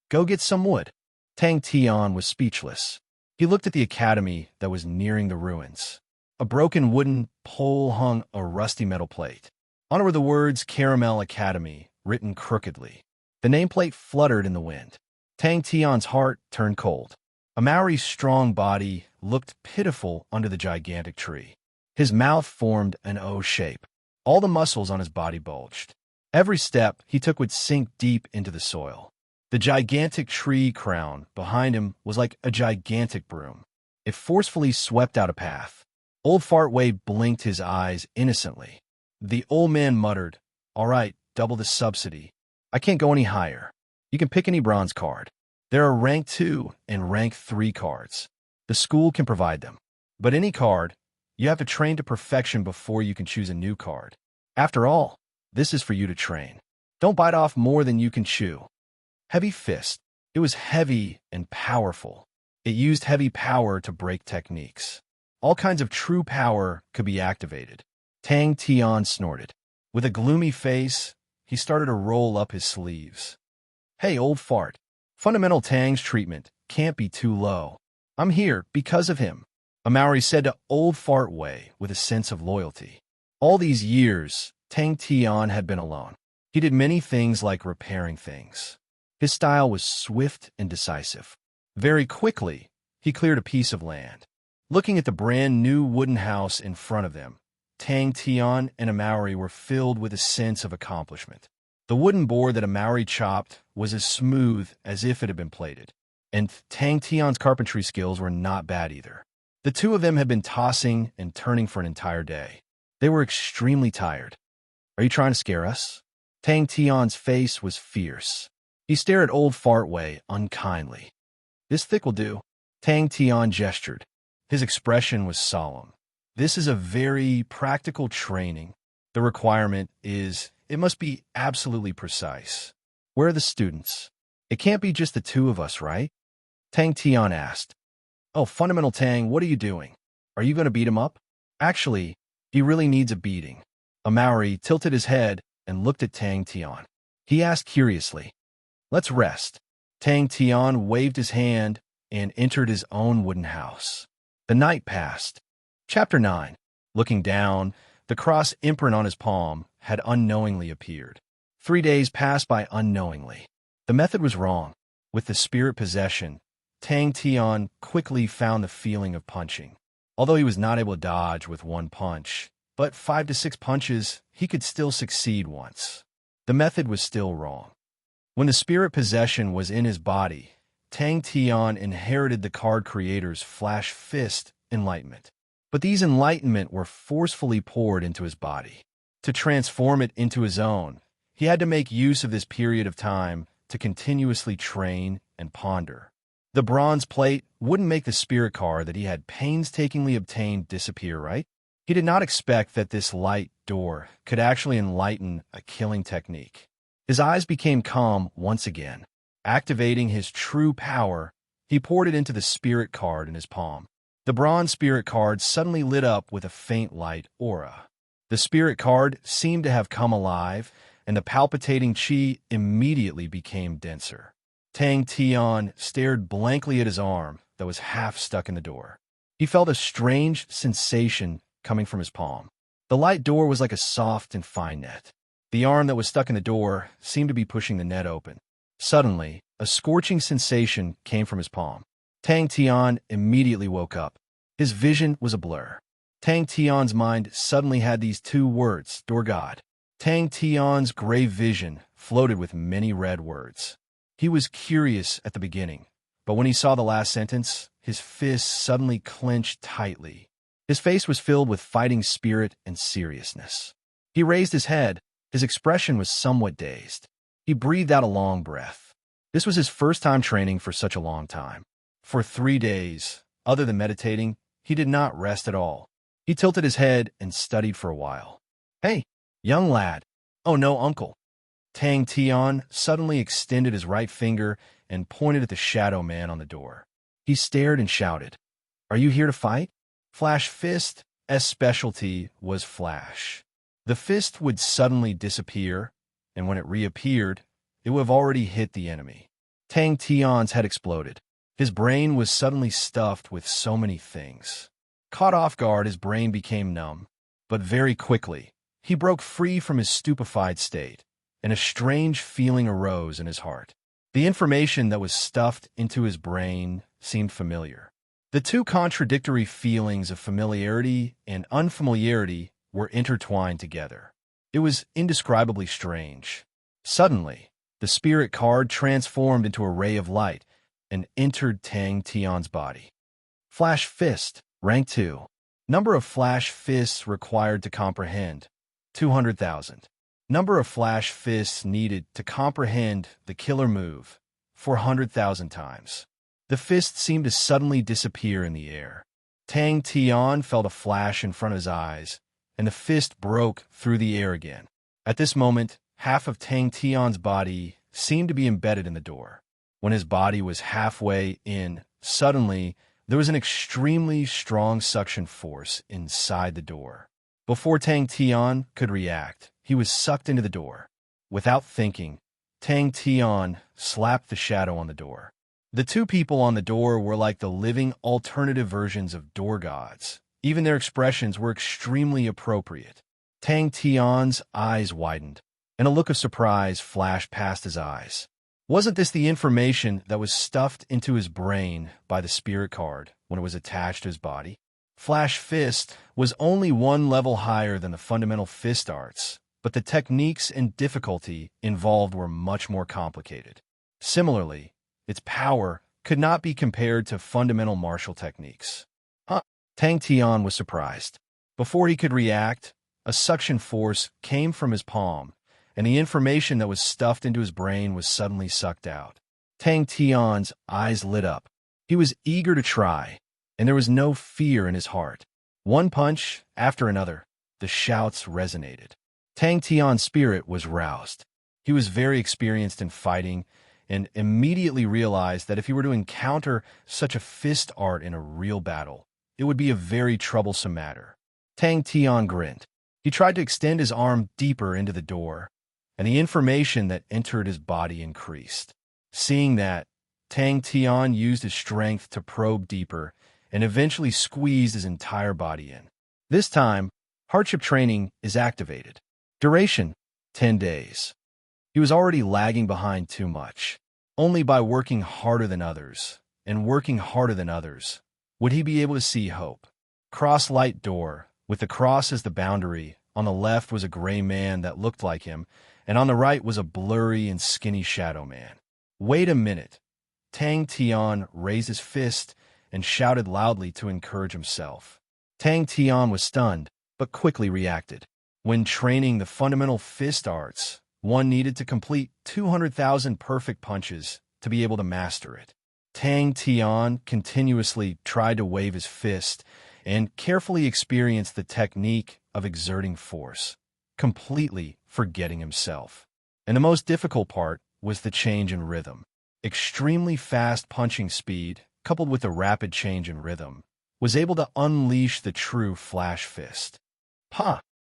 Go get some wood. Tang Tian was speechless. He looked at the academy that was nearing the ruins. A broken wooden pole hung a rusty metal plate. On it were the words Caramel Academy, written crookedly. The nameplate fluttered in the wind. Tang Tian's heart turned cold. Amaury's strong body looked pitiful under the gigantic tree. His mouth formed an O shape. All the muscles on his body bulged. Every step he took would sink deep into the soil. The gigantic tree crown behind him was like a gigantic broom. It forcefully swept out a path. Old Fartway blinked his eyes innocently. The old man muttered, All right, double the subsidy. I can't go any higher. You can pick any bronze card. There are rank 2 and rank 3 cards. The school can provide them. But any card, you have to train to perfection before you can choose a new card. After all, this is for you to train. Don't bite off more than you can chew. Heavy Fist. It was heavy and powerful. It used heavy power to break techniques. All kinds of true power could be activated. Tang Tian snorted. With a gloomy face, he started to roll up his sleeves. Hey, old fart. Fundamental Tang's treatment can't be too low. I'm here because of him, Amauri said to Old Fart Wei with a sense of loyalty. All these years, Tang Tian had been alone. He did many things like repairing things. His style was swift and decisive. Very quickly, he cleared a piece of land. Looking at the brand new wooden house in front of them, Tang Tian and Amauri were filled with a sense of accomplishment. The wooden board that Amauri chopped was as smooth as if it had been plated. And Tang Tian's carpentry skills were not bad either. The two of them had been tossing and turning for an entire day. They were extremely tired. Are you trying to scare us? Tang Tian's face was fierce. He stared at Old Fart Wei unkindly. This thick will do. Tang Tian gestured. His expression was solemn. This is a very practical training. The requirement is, it must be absolutely precise. Where are the students? It can't be just the two of us, right? Tang Tian asked. Oh, Fundamental Tang, what are you doing? Are you going to beat him up? Actually, he really needs a beating. Amauri tilted his head and looked at Tang Tian. He asked curiously. Let's rest. Tang Tian waved his hand and entered his own wooden house. The night passed. Chapter 9. Looking down, the cross imprint on his palm had unknowingly appeared. 3 days passed by unknowingly. The method was wrong. With the spirit possession, Tang Tian quickly found the feeling of punching. Although he was not able to dodge with one punch, but 5 to 6 punches, he could still succeed once. The method was still wrong. When the spirit possession was in his body, Tang Tian inherited the card creator's Flash Fist enlightenment. But these enlightenment were forcefully poured into his body. To transform it into his own, he had to make use of this period of time to continuously train and ponder. The bronze plate wouldn't make the spirit card that he had painstakingly obtained disappear, right? He did not expect that this light door could actually enlighten a killing technique. His eyes became calm once again. Activating his true power, he poured it into the spirit card in his palm. The bronze spirit card suddenly lit up with a faint light aura. The spirit card seemed to have come alive, and the palpitating chi immediately became denser. Tang Tian stared blankly at his arm that was half stuck in the door. He felt a strange sensation coming from his palm. The light door was like a soft and fine net. The arm that was stuck in the door seemed to be pushing the net open. Suddenly, a scorching sensation came from his palm. Tang Tian immediately woke up. His vision was a blur. Tang Tian's mind suddenly had these two words, Door God. Tang Tian's gray vision floated with many red words. He was curious at the beginning, but when he saw the last sentence, his fists suddenly clenched tightly. His face was filled with fighting spirit and seriousness. He raised his head. His expression was somewhat dazed. He breathed out a long breath. This was his first time training for such a long time. For 3 days, other than meditating, he did not rest at all. He tilted his head and studied for a while. Hey, young lad. Oh no, uncle. Tang Tian suddenly extended his right finger and pointed at the shadow man on the door. He stared and shouted, Are you here to fight? Flash Fist's specialty was flash. The fist would suddenly disappear, and when it reappeared, it would have already hit the enemy. Tang Tian's head exploded. His brain was suddenly stuffed with so many things. Caught off guard, his brain became numb, but very quickly, he broke free from his stupefied state, and a strange feeling arose in his heart. The information that was stuffed into his brain seemed familiar. The two contradictory feelings of familiarity and unfamiliarity were intertwined together. It was indescribably strange. Suddenly, the spirit card transformed into a ray of light and entered Tang Tian's body. Flash Fist, Rank 2. Number of Flash Fists required to comprehend, 200,000. number of flash fists needed to comprehend the killer move 400,000 times. The fist seemed to suddenly disappear in the air. Tang Tian felt a flash in front of his eyes, and the fist broke through the air again. At this moment, half of Tang Tian's body seemed to be embedded in the door. When his body was halfway in, suddenly, there was an extremely strong suction force inside the door. Before Tang Tian could react, he was sucked into the door. Without thinking, Tang Tian slapped the shadow on the door. The two people on the door were like the living alternative versions of door gods. Even their expressions were extremely appropriate. Tang Tian's eyes widened, and a look of surprise flashed past his eyes. Wasn't this the information that was stuffed into his brain by the spirit card when it was attached to his body? Flash Fist was only one level higher than the fundamental fist arts, but the techniques and difficulty involved were much more complicated. Similarly, its power could not be compared to fundamental martial techniques. Tang Tian was surprised. Before he could react, a suction force came from his palm, and the information that was stuffed into his brain was suddenly sucked out. Tang Tian's eyes lit up. He was eager to try, and there was no fear in his heart. One punch after another, the shouts resonated. Tang Tian's spirit was roused. He was very experienced in fighting, and immediately realized that if he were to encounter such a fist art in a real battle, it would be a very troublesome matter. Tang Tian grinned. He tried to extend his arm deeper into the door, and the information that entered his body increased. Seeing that, Tang Tian used his strength to probe deeper and eventually squeezed his entire body in. This time, hardship training is activated. Duration, 10 days. He was already lagging behind too much. Only by working harder than others, and working harder than others, would he be able to see hope. Cross-light door, with the cross as the boundary. On the left was a gray man that looked like him, and on the right was a blurry and skinny shadow man. Wait a minute. Tang Tian raised his fist and shouted loudly to encourage himself. Tang Tian was stunned, but quickly reacted. When training the fundamental fist arts, one needed to complete 200,000 perfect punches to be able to master it. Tang Tian continuously tried to wave his fist and carefully experienced the technique of exerting force, completely forgetting himself. And the most difficult part was the change in rhythm. Extremely fast punching speed, coupled with a rapid change in rhythm, was able to unleash the true flash fist.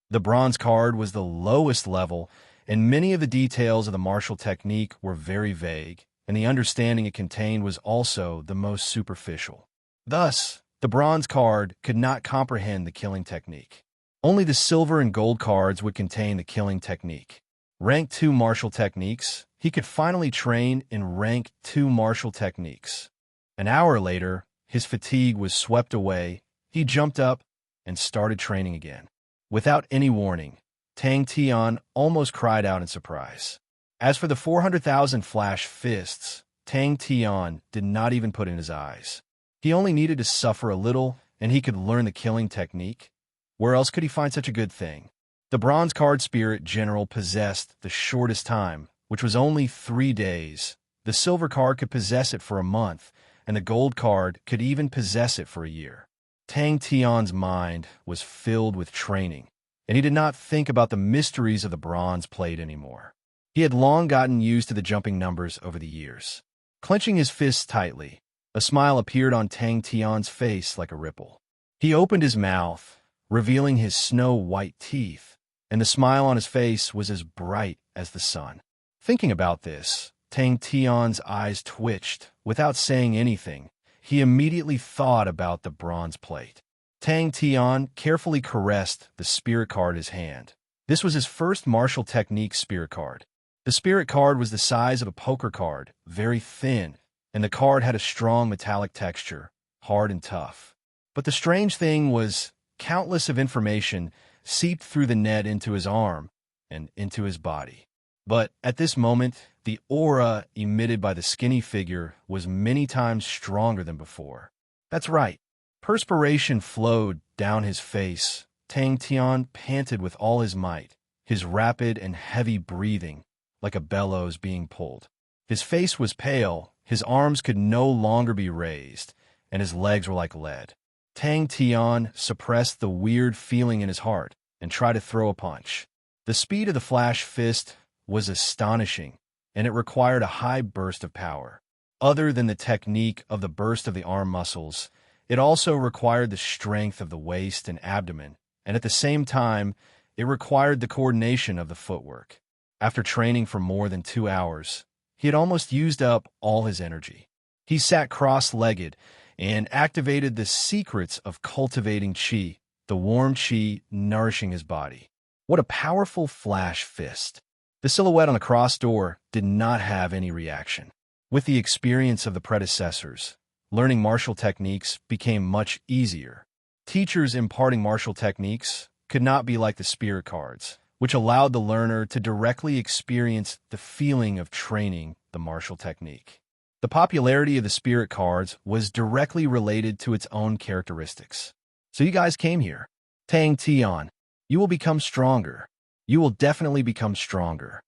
The bronze card was the lowest level, and many of the details of the martial technique were very vague, and the understanding it contained was also the most superficial. Thus, the bronze card could not comprehend the killing technique. Only the silver and gold cards would contain the killing technique. Rank 2 martial techniques, he could finally train in Rank 2 martial techniques. An hour later, his fatigue was swept away, he jumped up and started training again. Without any warning, Tang Tian almost cried out in surprise. As for the 400,000 flash fists, Tang Tian did not even put in his eyes. He only needed to suffer a little, and he could learn the killing technique. Where else could he find such a good thing? The bronze card spirit general possessed the shortest time, which was only 3 days. The silver card could possess it for a month, and the gold card could even possess it for a year. Tang Tian's mind was filled with training, and he did not think about the mysteries of the bronze plate anymore. He had long gotten used to the jumping numbers over the years. Clenching his fists tightly, a smile appeared on Tang Tian's face like a ripple. He opened his mouth, revealing his snow-white teeth, and the smile on his face was as bright as the sun. Thinking about this, Tang Tian's eyes twitched. Without saying anything, he immediately thought about the bronze plate. Tang Tian carefully caressed the spirit card in his hand. This was his first martial technique spirit card. The spirit card was the size of a poker card, very thin, and the card had a strong metallic texture, hard and tough. But the strange thing was, countless of information seeped through the net into his arm and into his body. But at this moment, the aura emitted by the skinny figure was many times stronger than before. That's right. Perspiration flowed down his face. Tang Tian panted with all his might. his rapid and heavy breathing like a bellows being pulled. His face was pale, his arms could no longer be raised, and his legs were like lead. Tang Tian suppressed the weird feeling in his heart and tried to throw a punch. The speed of the flash fist was astonishing, and it required a high burst of power. Other than the technique of the burst of the arm muscles, it also required the strength of the waist and abdomen, and at the same time, it required the coordination of the footwork. After training for more than 2 hours, he had almost used up all his energy. He sat cross-legged and activated the secrets of cultivating qi, the warm qi nourishing his body. What a powerful flash fist! The silhouette on the cross door did not have any reaction. With the experience of the predecessors, learning martial techniques became much easier. Teachers imparting martial techniques could not be like the spirit cards, which allowed the learner to directly experience the feeling of training the martial technique. The popularity of the spirit cards was directly related to its own characteristics. So you guys came here. Tang Tian, you will become stronger. You will definitely become stronger.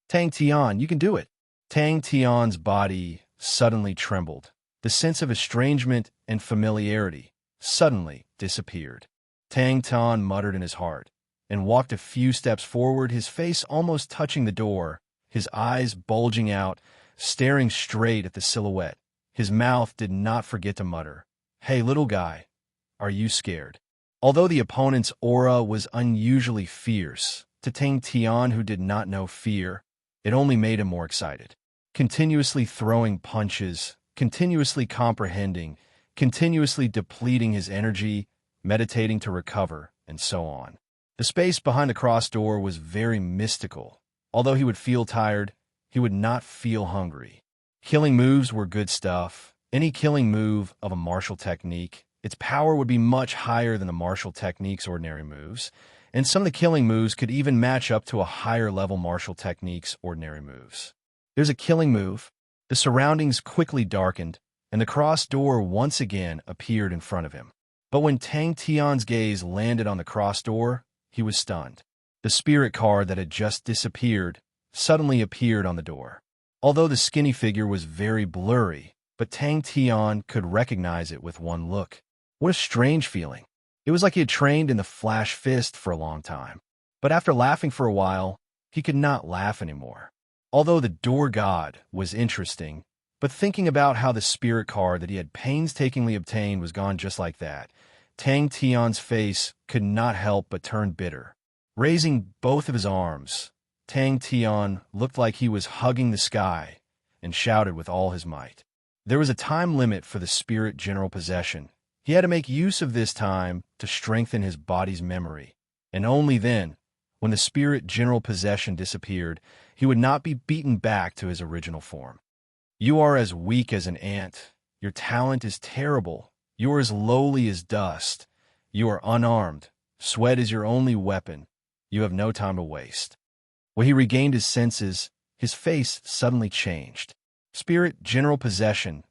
Tang Tian, you can do it. Tang Tian's body suddenly trembled. The sense of estrangement and familiarity suddenly disappeared. Tang Tian muttered in his heart and walked a few steps forward, his face almost touching the door, his eyes bulging out, staring straight at the silhouette. His mouth did not forget to mutter, "Hey, little guy, are you scared?" Although the opponent's aura was unusually fierce, to Tang Tian, who did not know fear, it only made him more excited. Continuously throwing punches, continuously comprehending, continuously depleting his energy, meditating to recover, and so on. The space behind the cross door was very mystical. Although he would feel tired, he would not feel hungry. Killing moves were good stuff. Any killing move of a martial technique, its power would be much higher than the martial technique's ordinary moves, and some of the killing moves could even match up to a higher level martial technique's ordinary moves. There's a killing move. The surroundings quickly darkened, and the cross door once again appeared in front of him. But when Tang Tian's gaze landed on the cross door, he was stunned. The spirit card that had just disappeared suddenly appeared on the door. Although the skinny figure was very blurry, but Tang Tian could recognize it with one look. What a strange feeling. It was like he had trained in the flash fist for a long time. But after laughing for a while, he could not laugh anymore. Although the door god was interesting, but thinking about how the spirit card that he had painstakingly obtained was gone just like that, Tang Tian's face could not help but turn bitter. Raising both of his arms, Tang Tian looked like he was hugging the sky and shouted with all his might. There was a time limit for the spirit general possession. He had to make use of this time to strengthen his body's memory, and only then, when the spirit general possession disappeared, he would not be beaten back to his original form. You are as weak as an ant. Your talent is terrible. You are as lowly as dust. You are unarmed. Sweat is your only weapon. You have no time to waste. When he regained his senses, his face suddenly changed. Spirit general possession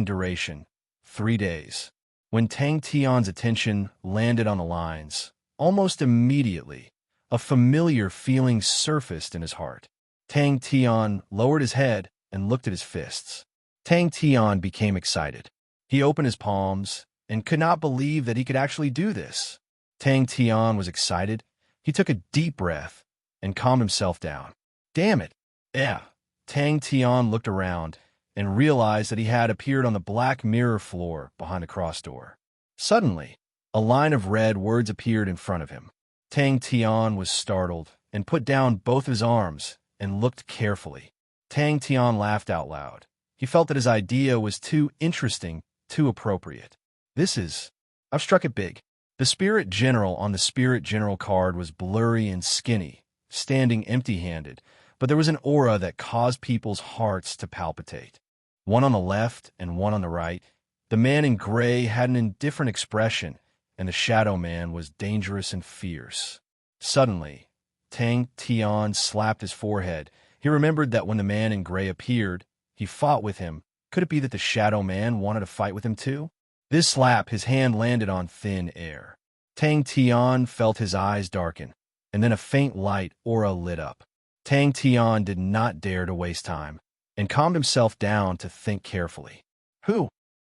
duration, 3 days. When Tang Tian's attention landed on the lines, almost immediately, a familiar feeling surfaced in his heart. Tang Tian lowered his head and looked at his fists. Tang Tian became excited. He opened his palms and could not believe that he could actually do this. Tang Tian was excited. He took a deep breath and calmed himself down. Damn it. Yeah. Tang Tian looked around and realized that he had appeared on the black mirror floor behind the cross door. Suddenly, a line of red words appeared in front of him. Tang Tian was startled and put down both his arms and looked carefully. Tang Tian laughed out loud. He felt that his idea was too interesting, too appropriate. I've struck it big. The spirit general on the spirit general card was blurry and skinny, standing empty-handed, but there was an aura that caused people's hearts to palpitate. One on the left and one on the right. The man in gray had an indifferent expression, and the shadow man was dangerous and fierce. Suddenly, Tang Tian slapped his forehead. He remembered that when the man in gray appeared, he fought with him. Could it be that the shadow man wanted to fight with him too? This slap, his hand landed on thin air. Tang Tian felt his eyes darken, and then a faint light aura lit up. Tang Tian did not dare to waste time, and calmed himself down to think carefully. Who?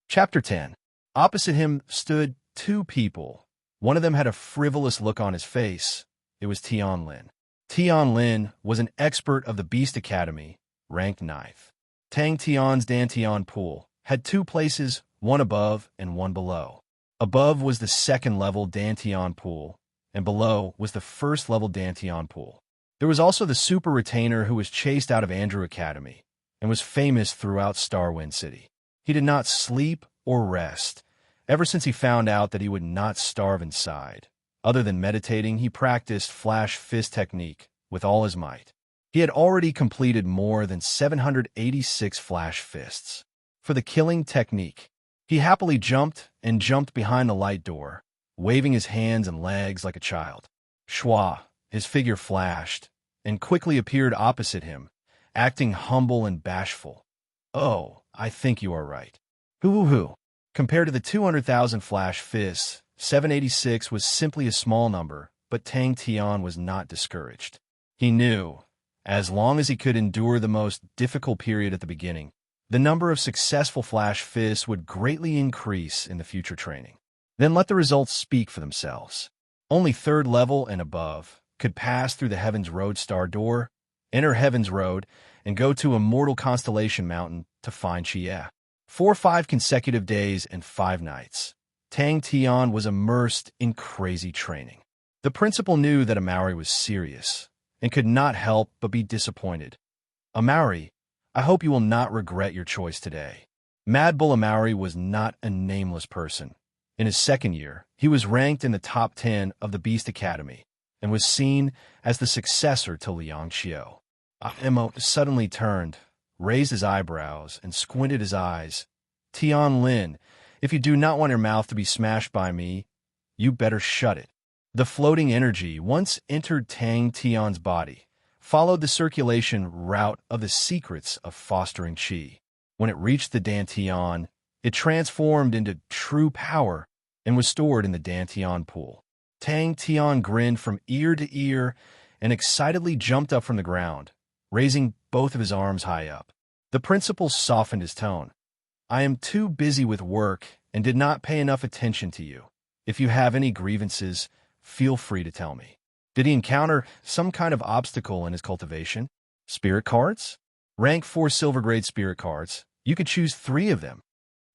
Chapter 10. Opposite him stood two people. One of them had a frivolous look on his face. It was Tian Lin. Tian Lin was an expert of the Beast Academy, ranked 9th. Tang Tian's Dantian pool had two places, one above and one below. Above was the second-level Dantian pool, and below was the first-level Dantian pool. There was also the super retainer who was chased out of Andrew Academy and was famous throughout Starwind City. He did not sleep or rest ever since he found out that he would not starve inside. Other than meditating, he practiced flash fist technique with all his might. He had already completed more than 786 flash fists. For the killing technique, he happily jumped and jumped behind the light door, waving his hands and legs like a child. Schwa, his figure flashed, and quickly appeared opposite him, acting humble and bashful. Oh, I think you are right. Hoo-hoo-hoo. Compared to the 200,000 flash fists, 786 was simply a small number, but Tang Tian was not discouraged. He knew, as long as he could endure the most difficult period at the beginning, the number of successful flash fists would greatly increase in the future training. Then let the results speak for themselves. Only 3rd level and above could pass through the Heaven's Road Star door, enter Heaven's Road, and go to Immortal Constellation Mountain to find Xie. 5 consecutive days and 5 nights. Tang Tian was immersed in crazy training. The principal knew that Amaury was serious and could not help but be disappointed. Amaury, I hope you will not regret your choice today. Mad Bull Amaury was not a nameless person. In his 2nd year, he was ranked in the top 10 of the Beast Academy and was seen as the successor to Liang Xiao. Emo suddenly turned, raised his eyebrows, and squinted his eyes. Tian Lin, if you do not want your mouth to be smashed by me, you better shut it. The floating energy once entered Tang Tian's body, followed the circulation route of the secrets of fostering qi. When it reached the Dantian, it transformed into true power and was stored in the Dantian pool. Tang Tian grinned from ear to ear and excitedly jumped up from the ground, raising both of his arms high up. The principal softened his tone. I am too busy with work and did not pay enough attention to you. If you have any grievances, feel free to tell me. Did he encounter some kind of obstacle in his cultivation? Spirit cards? Rank 4 silver grade spirit cards. You could choose 3 of them.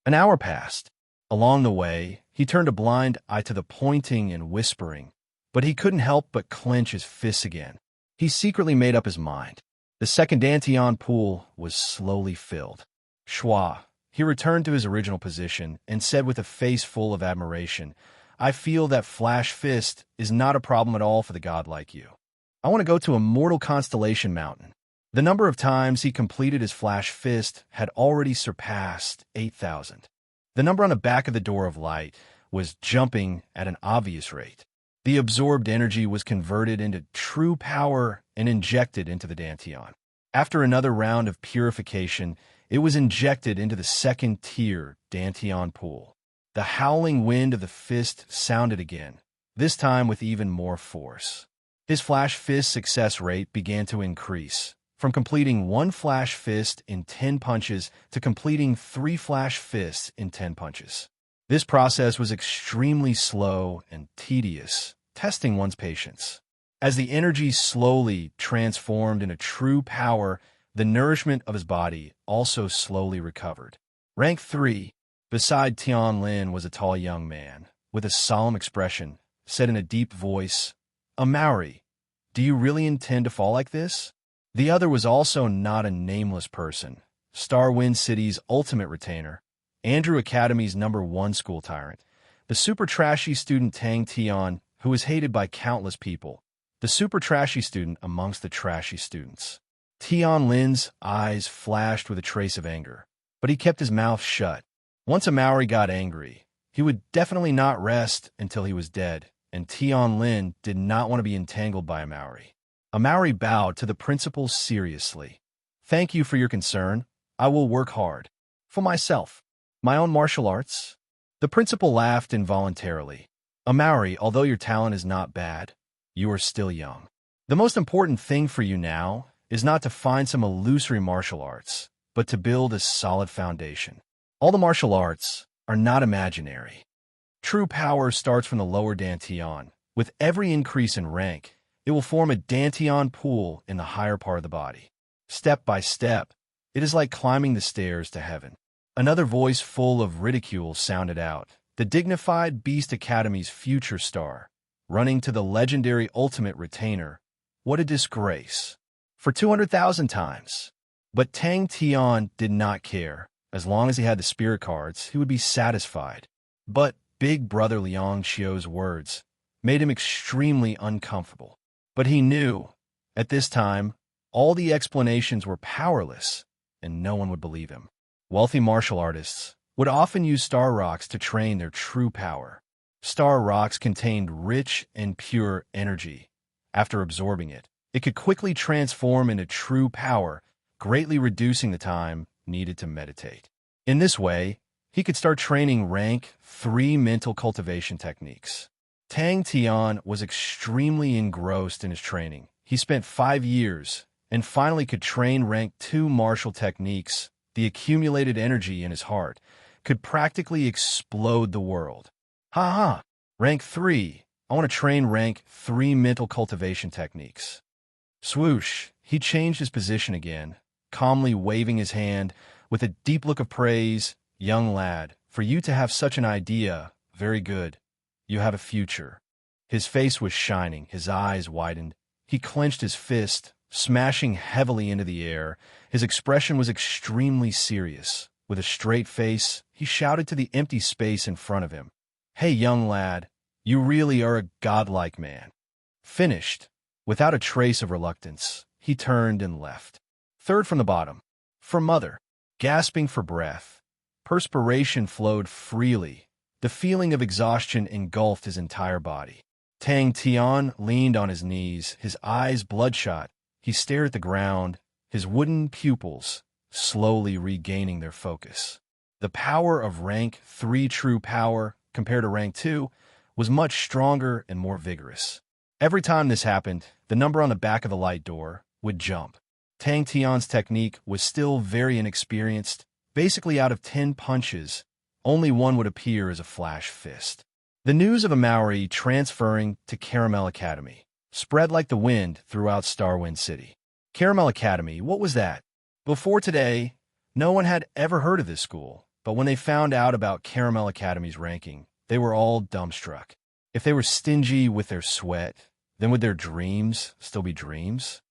An hour passed. Along the way, he turned a blind eye to the pointing and whispering, but he couldn't help but clench his fists again. He secretly made up his mind. The second Dantian pool was slowly filled. Schwa. He returned to his original position and said with a face full of admiration, I feel that Flash Fist is not a problem at all for the god like you. I want to go to Immortal Constellation Mountain. The number of times he completed his Flash Fist had already surpassed 8,000. The number on the back of the Door of Light was jumping at an obvious rate. The absorbed energy was converted into true power and injected into the Dantian. After another round of purification, it was injected into the 2nd-tier Dantian pool. The howling wind of the fist sounded again, this time with even more force. His Flash Fist success rate began to increase, from completing 1 Flash Fist in 10 punches to completing 3 Flash Fists in 10 punches. This process was extremely slow and tedious, testing one's patience. As the energy slowly transformed into true power, the nourishment of his body also slowly recovered. Rank 3. Beside Tian Lin was a tall young man, with a solemn expression, said in a deep voice, Amaury, do you really intend to fall like this? The other was also not a nameless person, Starwind City's ultimate retainer, Andrew Academy's #1 school tyrant, the super trashy student Tang Tian, who was hated by countless people, the super trashy student amongst the trashy students. Tian Lin's eyes flashed with a trace of anger, but he kept his mouth shut. Once Amaury got angry, he would definitely not rest until he was dead, and Tian Lin did not want to be entangled by Amaury. Amaury bowed to the principal seriously. Thank you for your concern. I will work hard. For myself. My own martial arts? The principal laughed involuntarily. Amaury, although your talent is not bad, You are still young. The most important thing for you now is not to find some illusory martial arts, but to build a solid foundation. All the martial arts are not imaginary. True power starts from the lower dantian. With every increase in rank, it will form a dantian pool in the higher part of the body. Step by step, it is like climbing the stairs to heaven. Another voice full of ridicule sounded out. The dignified Beast Academy's future star, running to the legendary ultimate retainer. What a disgrace. For 200,000 times. But Tang Tian did not care. As long as he had the spirit cards, he would be satisfied. But Big Brother Liang Xiao's words made him extremely uncomfortable. But he knew, at this time, all the explanations were powerless, and no one would believe him. Wealthy martial artists would often use star rocks to train their true power. Star rocks contained rich and pure energy. After absorbing it, it could quickly transform into true power, greatly reducing the time needed to meditate. In this way, he could start training rank 3 mental cultivation techniques. Tang Tian was extremely engrossed in his training. He spent 5 years and finally could train rank 2 martial techniques. The accumulated energy in his heart could practically explode the world. Ha ha! Rank 3. I want to train rank 3 mental cultivation techniques. Swoosh! He changed his position again, calmly waving his hand with a deep look of praise. Young lad, for you to have such an idea, very good. You have a future. His face was shining, his eyes widened. He clenched his fist, smashing heavily into the air. His expression was extremely serious. With a straight face, he shouted to the empty space in front of him. Hey, young lad, you really are a godlike man. Finished. Without a trace of reluctance, he turned and left. Third from the bottom. For mother. Gasping for breath. Perspiration flowed freely. The feeling of exhaustion engulfed his entire body. Tang Tian leaned on his knees, his eyes bloodshot. He stared at the ground, his wooden pupils slowly regaining their focus. The power of rank 3 true power, compared to rank 2, was much stronger and more vigorous. Every time this happened, the number on the back of the light door would jump. Tang Tian's technique was still very inexperienced. Basically, out of 10 punches, only one would appear as a flash fist. The news of a Maori transferring to Caramel Academy spread like the wind throughout Starwind City. Caramel Academy, what was that? Before today, no one had ever heard of this school, but when they found out about Caramel Academy's ranking, they were all dumbstruck. If they were stingy with their sweat, then would their dreams still be dreams?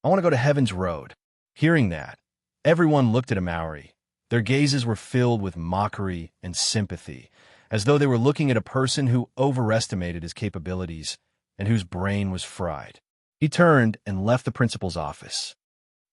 I want to go to Heaven's Road. Hearing that, everyone looked at a Maori. Their gazes were filled with mockery and sympathy, as though they were looking at a person who overestimated his capabilities and whose brain was fried. He turned and left the principal's office.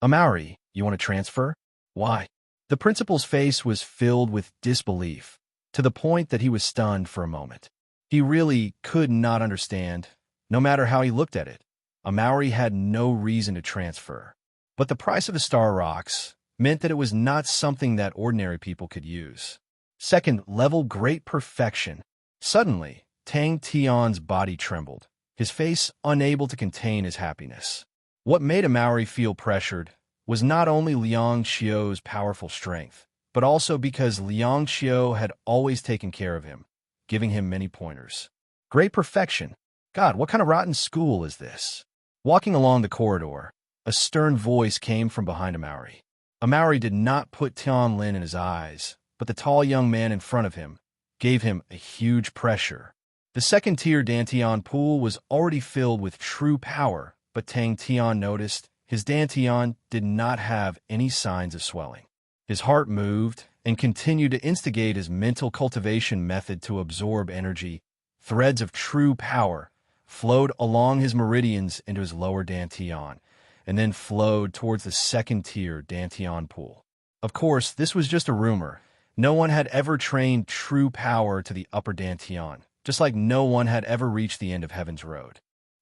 A Maori, you want to transfer? Why? The principal's face was filled with disbelief, to the point that he was stunned for a moment. He really could not understand, no matter how he looked at it. A Maori had no reason to transfer. But the price of the star rocks meant that it was not something that ordinary people could use. Second level great perfection. Suddenly, Tang Tian's body trembled, his face unable to contain his happiness. What made a Maori feel pressured was not only Liang Xiao's powerful strength, but also because Liang Xiao had always taken care of him, giving him many pointers. Great perfection. God, what kind of rotten school is this? Walking along the corridor, a stern voice came from behind a Maori. A Maori did not put Tian Lin in his eyes, but the tall young man in front of him gave him a huge pressure. The second-tier Dantian pool was already filled with true power, but Tang Tian noticed his Dantian did not have any signs of swelling. His heart moved and continued to instigate his mental cultivation method to absorb energy. Threads of true power flowed along his meridians into his lower Dantian, and then flowed towards the second-tier Dantian pool. Of course, this was just a rumor. No one had ever trained true power to the upper Dantian, just like no one had ever reached the end of Heaven's Road.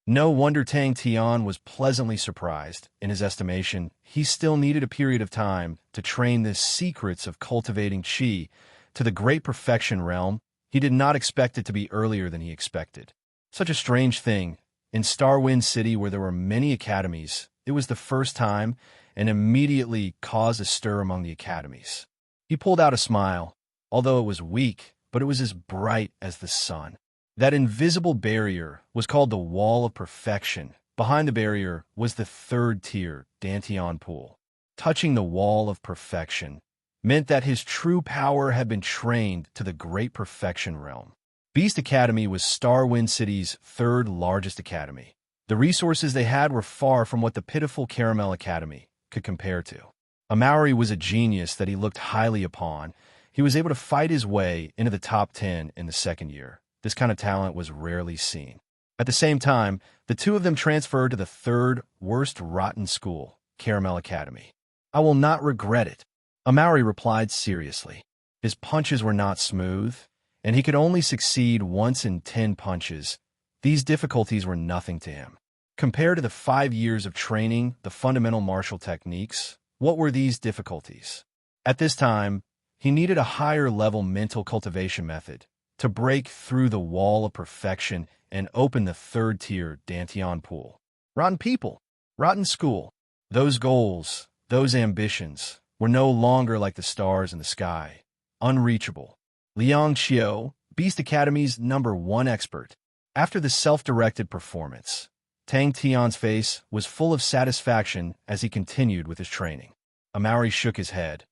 No wonder Tang Tian was pleasantly surprised. In his estimation, he still needed a period of time to train the secrets of cultivating qi to the great perfection realm. He did not expect it to be earlier than he expected. Such a strange thing. In Starwind City, where there were many academies, it was the first time and immediately caused a stir among the academies. He pulled out a smile, although it was weak, but it was as bright as the sun. That invisible barrier was called the Wall of Perfection. Behind the barrier was the third tier, Danteon Pool. Touching the Wall of Perfection meant that his true power had been trained to the Great Perfection realm. Beast Academy was Starwind City's third largest academy. The resources they had were far from what the pitiful Caramel Academy could compare to. Amaury was a genius that he looked highly upon. He was able to fight his way into the top 10 in the second year. This kind of talent was rarely seen. At the same time, the two of them transferred to the third worst rotten school, Caramel Academy. I will not regret it, Amaury replied seriously. His punches were not smooth, and he could only succeed once in 10 punches. These difficulties were nothing to him. Compared to the 5 years of training the fundamental martial techniques, what were these difficulties? At this time, he needed a higher-level mental cultivation method to break through the Wall of Perfection and open the third-tier Danteon Pool. Rotten people, rotten school. Those goals, those ambitions, were no longer like the stars in the sky, unreachable. Liang Xiao, Beast Academy's #1 expert. After the self-directed performance, Tang Tian's face was full of satisfaction as he continued with his training. Amaury shook his head.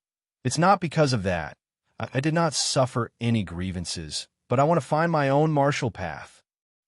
It's not because of that. I did not suffer any grievances, but I want to find my own martial path.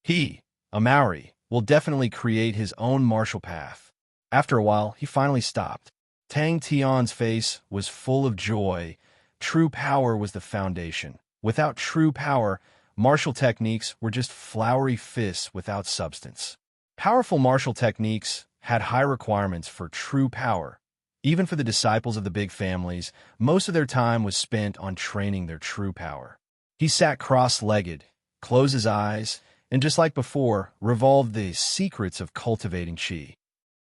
He, Amaury, will definitely create his own martial path. After a while, he finally stopped. Tang Tian's face was full of joy. True power was the foundation. Without true power, martial techniques were just flowery fists without substance. Powerful martial techniques had high requirements for true power. Even for the disciples of the big families, most of their time was spent on training their true power. He sat cross-legged, closed his eyes, and just like before, revolved the secrets of cultivating qi.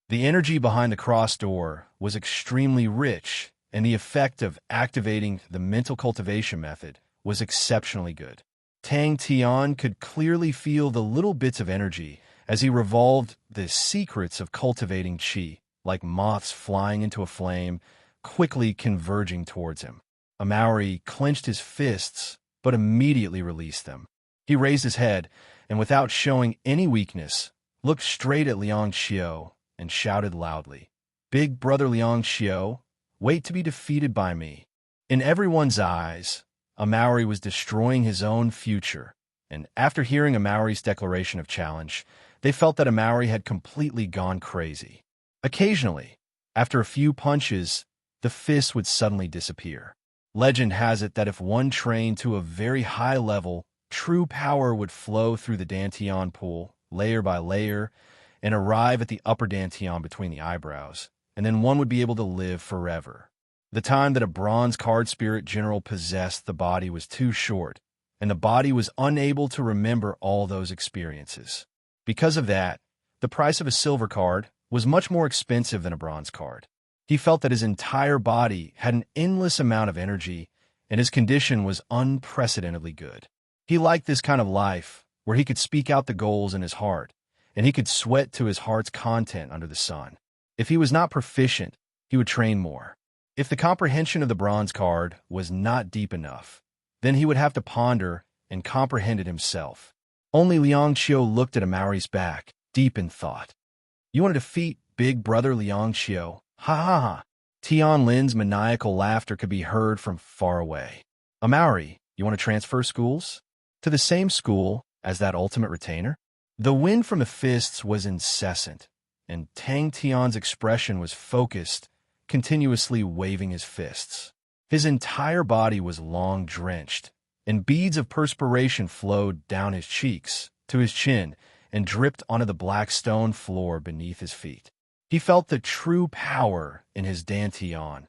The energy behind the cross door was extremely rich, and the effect of activating the mental cultivation method was exceptionally good. Tang Tian could clearly feel the little bits of energy as he revolved the secrets of cultivating qi, like moths flying into a flame, quickly converging towards him. Amaury clenched his fists, but immediately released them. He raised his head, and without showing any weakness, looked straight at Liang Xiao and shouted loudly, "Big brother Liang Xiao, wait to be defeated by me." In everyone's eyes, Amaury was destroying his own future, and after hearing Amaury's declaration of challenge, they felt that Amaury had completely gone crazy. Occasionally, after a few punches, the fist would suddenly disappear. Legend has it that if one trained to a very high level, true power would flow through the Danteon Pool, layer by layer, and arrive at the upper Danteon between the eyebrows, and then one would be able to live forever. The time that a bronze card spirit general possessed the body was too short, and the body was unable to remember all those experiences. Because of that, the price of a silver card was much more expensive than a bronze card. He felt that his entire body had an endless amount of energy, and his condition was unprecedentedly good. He liked this kind of life, where he could speak out the goals in his heart, and he could sweat to his heart's content under the sun. If he was not proficient, he would train more. If the comprehension of the bronze card was not deep enough, then he would have to ponder and comprehend it himself. Only Liang Xiao looked at Amaury's back, deep in thought. You want to defeat big brother Liang Xiao? Ha ha ha. Tian Lin's maniacal laughter could be heard from far away. Amaury, you want to transfer schools? To the same school as that ultimate retainer? The wind from the fists was incessant, and Tang Tian's expression was focused, continuously waving his fists. His entire body was long drenched, and beads of perspiration flowed down his cheeks to his chin and dripped onto the black stone floor beneath his feet. He felt the true power in his Danteon,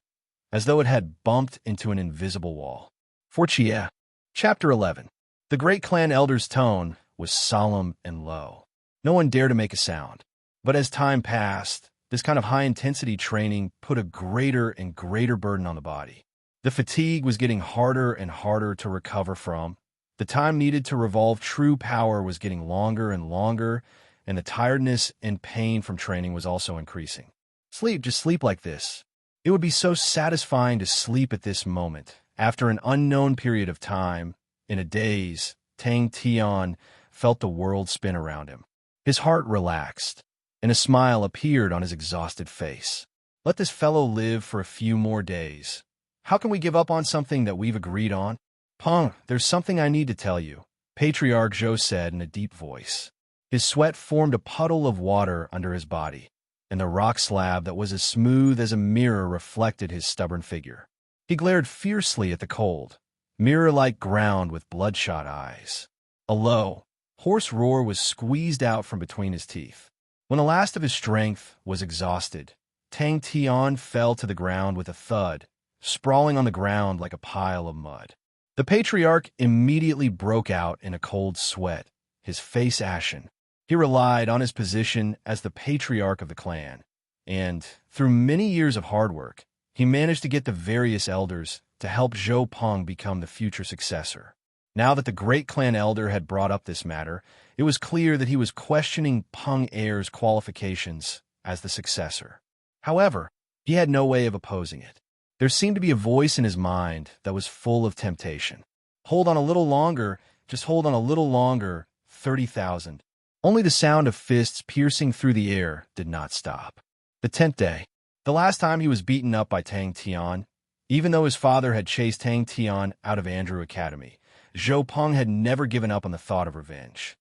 as though it had bumped into an invisible wall. Fortia. Chapter 11. The great clan elder's tone was solemn and low. No one dared to make a sound. But as time passed, this kind of high-intensity training put a greater and greater burden on the body. The fatigue was getting harder and harder to recover from. The time needed to revolve true power was getting longer and longer, and the tiredness and pain from training was also increasing. Sleep, just sleep like this. It would be so satisfying to sleep at this moment. After an unknown period of time, in a daze, Tang Tian felt the world spin around him. His heart relaxed, and a smile appeared on his exhausted face. Let this fellow live for a few more days. How can we give up on something that we've agreed on? Peng, there's something I need to tell you, Patriarch Zhou said in a deep voice. His sweat formed a puddle of water under his body, and the rock slab that was as smooth as a mirror reflected his stubborn figure. He glared fiercely at the cold, mirror-like ground with bloodshot eyes. A low, hoarse roar was squeezed out from between his teeth. When the last of his strength was exhausted, Tang Tian fell to the ground with a thud, sprawling on the ground like a pile of mud. The patriarch immediately broke out in a cold sweat, his face ashen. He relied on his position as the patriarch of the clan, and, through many years of hard work, he managed to get the various elders to help Zhou Peng become the future successor. Now that the great clan elder had brought up this matter, it was clear that he was questioning Peng Heir's qualifications as the successor. However, he had no way of opposing it. There seemed to be a voice in his mind that was full of temptation. Hold on a little longer, just hold on a little longer, 30,000. Only the sound of fists piercing through the air did not stop. The 10th day, the last time he was beaten up by Tang Tian, even though his father had chased Tang Tian out of Andrew Academy, Zhou Peng had never given up on the thought of revenge.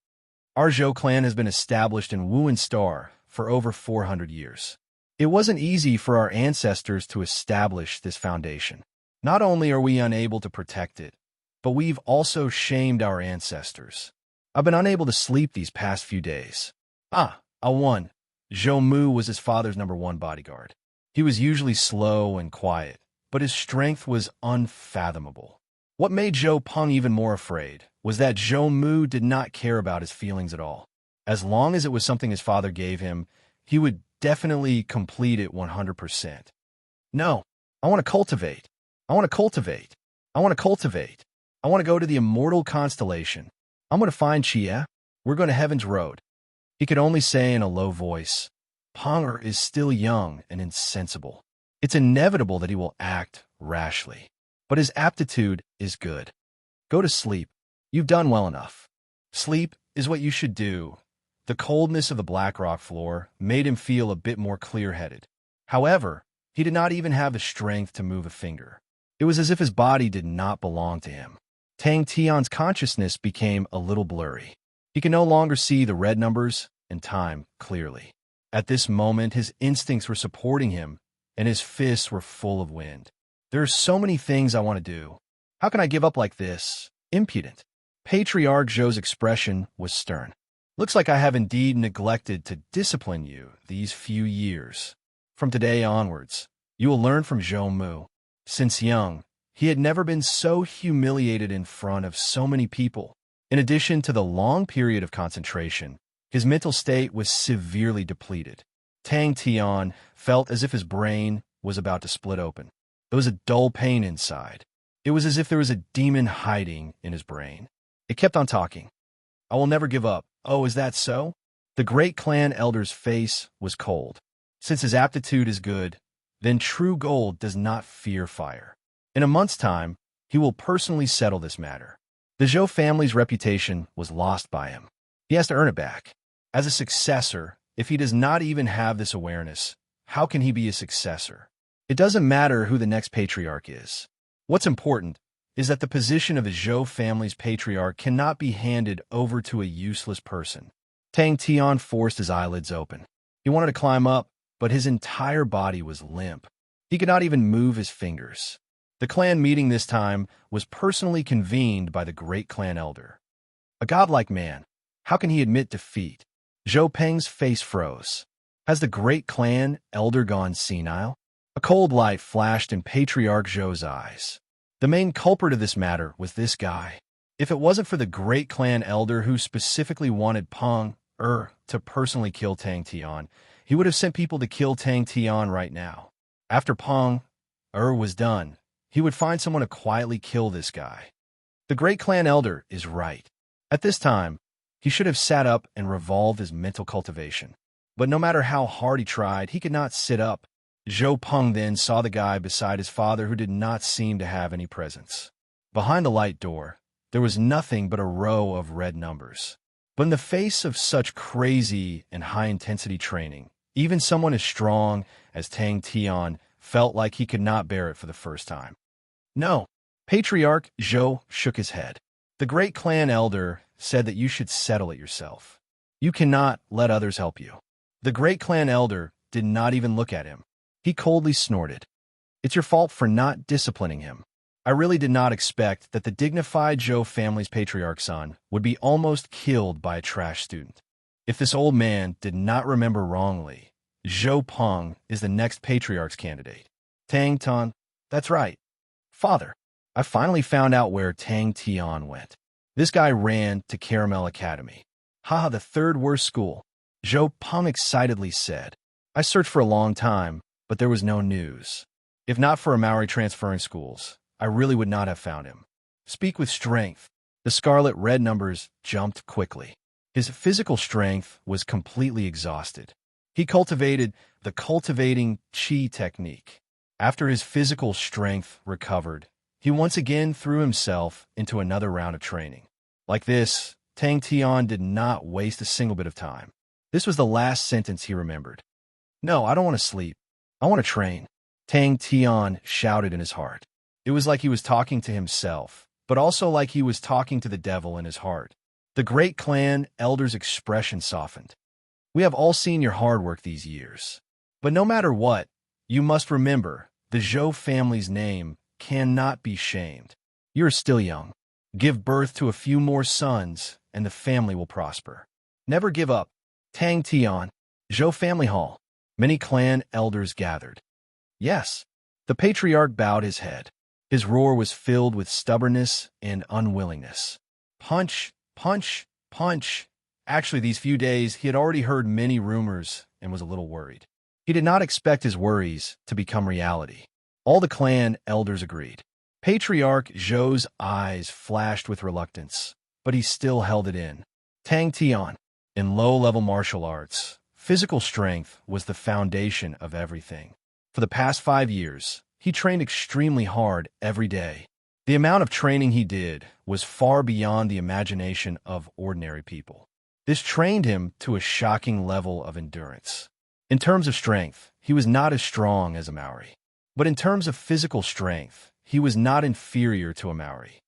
Our Zhou clan has been established in Wuan Star for over 400 years. It wasn't easy for our ancestors to establish this foundation. Not only are we unable to protect it, but we've also shamed our ancestors. I've been unable to sleep these past few days. One. Zhou Mu was his father's #1 bodyguard. He was usually slow and quiet, but his strength was unfathomable. What made Zhou Peng even more afraid was that Zhou Mu did not care about his feelings at all. As long as it was something his father gave him, he would definitely complete it 100%. No, I want to cultivate. I want to cultivate. I want to cultivate. I want to go to the immortal constellation. I'm going to find Chia. We're going to Heaven's Road. He could only say in a low voice, Peng is still young and insensible. It's inevitable that he will act rashly. But his aptitude is good. Go to sleep. You've done well enough. Sleep is what you should do. The coldness of the black rock floor made him feel a bit more clear-headed. However, he did not even have the strength to move a finger. It was as if his body did not belong to him. Tang Tian's consciousness became a little blurry. He could no longer see the red numbers and time clearly. At this moment, his instincts were supporting him, and his fists were full of wind. There are so many things I want to do. How can I give up like this? Impudent. Patriarch Zhou's expression was stern. Looks like I have indeed neglected to discipline you these few years. From today onwards, you will learn from Zhou Mu. Since young, he had never been so humiliated in front of so many people. In addition to the long period of concentration, his mental state was severely depleted. Tang Tian felt as if his brain was about to split open. There was a dull pain inside. It was as if there was a demon hiding in his brain. It kept on talking. I will never give up. Oh, is that so? The great clan elder's face was cold. Since his aptitude is good, then true gold does not fear fire. In a month's time, he will personally settle this matter. The Zhou family's reputation was lost by him. He has to earn it back. As a successor, if he does not even have this awareness, how can he be a successor? It doesn't matter who the next patriarch is. What's important is that the position of the Zhou family's patriarch cannot be handed over to a useless person. Tang Tian forced his eyelids open. He wanted to climb up, but his entire body was limp. He could not even move his fingers. The clan meeting this time was personally convened by the great clan elder. A godlike man, how can he admit defeat? Zhou Peng's face froze. Has the great clan elder gone senile? A cold light flashed in Patriarch Zhou's eyes. The main culprit of this matter was this guy. If it wasn't for the great clan elder who specifically wanted Peng to personally kill Tang Tian, he would have sent people to kill Tang Tian right now. After Peng was done, he would find someone to quietly kill this guy. The great clan elder is right. At this time, He should have sat up and revolved his mental cultivation. But no matter how hard he tried, he could not sit up. Zhou Peng then saw the guy beside his father who did not seem to have any presence. Behind the light door, there was nothing but a row of red numbers. But in the face of such crazy and high-intensity training, even someone as strong as Tang Tian felt like he could not bear it for the first time. No. Patriarch Zhou shook his head. The great clan elder said that you should settle it yourself. You cannot let others help you. The great clan elder did not even look at him. He coldly snorted. It's your fault for not disciplining him. I really did not expect that the dignified Zhou family's patriarch son would be almost killed by a trash student. If this old man did not remember wrongly, Zhou Peng is the next patriarch's candidate. Tang Tian, that's right. Father, I finally found out where Tang Tian went. This guy ran to Caramel Academy. Haha, the third worst school. Zhou Peng excitedly said. I searched for a long time, but there was no news. If not for a Maori transferring schools, I really would not have found him. Speak with strength. The scarlet red numbers jumped quickly. His physical strength was completely exhausted. He cultivated the cultivating chi technique. After his physical strength recovered, he once again threw himself into another round of training. Like this, Tang Tian did not waste a single bit of time. This was the last sentence he remembered. No, I don't want to sleep. I want to train. Tang Tian shouted in his heart. It was like he was talking to himself, but also like he was talking to the devil in his heart. The great clan elder's expression softened. We have all seen your hard work these years. But no matter what, you must remember, the Zhou family's name cannot be shamed. You are still young. Give birth to a few more sons, and the family will prosper. Never give up. Tang Tian, Zhou family hall. Many clan elders gathered. Yes. The patriarch bowed his head. His roar was filled with stubbornness and unwillingness. Punch, punch, punch. Actually, these few days, he had already heard many rumors and was a little worried. He did not expect his worries to become reality. All the clan elders agreed. Patriarch Zhou's eyes flashed with reluctance, but he still held it in. Tang Tian, in low-level martial arts, physical strength was the foundation of everything. For the past 5 years, he trained extremely hard every day. The amount of training he did was far beyond the imagination of ordinary people. This trained him to a shocking level of endurance. In terms of strength, he was not as strong as a Maori. But in terms of physical strength, he was not inferior to a Maori.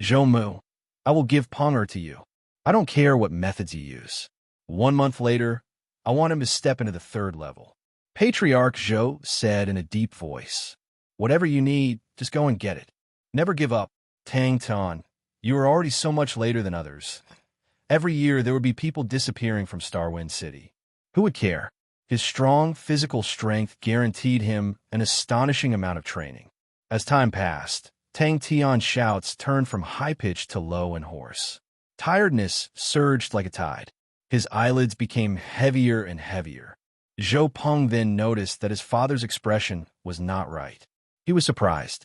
Zhou Mu, I will give Ponger to you. I don't care what methods you use. 1 month later, I want him to step into the 3rd level. Patriarch Zhou said in a deep voice, whatever you need, just go and get it. Never give up. Tang Tian, you are already so much later than others. Every year, there would be people disappearing from Starwind City. Who would care? His strong physical strength guaranteed him an astonishing amount of training. As time passed, Tang Tian's shouts turned from high-pitched to low and hoarse. Tiredness surged like a tide. His eyelids became heavier and heavier. Zhou Peng then noticed that his father's expression was not right. He was surprised.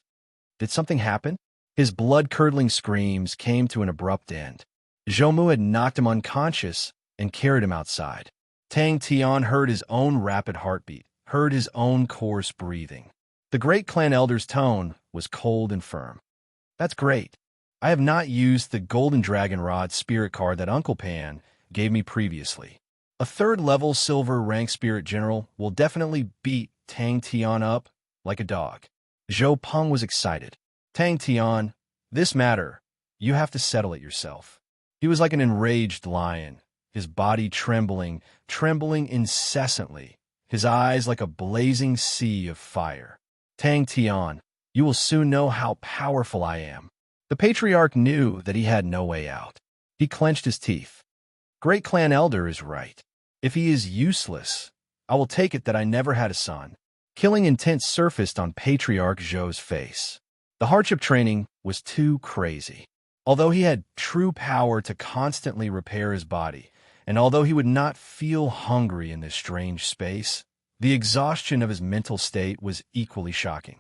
Did something happen? His blood-curdling screams came to an abrupt end. Zhou Mu had knocked him unconscious and carried him outside. Tang Tian heard his own rapid heartbeat, heard his own coarse breathing. The great clan elder's tone was cold and firm. That's great. I have not used the Golden Dragon Rod spirit card that Uncle Pan gave me previously. A 3rd-level silver rank spirit general will definitely beat Tang Tian up like a dog. Zhou Peng was excited. Tang Tian, this matter, you have to settle it yourself. He was like an enraged lion, his body trembling incessantly, his eyes like a blazing sea of fire. Tang Tian, you will soon know how powerful I am. The patriarch knew that he had no way out. He clenched his teeth. Great clan elder is right. If he is useless, I will take it that I never had a son. Killing intent surfaced on Patriarch Zhou's face. The hardship training was too crazy. Although he had true power to constantly repair his body, and although he would not feel hungry in this strange space, the exhaustion of his mental state was equally shocking.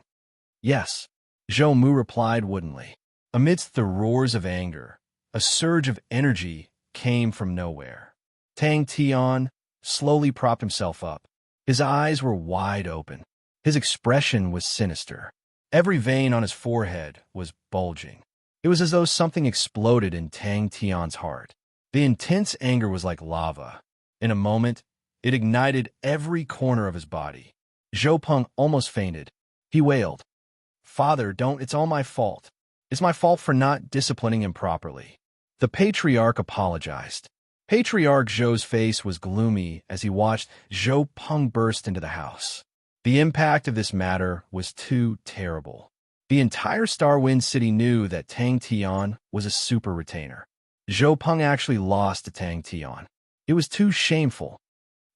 Yes, Zhou Mu replied woodenly. Amidst the roars of anger, a surge of energy came from nowhere. Tang Tian slowly propped himself up. His eyes were wide open. His expression was sinister. Every vein on his forehead was bulging. It was as though something exploded in Tang Tian's heart. The intense anger was like lava. In a moment, it ignited every corner of his body. Zhou Peng almost fainted. He wailed, "Father, don't, it's all my fault. It's my fault for not disciplining him properly." The patriarch apologized. Patriarch Zhou's face was gloomy as he watched Zhou Peng burst into the house. The impact of this matter was too terrible. The entire Starwind City knew that Tang Tian was a super retainer. Zhou Peng actually lost to Tang Tian. It was too shameful.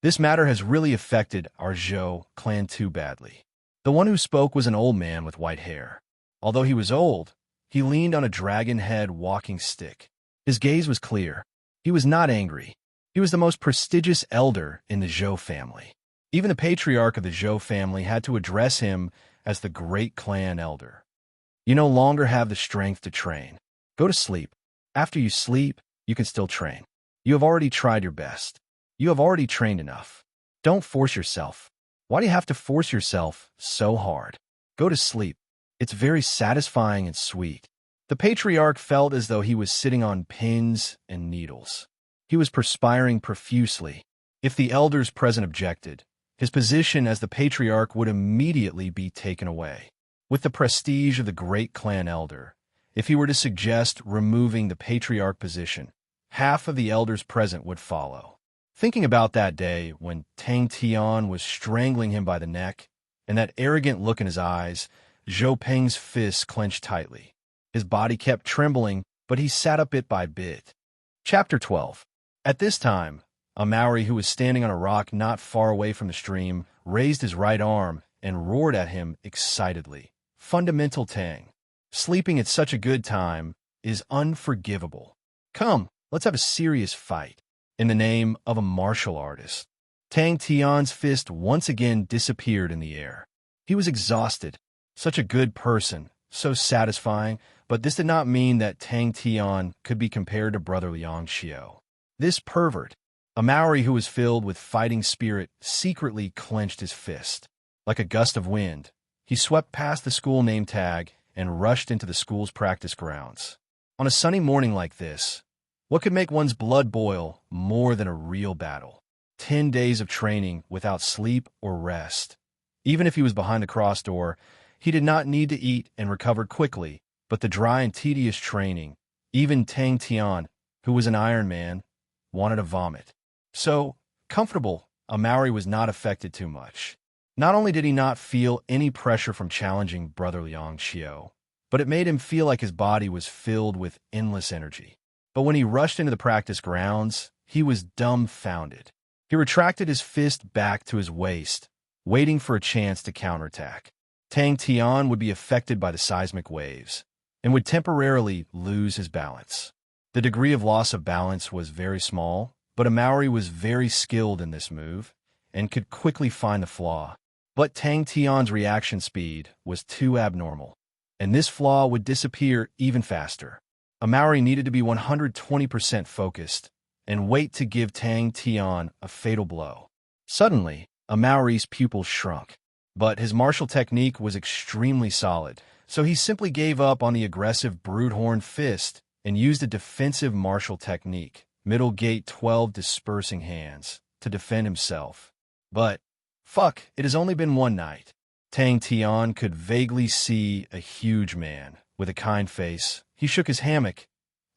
This matter has really affected our Zhou clan too badly. The one who spoke was an old man with white hair. Although he was old, he leaned on a dragon-head walking stick. His gaze was clear. He was not angry. He was the most prestigious elder in the Zhou family. Even the patriarch of the Zhou family had to address him as the great clan elder. "You no longer have the strength to train. Go to sleep. After you sleep, you can still train. You have already tried your best. You have already trained enough. Don't force yourself. Why do you have to force yourself so hard? Go to sleep. It's very satisfying and sweet." The patriarch felt as though he was sitting on pins and needles. He was perspiring profusely. If the elders present objected, his position as the patriarch would immediately be taken away. With the prestige of the great clan elder, if he were to suggest removing the patriarch position, half of the elders present would follow. Thinking about that day when Tang Tian was strangling him by the neck, and that arrogant look in his eyes, Zhou Peng's fists clenched tightly. His body kept trembling, but he sat up bit by bit. Chapter 12. At this time, a Maori who was standing on a rock not far away from the stream raised his right arm and roared at him excitedly. "Fundamental Tang, sleeping at such a good time is unforgivable. Come, let's have a serious fight, in the name of a martial artist." Tang Tian's fist once again disappeared in the air. He was exhausted. Such a good person, so satisfying, but this did not mean that Tang Tian could be compared to Brother Liang Xiao. This pervert, a Maori who was filled with fighting spirit, secretly clenched his fist. Like a gust of wind, he swept past the school name tag and rushed into the school's practice grounds. On a sunny morning like this, what could make one's blood boil more than a real battle? 10 days of training without sleep or rest. Even if he was behind the cross door, he did not need to eat and recovered quickly, but the dry and tedious training, even Tang Tian, who was an Iron Man, wanted to vomit. So, comfortable, a Maori was not affected too much. Not only did he not feel any pressure from challenging Brother Liang Xiao, but it made him feel like his body was filled with endless energy. But when he rushed into the practice grounds, he was dumbfounded. He retracted his fist back to his waist, waiting for a chance to counterattack. Tang Tian would be affected by the seismic waves and would temporarily lose his balance. The degree of loss of balance was very small, but a Maori was very skilled in this move and could quickly find the flaw. But Tang Tian's reaction speed was too abnormal, and this flaw would disappear even faster. A Maori needed to be 120% focused and wait to give Tang Tian a fatal blow. Suddenly, a Maori's pupils shrunk, but his martial technique was extremely solid, so he simply gave up on the aggressive broodhorn fist and used a defensive martial technique, middle gate 12 dispersing hands, to defend himself. But, fuck, it has only been one night. Tang Tian could vaguely see a huge man with a kind face. He shook his hammock.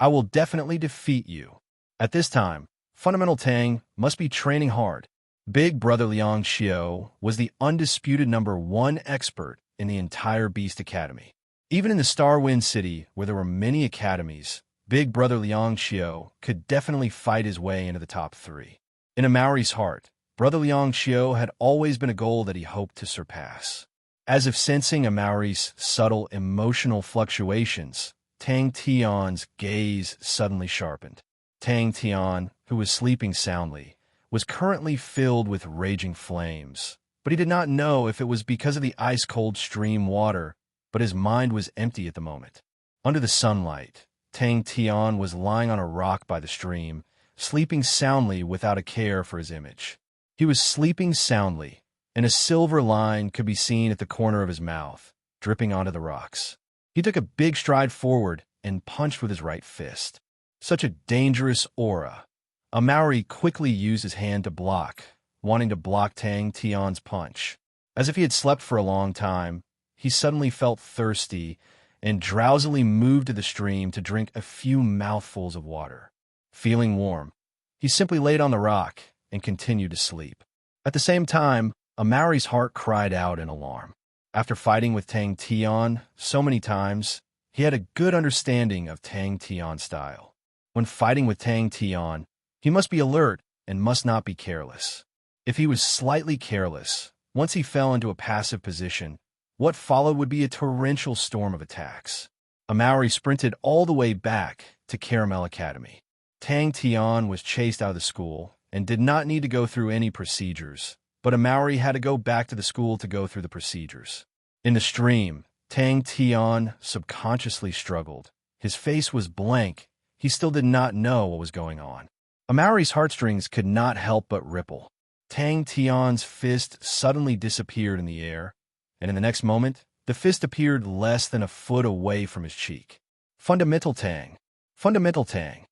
"I will definitely defeat you." At this time, Fundamental Tang must be training hard. Big Brother Liang Xiao was the undisputed #1 expert in the entire Beast Academy. Even in the Starwind City, where there were many academies, Big Brother Liang Xiao could definitely fight his way into the top 3. In a Maori's heart, Brother Liang Xiao had always been a goal that he hoped to surpass. As if sensing a Maori's subtle emotional fluctuations, Tang Tian's gaze suddenly sharpened. Tang Tian, who was sleeping soundly, was currently filled with raging flames, but he did not know if it was because of the ice-cold stream water, but his mind was empty at the moment. Under the sunlight, Tang Tian was lying on a rock by the stream, sleeping soundly without a care for his image. He was sleeping soundly, and a silver line could be seen at the corner of his mouth, dripping onto the rocks. He took a big stride forward and punched with his right fist. Such a dangerous aura. A Maori quickly used his hand to block, wanting to block Tang Tian's punch. As if he had slept for a long time, he suddenly felt thirsty and drowsily moved to the stream to drink a few mouthfuls of water. Feeling warm, he simply laid on the rock and continued to sleep. At the same time, a Maori's heart cried out in alarm. After fighting with Tang Tian so many times, he had a good understanding of Tang Tian's style. When fighting with Tang Tian, he must be alert and must not be careless. If he was slightly careless, once he fell into a passive position, what followed would be a torrential storm of attacks. A Maori sprinted all the way back to Caramel Academy. Tang Tian was chased out of the school and did not need to go through any procedures, but a Maori had to go back to the school to go through the procedures. In the stream, Tang Tian subconsciously struggled. His face was blank. He still did not know what was going on. A Maori's heartstrings could not help but ripple. Tang Tian's fist suddenly disappeared in the air, and in the next moment, the fist appeared less than a foot away from his cheek. Fundamental Tang. Fundamental Tang.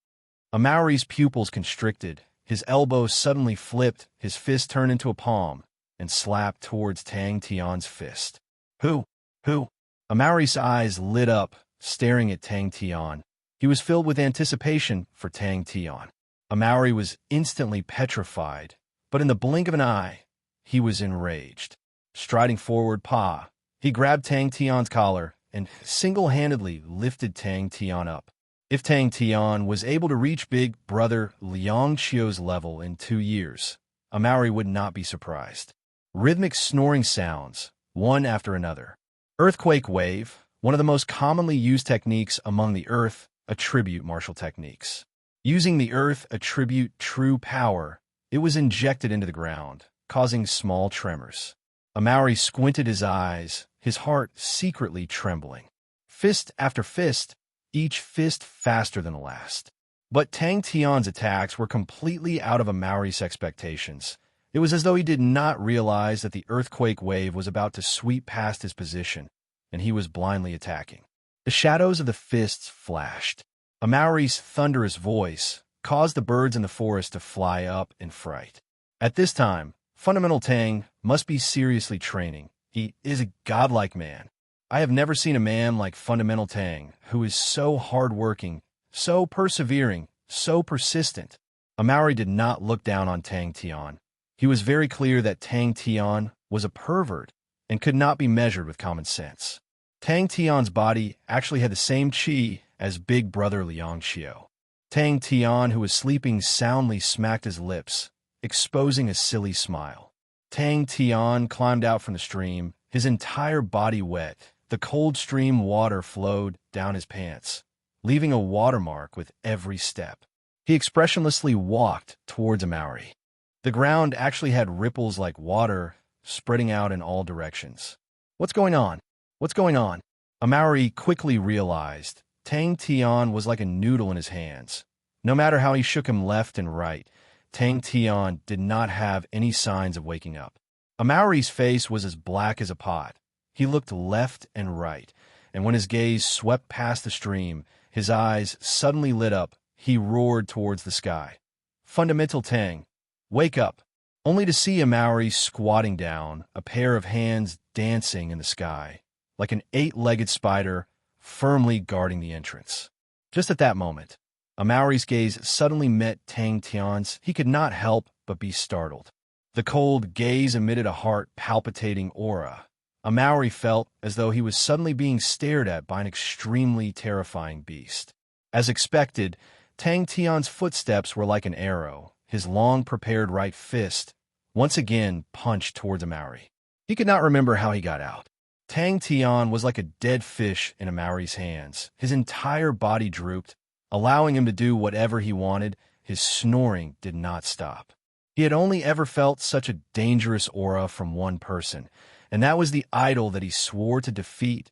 A Maori's pupils constricted. His elbow suddenly flipped, his fist turned into a palm, and slapped towards Tang Tian's fist. Who? Who? A Maori's eyes lit up, staring at Tang Tian. He was filled with anticipation for Tang Tian. A Maori was instantly petrified, but in the blink of an eye, he was enraged. Striding forward, he grabbed Tang Tian's collar and single-handedly lifted Tang Tian up. If Tang Tian was able to reach big brother Liang Qiu's level in 2 years, a Maori would not be surprised. Rhythmic snoring sounds, one after another. Earthquake wave, one of the most commonly used techniques among the earth attribute martial techniques. Using the earth attribute true power, it was injected into the ground, causing small tremors. A Maori squinted his eyes, his heart secretly trembling. Fist after fist, each fist faster than the last. But Tang Tian's attacks were completely out of a Maori's expectations. It was as though he did not realize that the earthquake wave was about to sweep past his position, and he was blindly attacking. The shadows of the fists flashed. A Maori's thunderous voice caused the birds in the forest to fly up in fright. At this time, Fundamental Tang must be seriously training. He is a godlike man. I have never seen a man like Fundamental Tang, who is so hard-working, so persevering, so persistent. A Maori did not look down on Tang Tian. He was very clear that Tang Tian was a pervert and could not be measured with common sense. Tang Tian's body actually had the same chi as big brother Liang Qiu. Tang Tian, who was sleeping soundly, smacked his lips, exposing a silly smile. Tang Tian climbed out from the stream, his entire body wet. The cold stream water flowed down his pants, leaving a watermark with every step. He expressionlessly walked towards a Maori. The ground actually had ripples like water spreading out in all directions. What's going on? What's going on? A Maori quickly realized Tang Tian was like a noodle in his hands. No matter how he shook him left and right, Tang Tian did not have any signs of waking up. A Maori's face was as black as a pot. He looked left and right, and when his gaze swept past the stream, his eyes suddenly lit up. He roared towards the sky. Fundamental Tang, wake up! Only to see a Maori squatting down, a pair of hands dancing in the sky, like an 8-legged spider firmly guarding the entrance. Just at that moment, a Maori's gaze suddenly met Tang Tian's. He could not help but be startled. The cold gaze emitted a heart-palpitating aura. A Maori felt as though he was suddenly being stared at by an extremely terrifying beast. As expected, Tang Tian's footsteps were like an arrow. His long-prepared right fist once again punched towards a Maori. He could not remember how he got out. Tang Tian was like a dead fish in a Maori's hands. His entire body drooped, allowing him to do whatever he wanted. His snoring did not stop. He had only ever felt such a dangerous aura from one person, and that was the idol that he swore to defeat,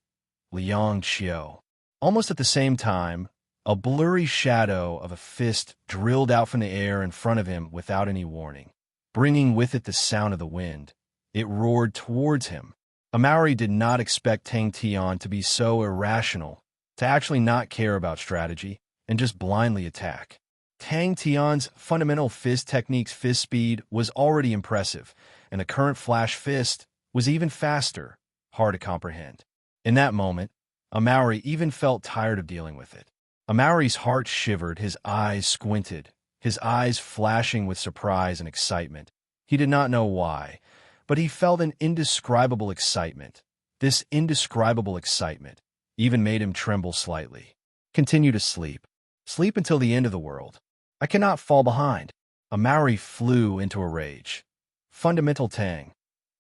Liang Qiu. Almost at the same time, A blurry shadow of a fist drilled out from the air in front of him without any warning, bringing with it the sound of the wind. It roared towards him. Amaury did not expect Tang Tian to be so irrational, to actually not care about strategy and just blindly attack. Tang Tian's fundamental fist technique's fist speed was already impressive, and the current flash fist was even faster, hard to comprehend. In that moment, Amaury even felt tired of dealing with it. Amaury's heart shivered, his eyes squinted, his eyes flashing with surprise and excitement. He did not know why, but he felt an indescribable excitement. This indescribable excitement even made him tremble slightly. Continue to sleep. Sleep until the end of the world. I cannot fall behind. Amaury flew into a rage. Fundamental Tang.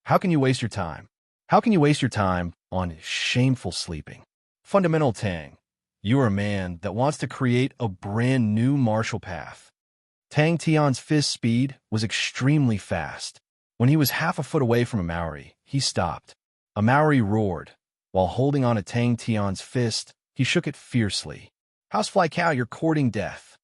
How can you waste your time? How can you waste your time on shameful sleeping? Fundamental Tang. You are a man that wants to create a brand new martial path. Tang Tian's fist speed was extremely fast. When he was half a foot away from Amaury, he stopped. Amaury roared. While holding on to Tang Tian's fist, he shook it fiercely. Housefly cow, you're courting death.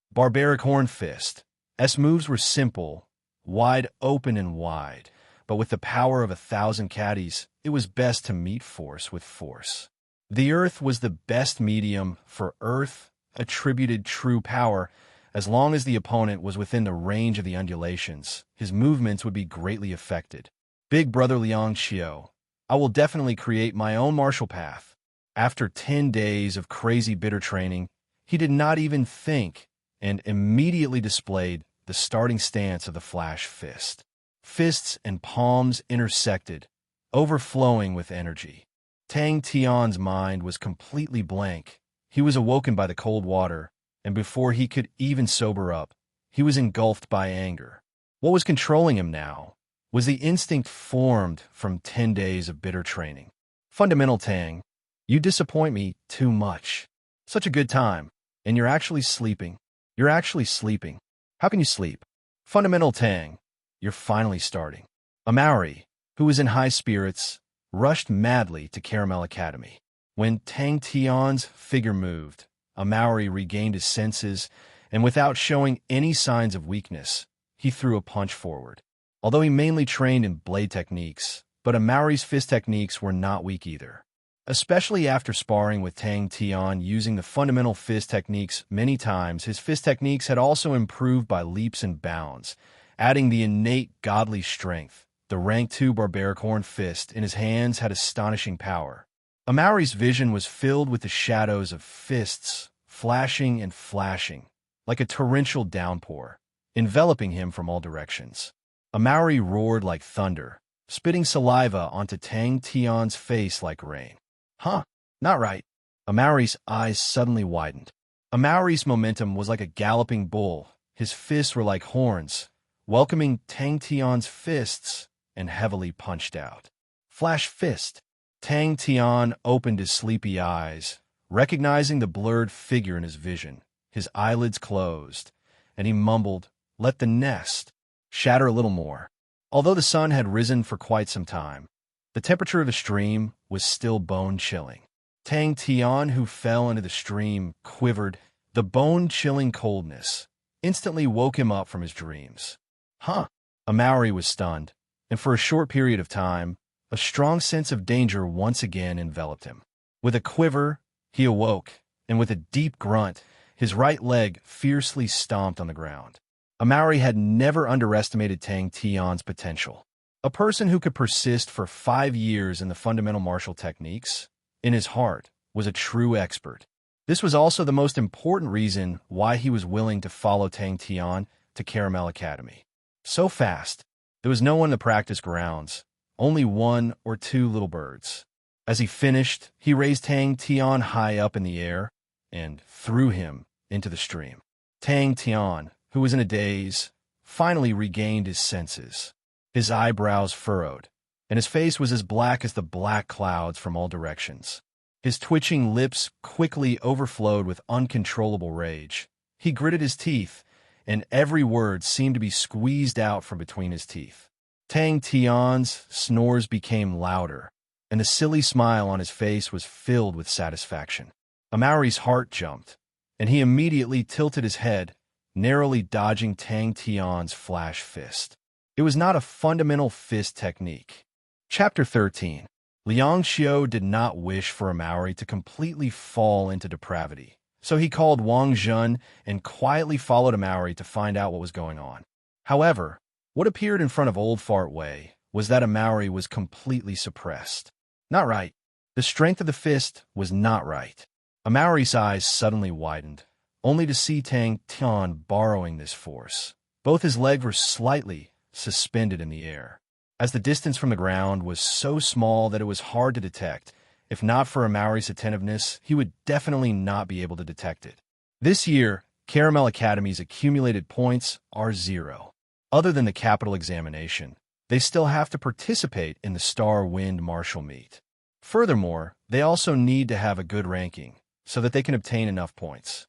Barbaric horn fist. S moves were simple, wide open and wide, but with the power of 1,000 caddies, it was best to meet force with force. The earth was the best medium for earth attributed true power. As long as the opponent was within the range of the undulations, his movements would be greatly affected. Big brother Liang Xiao, I will definitely create my own martial path. After 10 days of crazy bitter training, he did not even think and immediately displayed the starting stance of the flash fist. Fists and palms intersected, overflowing with energy. Tang Tian's mind was completely blank. He was awoken by the cold water, and before he could even sober up, he was engulfed by anger. What was controlling him now was the instinct formed from 10 days of bitter training. Fundamental Tang, you disappoint me too much. Such a good time, and you're actually sleeping. You're actually sleeping. How can you sleep? Fundamental Tang, you're finally starting. Amaury, who was in high spirits, rushed madly to Caramel Academy. When Tang Tian's figure moved, Amaury regained his senses, and without showing any signs of weakness, he threw a punch forward. Although he mainly trained in blade techniques, but Amaury's fist techniques were not weak either. Especially after sparring with Tang Tian using the fundamental fist techniques many times, his fist techniques had also improved by leaps and bounds, adding the innate godly strength. The rank 2 barbaric horn fist in his hands had astonishing power. Amaury's vision was filled with the shadows of fists, flashing and flashing, like a torrential downpour, enveloping him from all directions. Amaury roared like thunder, spitting saliva onto Tang Tian's face like rain. Huh, not right. Amaury's eyes suddenly widened. Amaury's momentum was like a galloping bull. His fists were like horns, welcoming Tang Tian's fists, and heavily punched out. Flash fist. Tang Tian opened his sleepy eyes, recognizing the blurred figure in his vision. His eyelids closed, and he mumbled, "Let the nest shatter a little more." Although the sun had risen for quite some time, the temperature of the stream was still bone-chilling. Tang Tian, who fell into the stream, quivered. The bone-chilling coldness instantly woke him up from his dreams. Huh? Amaury was stunned, and for a short period of time, a strong sense of danger once again enveloped him. With a quiver, he awoke, and with a deep grunt, his right leg fiercely stomped on the ground. Amaury had never underestimated Tang Tian's potential. A person who could persist for 5 years in the fundamental martial techniques, in his heart, was a true expert. This was also the most important reason why he was willing to follow Tang Tian to Caramel Academy. So fast, there was no one to practice grounds, only 1 or 2 little birds. As he finished, he raised Tang Tian high up in the air and threw him into the stream. Tang Tian, who was in a daze, finally regained his senses. His eyebrows furrowed, and his face was as black as the black clouds from all directions. His twitching lips quickly overflowed with uncontrollable rage. He gritted his teeth, and every word seemed to be squeezed out from between his teeth. Tang Tian's snores became louder, and the silly smile on his face was filled with satisfaction. Amaury's heart jumped, and he immediately tilted his head, narrowly dodging Tang Tian's flash fist. It was not a fundamental fist technique. Chapter 13. Liang Xiao did not wish for a Maori to completely fall into depravity, so he called Wang Zhun and quietly followed a Maori to find out what was going on. However, what appeared in front of Old Fart Wei was that a Maori was completely suppressed. Not right. The strength of the fist was not right. A Maori's eyes suddenly widened, only to see Tang Tian borrowing this force. Both his legs were slightly suspended in the air, as the distance from the ground was so small that it was hard to detect. If not for a Maori's attentiveness, he would definitely not be able to detect it. This year, Caramel Academy's accumulated points are 0. Other than the capital examination, they still have to participate in the Star Wind Martial Meet. Furthermore, they also need to have a good ranking so that they can obtain enough points.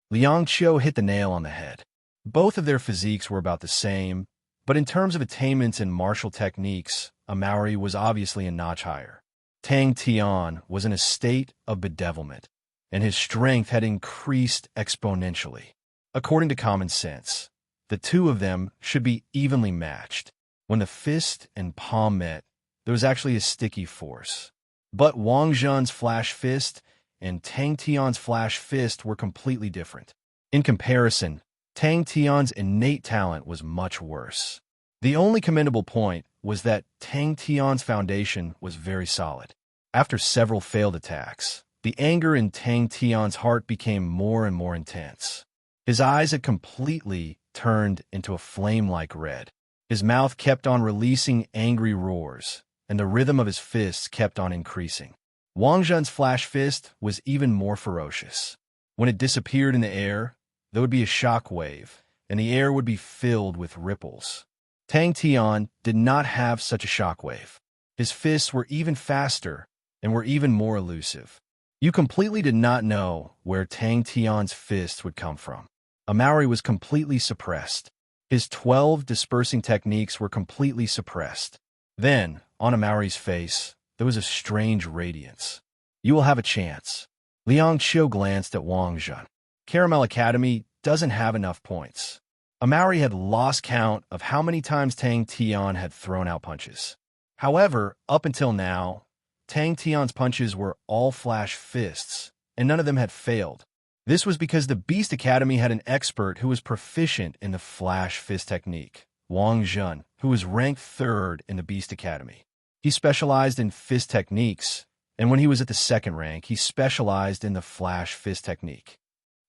Liang Qiu hit the nail on the head. Both of their physiques were about the same, but in terms of attainments and martial techniques, a Maori was obviously a notch higher. Tang Tian was in a state of bedevilment, and his strength had increased exponentially. According to common sense, the two of them should be evenly matched. When the fist and palm met, there was actually a sticky force. But Wang Zhun's flash fist and Tang Tian's flash fist were completely different. In comparison, Tang Tian's innate talent was much worse. The only commendable point was that Tang Tian's foundation was very solid. After several failed attacks, the anger in Tang Tian's heart became more and more intense. His eyes had completely turned into a flame-like red. His mouth kept on releasing angry roars, and the rhythm of his fists kept on increasing. Wang Zhun's flash fist was even more ferocious. When it disappeared in the air, there would be a shock wave, and the air would be filled with ripples. Tang Tian did not have such a shock wave. His fists were even faster and were even more elusive. You completely did not know where Tang Tian's fists would come from. A Maori was completely suppressed. His 12 dispersing techniques were completely suppressed. Then, on a Maori's face, there was a strange radiance. You will have a chance. Liang Qiu glanced at Wang Zhun. Caramel Academy doesn't have enough points. A Maori had lost count of how many times Tang Tian had thrown out punches. However, up until now, Tang Tian's punches were all flash fists, and none of them had failed. This was because the Beast Academy had an expert who was proficient in the flash fist technique, Wang Zhun, who was ranked 3rd in the Beast Academy. He specialized in fist techniques, and when he was at the 2nd rank, he specialized in the flash fist technique.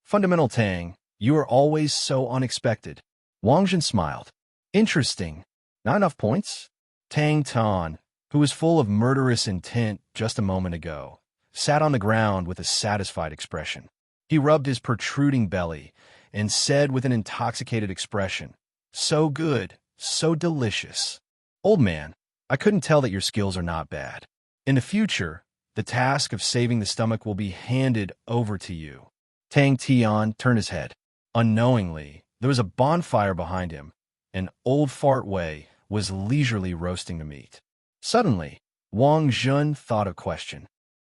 Fundamental Tang, you are always so unexpected. Wang Zhun smiled. Interesting. Not enough points? Tang Tan, who was full of murderous intent just a moment ago, sat on the ground with a satisfied expression. He rubbed his protruding belly and said with an intoxicated expression, "So good, so delicious. Old man, I couldn't tell that your skills are not bad. In the future, the task of saving the stomach will be handed over to you." Tang Tian turned his head. Unknowingly, there was a bonfire behind him, and Old Fart Wei was leisurely roasting the meat. Suddenly, Wang Zhun thought a question.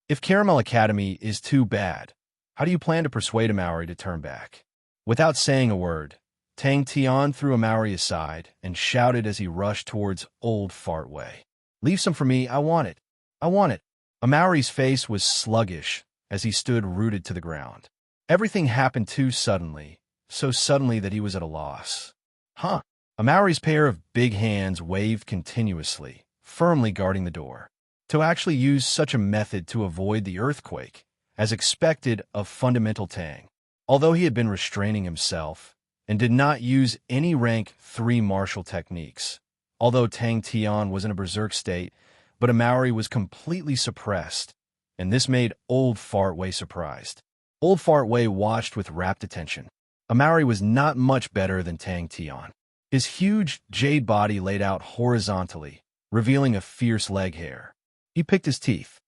If Caramel Academy is too bad, how do you plan to persuade a Maori to turn back? Without saying a word, Tang Tian threw a Maori aside and shouted as he rushed towards Old Fart Wei. "Leave some for me, I want it. I want it." A Maori's face was sluggish as he stood rooted to the ground. Everything happened too suddenly, so suddenly that he was at a loss. Huh? A Maori's pair of big hands waved continuously, firmly guarding the door. To actually use such a method to avoid the earthquake, as expected of Fundamental Tang. Although he had been restraining himself and did not use any rank 3 martial techniques, although Tang Tian was in a berserk state, but a Maori was completely suppressed, and this made Old Fart Wei surprised. Old Fart Wei watched with rapt attention. A Maori was not much better than Tang Tian. His huge jade body laid out horizontally, revealing a fierce leg hair. He picked his teeth.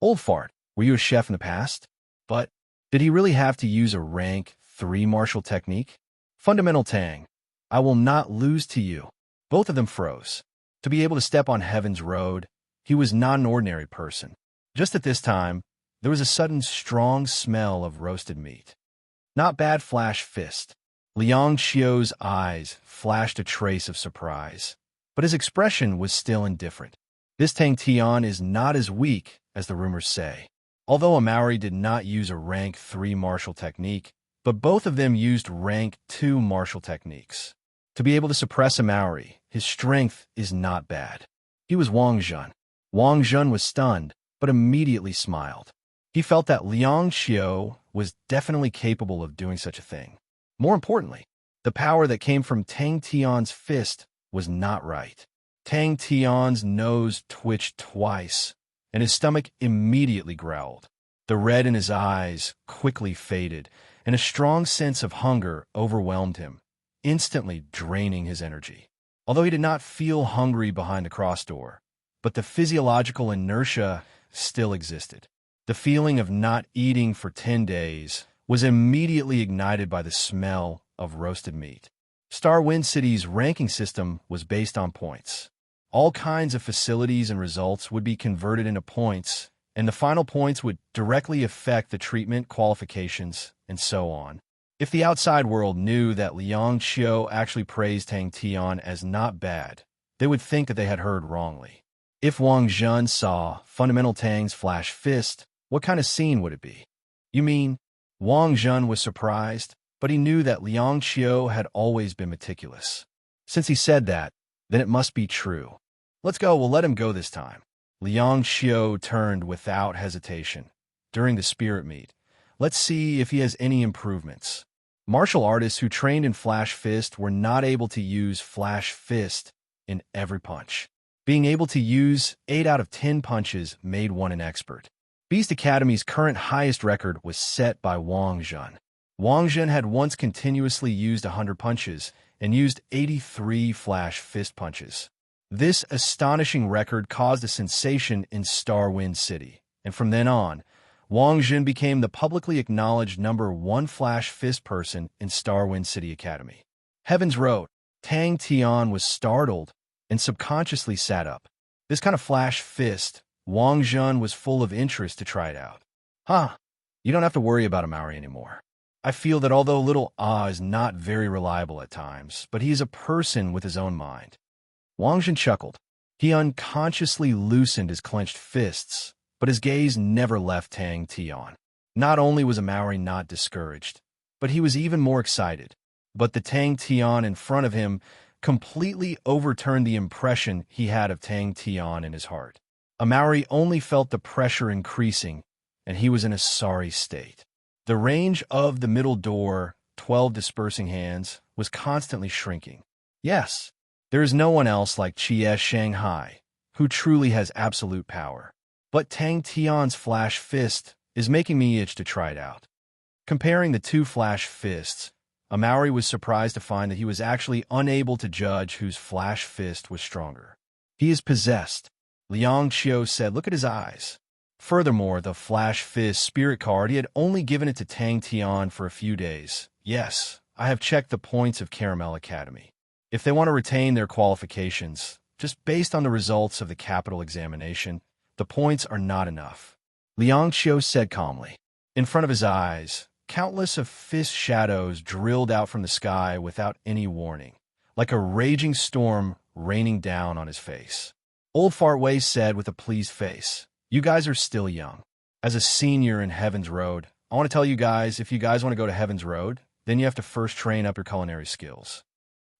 "Old Fart, were you a chef in the past? But did he really have to use a rank 3 martial technique?" Fundamental Tang, I will not lose to you. Both of them froze. To be able to step on heaven's road, he was not an ordinary person. Just at this time, there was a sudden strong smell of roasted meat. Not bad, flash fist. Liang Qiu's eyes flashed a trace of surprise, but his expression was still indifferent. This Tang Tian is not as weak as the rumors say. Although Amaury did not use a rank 3 martial technique, but both of them used rank 2 martial techniques. To be able to suppress Amaury, his strength is not bad. He was Wang Zhen. Wang Zhen was stunned, but immediately smiled. He felt that Liang Qiu was definitely capable of doing such a thing. More importantly, the power that came from Tang Tian's fist was not right. Tang Tian's nose twitched twice, and his stomach immediately growled. The red in his eyes quickly faded, and a strong sense of hunger overwhelmed him, instantly draining his energy. Although he did not feel hungry behind the cross door, but the physiological inertia still existed. The feeling of not eating for 10 days was immediately ignited by the smell of roasted meat. Starwind City's ranking system was based on points. All kinds of facilities and results would be converted into points, and the final points would directly affect the treatment qualifications, and so on. If the outside world knew that Liang Qiu actually praised Tang Tian as not bad, they would think that they had heard wrongly. If Wang Zhen saw Fundamental Tang's flash fist, what kind of scene would it be? You mean, Wang Zhen was surprised, but he knew that Liang Qiu had always been meticulous. Since he said that, then it must be true. Let's go, we'll let him go this time. Liang Qiu turned without hesitation. During the spirit meet, let's see if he has any improvements. Martial artists who trained in Flash Fist were not able to use Flash Fist in every punch. Being able to use 8 out of 10 punches made one an expert. Beast Academy's current highest record was set by Wang Zhen. Wang Zhen had once continuously used 100 punches and used 83 Flash Fist punches. This astonishing record caused a sensation in Starwind City, and from then on, Wang Zhen became the publicly acknowledged #1 Flash Fist person in Starwind City Academy. Heavens wrote, Tang Tian was startled and subconsciously sat up. This kind of Flash Fist, Wang Zhen was full of interest to try it out. You don't have to worry about Amaury anymore. I feel that although little Ah is not very reliable at times, but he is a person with his own mind. Wang Zhen chuckled. He unconsciously loosened his clenched fists, but his gaze never left Tang Tian. Not only was Amaury not discouraged, but he was even more excited. But the Tang Tian in front of him completely overturned the impression he had of Tang Tian in his heart. Amaury only felt the pressure increasing, and he was in a sorry state. The range of the middle door, 12 dispersing hands, was constantly shrinking. Yes, there is no one else like Qie Shanghai, who truly has absolute power. But Tang Tian's Flash Fist is making me itch to try it out. Comparing the two Flash Fists, Amaury was surprised to find that he was actually unable to judge whose Flash Fist was stronger. He is possessed. Liang Qiu said, look at his eyes. Furthermore, the Flash Fist spirit card, he had only given it to Tang Tian for a few days. Yes, I have checked the points of Caramel Academy. If they want to retain their qualifications, just based on the results of the capital examination, the points are not enough. Liang Qiu said calmly. In front of his eyes, countless of fist shadows drilled out from the sky without any warning, like a raging storm raining down on his face. Old Fart Wei said with a pleased face, you guys are still young. As a senior in Heaven's Road, I want to tell you guys, if you guys want to go to Heaven's Road, then you have to first train up your culinary skills.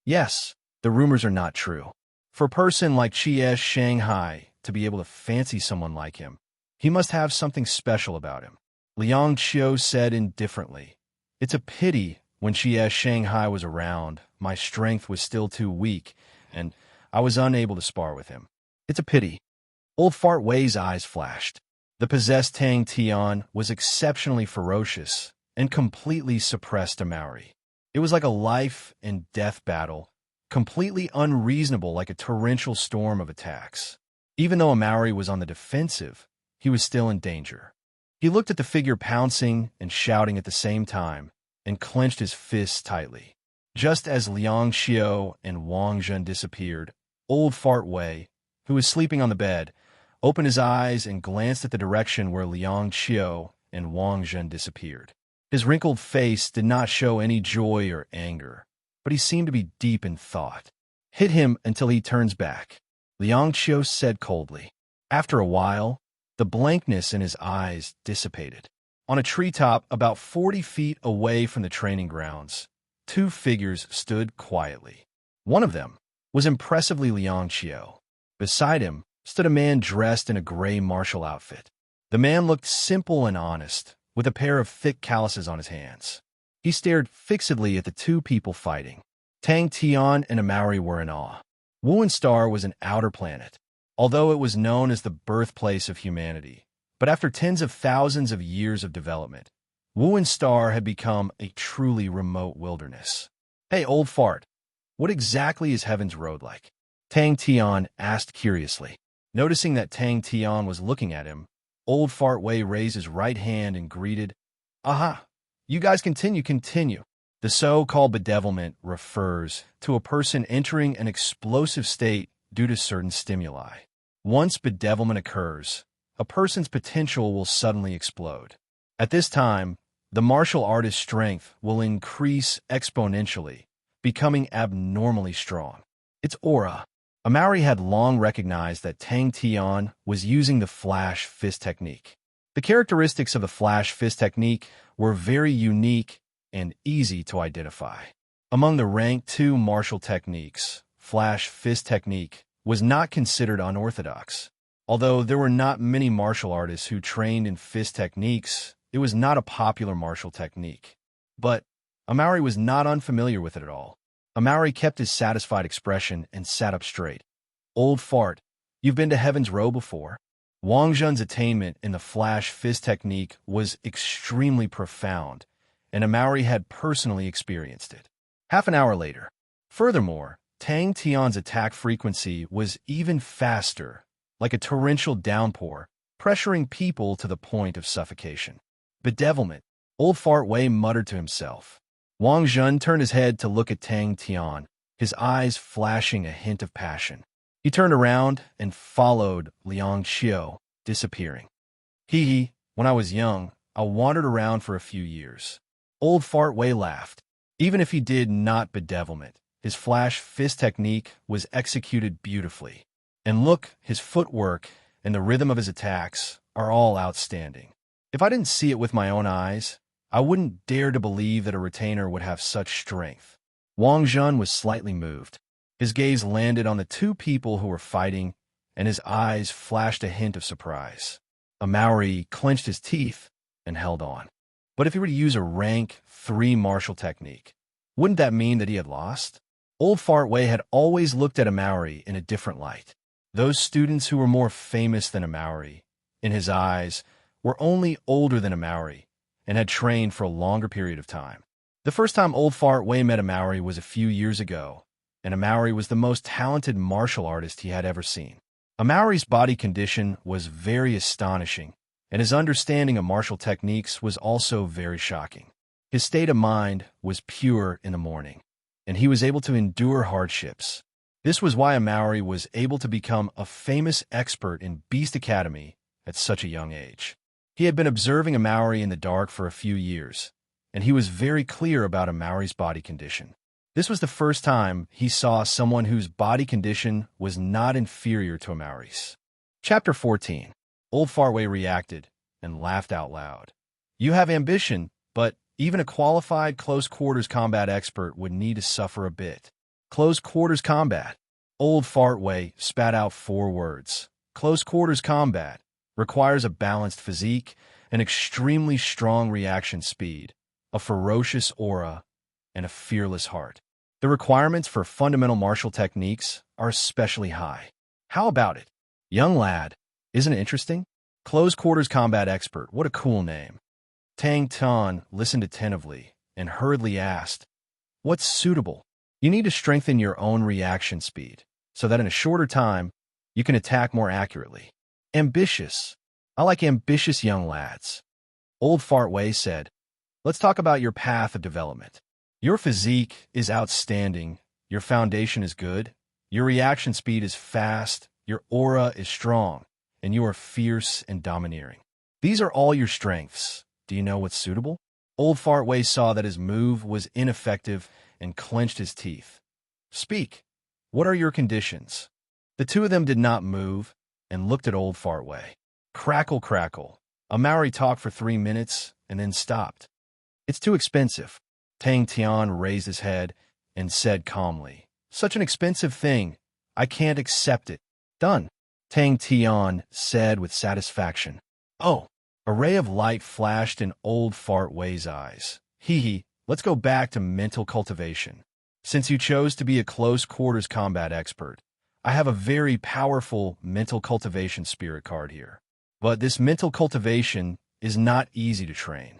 Yes, the rumors are not true. For a person like Qie Shanghai to be able to fancy someone like him, he must have something special about him. Liang Qiu said indifferently, it's a pity when Qie Shanghai was around, my strength was still too weak, and I was unable to spar with him. It's a pity. Old Fart Wei's eyes flashed. The possessed Tang Tian was exceptionally ferocious and completely suppressed Amaury. It was like a life and death battle, completely unreasonable like a torrential storm of attacks. Even though Amaury was on the defensive, he was still in danger. He looked at the figure pouncing and shouting at the same time and clenched his fists tightly. Just as Liang Qiu and Wang Zhen disappeared, Old Fart Wei, who was sleeping on the bed, opened his eyes and glanced at the direction where Liang Qiu and Wang Zhen disappeared. His wrinkled face did not show any joy or anger, but he seemed to be deep in thought. Hit him until he turns back, Liang Qiu said coldly. After a while, the blankness in his eyes dissipated. On a treetop about 40 feet away from the training grounds, two figures stood quietly. One of them was impressively Liang Qiu. Beside him stood a man dressed in a gray martial outfit. The man looked simple and honest, with a pair of thick calluses on his hands. He stared fixedly at the two people fighting. Tang Tian and Amari were in awe. Wuan Star was an outer planet, although it was known as the birthplace of humanity. But after tens of thousands of years of development, Wuan Star had become a truly remote wilderness. Hey, old fart, what exactly is Heaven's Road like? Tang Tian asked curiously. Noticing that Tang Tian was looking at him, Old Fart Wei raised his right hand and greeted, Aha! You guys continue. The so-called bedevilment refers to a person entering an explosive state due to certain stimuli. Once bedevilment occurs, a person's potential will suddenly explode. At this time, the martial artist's strength will increase exponentially, becoming abnormally strong. It's aura. Amari had long recognized that Tang Tian was using the flash fist technique. The characteristics of the flash fist technique were very unique and easy to identify. Among the rank 2 martial techniques, flash fist technique was not considered unorthodox. Although there were not many martial artists who trained in fist techniques, it was not a popular martial technique. But Amari was not unfamiliar with it at all. Amari kept his satisfied expression and sat up straight. Old fart, you've been to Heaven's Row before? Wang Zhen's attainment in the flash fist technique was extremely profound, and Amari had personally experienced it. Half an hour later. Furthermore, Tang Tian's attack frequency was even faster, like a torrential downpour, pressuring people to the point of suffocation. Bedevilment, Old Fart Wei muttered to himself. Wang Zhen turned his head to look at Tang Tian, his eyes flashing a hint of passion. He turned around and followed Liang Qiu, disappearing. When I was young, I wandered around for a few years. Old Fart Wei laughed. Even if he did not bedevilment, his flash fist technique was executed beautifully. And look, his footwork and the rhythm of his attacks are all outstanding. If I didn't see it with my own eyes, I wouldn't dare to believe that a retainer would have such strength. Wang Zhen was slightly moved. His gaze landed on the two people who were fighting, and his eyes flashed a hint of surprise. Amari clenched his teeth and held on. But if he were to use a rank 3 martial technique, wouldn't that mean that he had lost? Old Fart Wei had always looked at Amari in a different light. Those students who were more famous than Amari, in his eyes, were only older than Amari and had trained for a longer period of time. The first time Old Fart Wei met Amari was a few years ago, and Amari was the most talented martial artist he had ever seen. Amari's body condition was very astonishing, and his understanding of martial techniques was also very shocking. His state of mind was pure in the morning, and he was able to endure hardships. This was why Amari was able to become a famous expert in Beast Academy at such a young age. He had been observing Amari in the dark for a few years, and he was very clear about Amari's body condition. This was the first time he saw someone whose body condition was not inferior to Amari's. Chapter 14. Old Fart Wei reacted and laughed out loud. You have ambition, but even a qualified close-quarters combat expert would need to suffer a bit. Close-quarters combat. Old Fart Wei spat out 4 words. Close-quarters combat requires a balanced physique, an extremely strong reaction speed, a ferocious aura, and a fearless heart. The requirements for fundamental martial techniques are especially high. How about it? Young lad, isn't it interesting? Close-quarters combat expert, what a cool name. Tang Tian listened attentively and hurriedly asked, What's suitable? You need to strengthen your own reaction speed, so that in a shorter time, you can attack more accurately. Ambitious. I like ambitious young lads. Old Fart Wei said, Let's talk about your path of development. Your physique is outstanding, your foundation is good, your reaction speed is fast, your aura is strong, and you are fierce and domineering. These are all your strengths. Do you know what's suitable? Old Fartway saw that his move was ineffective and clenched his teeth. Speak. What are your conditions? The two of them did not move and looked at Old Fartway. Crackle, crackle. A Maori talked for 3 minutes and then stopped. It's too expensive. Tang Tian raised his head and said calmly, Such an expensive thing. I can't accept it. Done. Tang Tian said with satisfaction. Oh. A ray of light flashed in Old Fartway's eyes. Hee, let's go back to mental cultivation. Since you chose to be a close-quarters combat expert, I have a very powerful mental cultivation spirit card here. But this mental cultivation is not easy to train.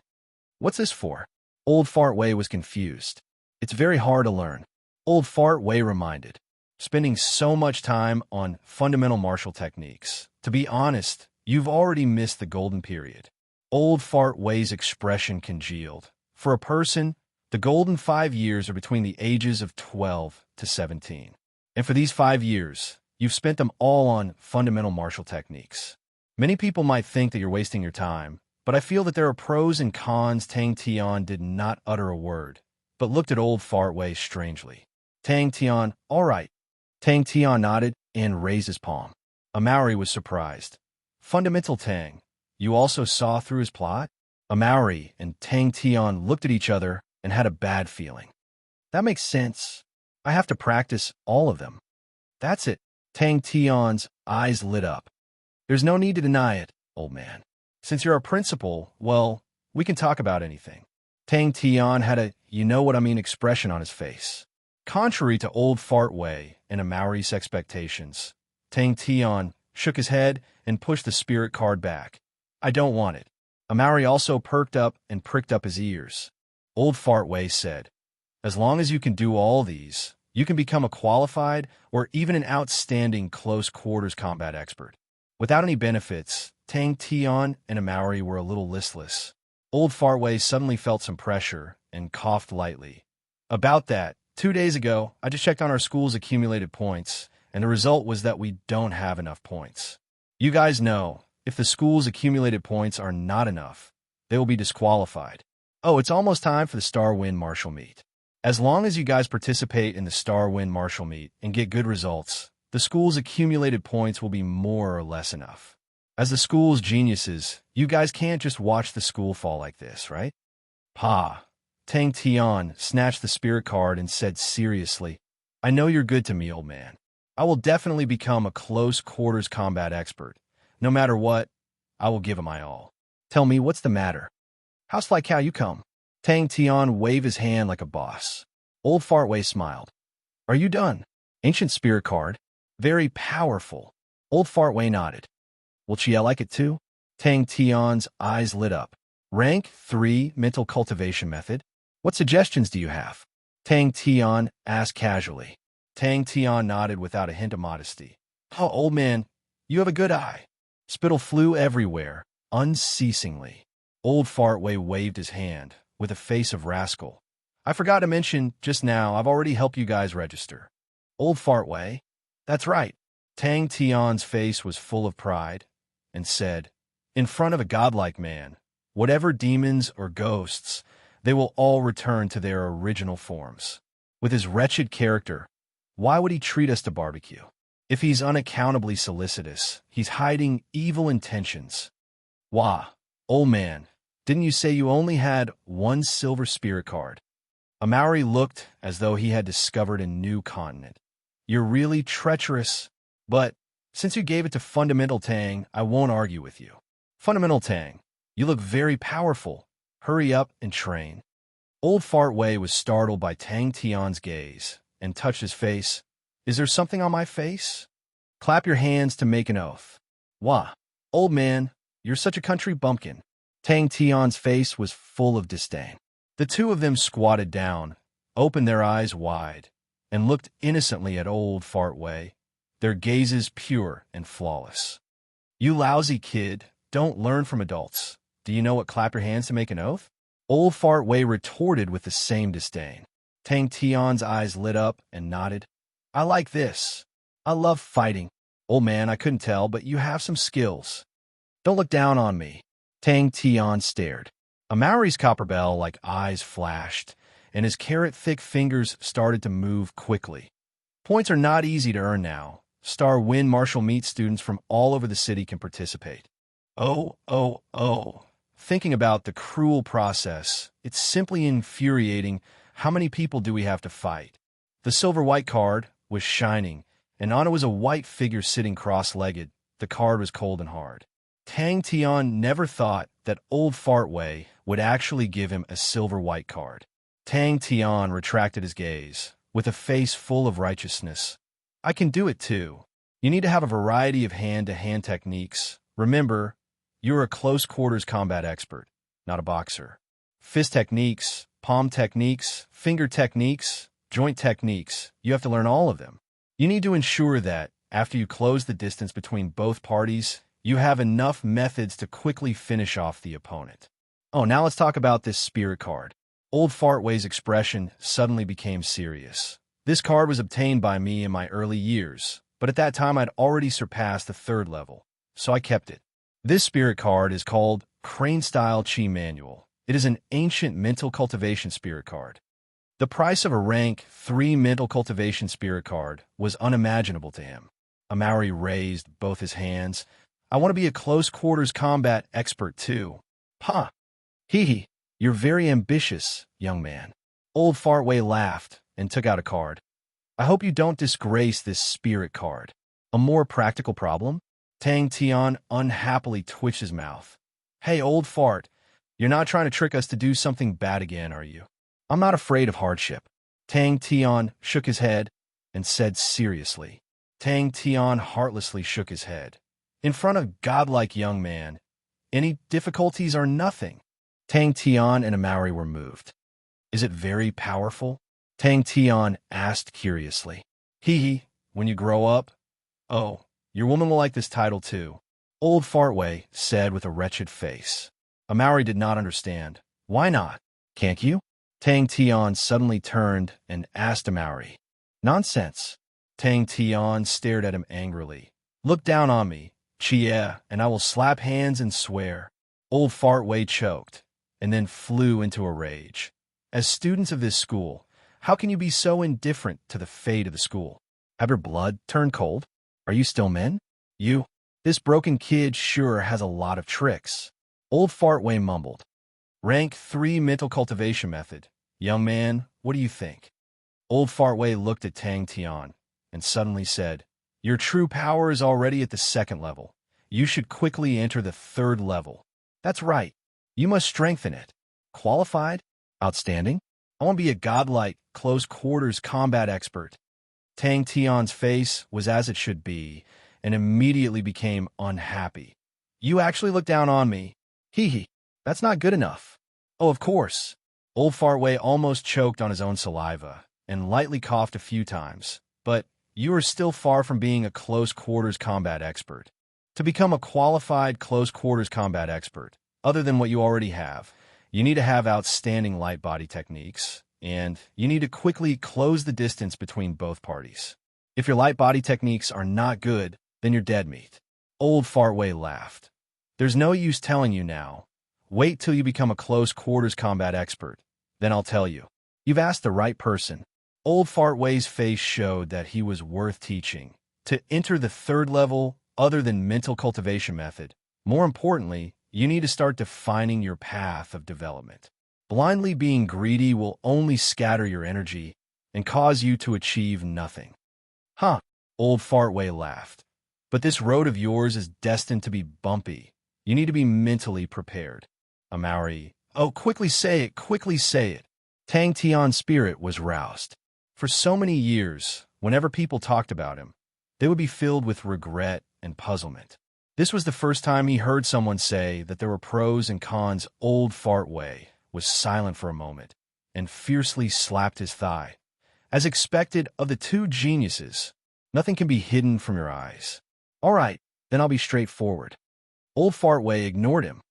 What's this for? Old Fartway was confused. It's very hard to learn. Old Fartway reminded. Spending so much time on fundamental martial techniques. To be honest, you've already missed the golden period. Old Fartway's expression congealed. For a person, the golden 5 years are between the ages of 12 to 17. And for these 5 years, you've spent them all on fundamental martial techniques. Many people might think that you're wasting your time, but I feel that there are pros and cons. Tang Tian did not utter a word, but looked at Old Fartway strangely. Tang Tian, all right. Tang Tian nodded and raised his palm. A Maori was surprised. Fundamental Tang, you also saw through his plot? A Maori and Tang Tian looked at each other and had a bad feeling. That makes sense. I have to practice all of them. That's it. Tang Tian's eyes lit up. There's no need to deny it, old man. Since you're our principal, well, we can talk about anything. Tang Tian had a you-know-what-I-mean expression on his face. Contrary to Old Fartway and a Maori's expectations, Tang Tian shook his head and pushed the spirit card back. I don't want it. A Maori also perked up and pricked up his ears. Old Fartway said, As long as you can do all these, you can become a qualified or even an outstanding close-quarters combat expert. Without any benefits, Tang Tian and a Maori were a little listless. Old Fartway suddenly felt some pressure and coughed lightly. About that, 2 days ago, I just checked on our school's accumulated points, and the result was that we don't have enough points. You guys know, if the school's accumulated points are not enough, they will be disqualified. Oh, it's almost time for the Star Wind Martial Meet. As long as you guys participate in the Star Wind Martial Meet and get good results, the school's accumulated points will be more or less enough. As the school's geniuses, you guys can't just watch the school fall like this, right? Pa. Tang Tian snatched the spirit card and said seriously, I know you're good to me, old man. I will definitely become a close-quarters combat expert. No matter what, I will give it my all. Tell me, what's the matter? How's like how you come? Tang Tian waved his hand like a boss. Old Fartway smiled. Are you done? Ancient spirit card. Very powerful. Old Fartway nodded. Will Chia like it too? Tang Tian's eyes lit up. Rank 3 mental cultivation method. What suggestions do you have? Tang Tian asked casually. Tang Tian nodded without a hint of modesty. Oh, old man, you have a good eye. Spittle flew everywhere, unceasingly. Old Fartway waved his hand, with a face of rascal. I forgot to mention, just now, I've already helped you guys register. Old Fartway? That's right. Tang Tian's face was full of pride, and said, In front of a godlike man, whatever demons or ghosts, they will all return to their original forms. With his wretched character, why would he treat us to barbecue? If he's unaccountably solicitous, he's hiding evil intentions. Wah, old man, didn't you say you only had 1 silver spirit card? A Maori looked as though he had discovered a new continent. You're really treacherous, but since you gave it to Fundamental Tang, I won't argue with you. Fundamental Tang, you look very powerful. Hurry up and train. Old Fartway was startled by Tang Tian's gaze and touched his face. Is there something on my face? Clap your hands to make an oath. Wah, old man, you're such a country bumpkin. Tang Tian's face was full of disdain. The two of them squatted down, opened their eyes wide, and looked innocently at Old Fartway, their gazes pure and flawless. You lousy kid, don't learn from adults. Do you know what clap your hands to make an oath? Old Fartway retorted with the same disdain. Tang Tian's eyes lit up and nodded. I like this. I love fighting. Old man, I couldn't tell, but you have some skills. Don't look down on me. Tang Tian stared. A Maori's copper bell like eyes flashed, and his carrot-thick fingers started to move quickly. Points are not easy to earn now. Star Win Martial Meet students from all over the city can participate. Oh. Thinking about the cruel process, it's simply infuriating. How many people do we have to fight? The silver-white card was shining, and on it was a white figure sitting cross-legged. The card was cold and hard. Tang Tian never thought that old Fartway would actually give him a silver-white card. Tang Tian retracted his gaze, with a face full of righteousness. I can do it too. You need to have a variety of hand-to-hand techniques. Remember, you're a close-quarters combat expert, not a boxer. Fist techniques, palm techniques, finger techniques, joint techniques, you have to learn all of them. You need to ensure that, after you close the distance between both parties, you have enough methods to quickly finish off the opponent. Oh, now let's talk about this spirit card. Old Fartway's expression suddenly became serious. This card was obtained by me in my early years, but at that time I'd already surpassed the 3rd level, so I kept it. This spirit card is called Crane-Style Chi Manual. It is an ancient mental cultivation spirit card. The price of a rank 3 mental cultivation spirit card was unimaginable to him. Amari raised both his hands. I want to be a close-quarters combat expert too. Ha! Hee. You're very ambitious, young man. Old Fartway laughed and took out a card. I hope you don't disgrace this spirit card. A more practical problem? Tang Tian unhappily twitched his mouth. Hey, old fart, you're not trying to trick us to do something bad again, are you? I'm not afraid of hardship. Tang Tian shook his head and said seriously. Tang Tian heartlessly shook his head. In front of godlike young man, any difficulties are nothing. Tang Tian and Amari were moved. Is it very powerful? Tang Tian asked curiously. Hee, when you grow up? Oh, your woman will like this title too. Old Fartway said with a wretched face. Amari did not understand. Why not? Can't you? Tang Tian suddenly turned and asked Amari. Nonsense. Tang Tian stared at him angrily. Look down on me, Chia, and I will slap hands and swear. Old Fartway choked, and then flew into a rage. As students of this school, how can you be so indifferent to the fate of the school? Have your blood turned cold? Are you still men? This broken kid sure has a lot of tricks. Old Fartway mumbled. Rank 3 mental cultivation method. Young man, what do you think? Old Fartway looked at Tang Tian and suddenly said, Your true power is already at the 2nd level. You should quickly enter the 3rd level. That's right. You must strengthen it. Qualified? Outstanding? I want to be a godlike, close-quarters combat expert. Tang Tian's face was as it should be, and immediately became unhappy. You actually look down on me. Hee. That's not good enough. Oh, of course. Old Fartway almost choked on his own saliva and lightly coughed a few times. But you are still far from being a close-quarters combat expert. To become a qualified close-quarters combat expert, other than what you already have, you need to have outstanding light body techniques, and you need to quickly close the distance between both parties. If your light body techniques are not good, then you're dead meat. Old Fartway laughed. There's no use telling you now. Wait till you become a close-quarters combat expert. Then I'll tell you. You've asked the right person. Old Fartway's face showed that he was worth teaching. To enter the 3rd level, other than mental cultivation method, more importantly, you need to start defining your path of development. Blindly being greedy will only scatter your energy and cause you to achieve nothing. Huh, Old Fartway laughed. But this road of yours is destined to be bumpy. You need to be mentally prepared. Amari, oh, quickly say it. Tang Tian's spirit was roused. For so many years, whenever people talked about him, they would be filled with regret and puzzlement. This was the first time he heard someone say that there were pros and cons. Old Fartway was silent for a moment and fiercely slapped his thigh. As expected of the two geniuses, nothing can be hidden from your eyes. All right, then I'll be straightforward. Old Fartway ignored him.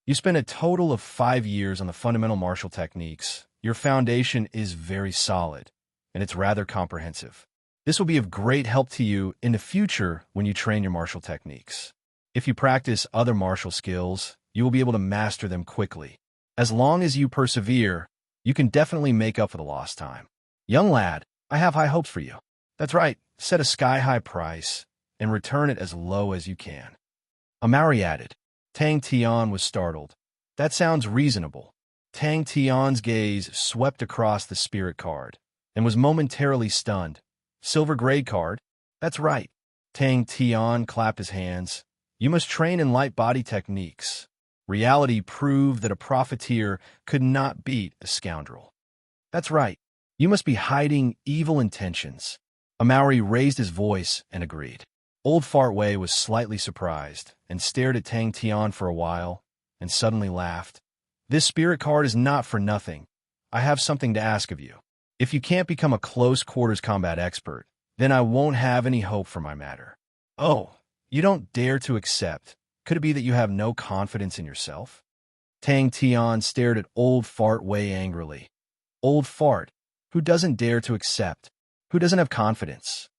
You spent a total of 5 years on the fundamental martial techniques. Your foundation is very solid, and it's rather comprehensive. This will be of great help to you in the future when you train your martial techniques. If you practice other martial skills, you will be able to master them quickly. As long as you persevere, you can definitely make up for the lost time. Young lad, I have high hopes for you. That's right, set a sky-high price and return it as low as you can. Amari added. Tang Tian was startled. That sounds reasonable. Tang Tian's gaze swept across the spirit card and was momentarily stunned. Silver grade card? That's right. Tang Tian clapped his hands. You must train in light body techniques. Reality proved that a profiteer could not beat a scoundrel. That's right. You must be hiding evil intentions. Amari raised his voice and agreed. Old Fartway was slightly surprised and stared at Tang Tian for a while and suddenly laughed. This spirit card is not for nothing. I have something to ask of you. If you can't become a close quarters combat expert, then I won't have any hope for my matter. Oh, you don't dare to accept. Could it be that you have no confidence in yourself? Tang Tian stared at Old Fartway angrily. Old Fart, who doesn't dare to accept? Who doesn't have confidence?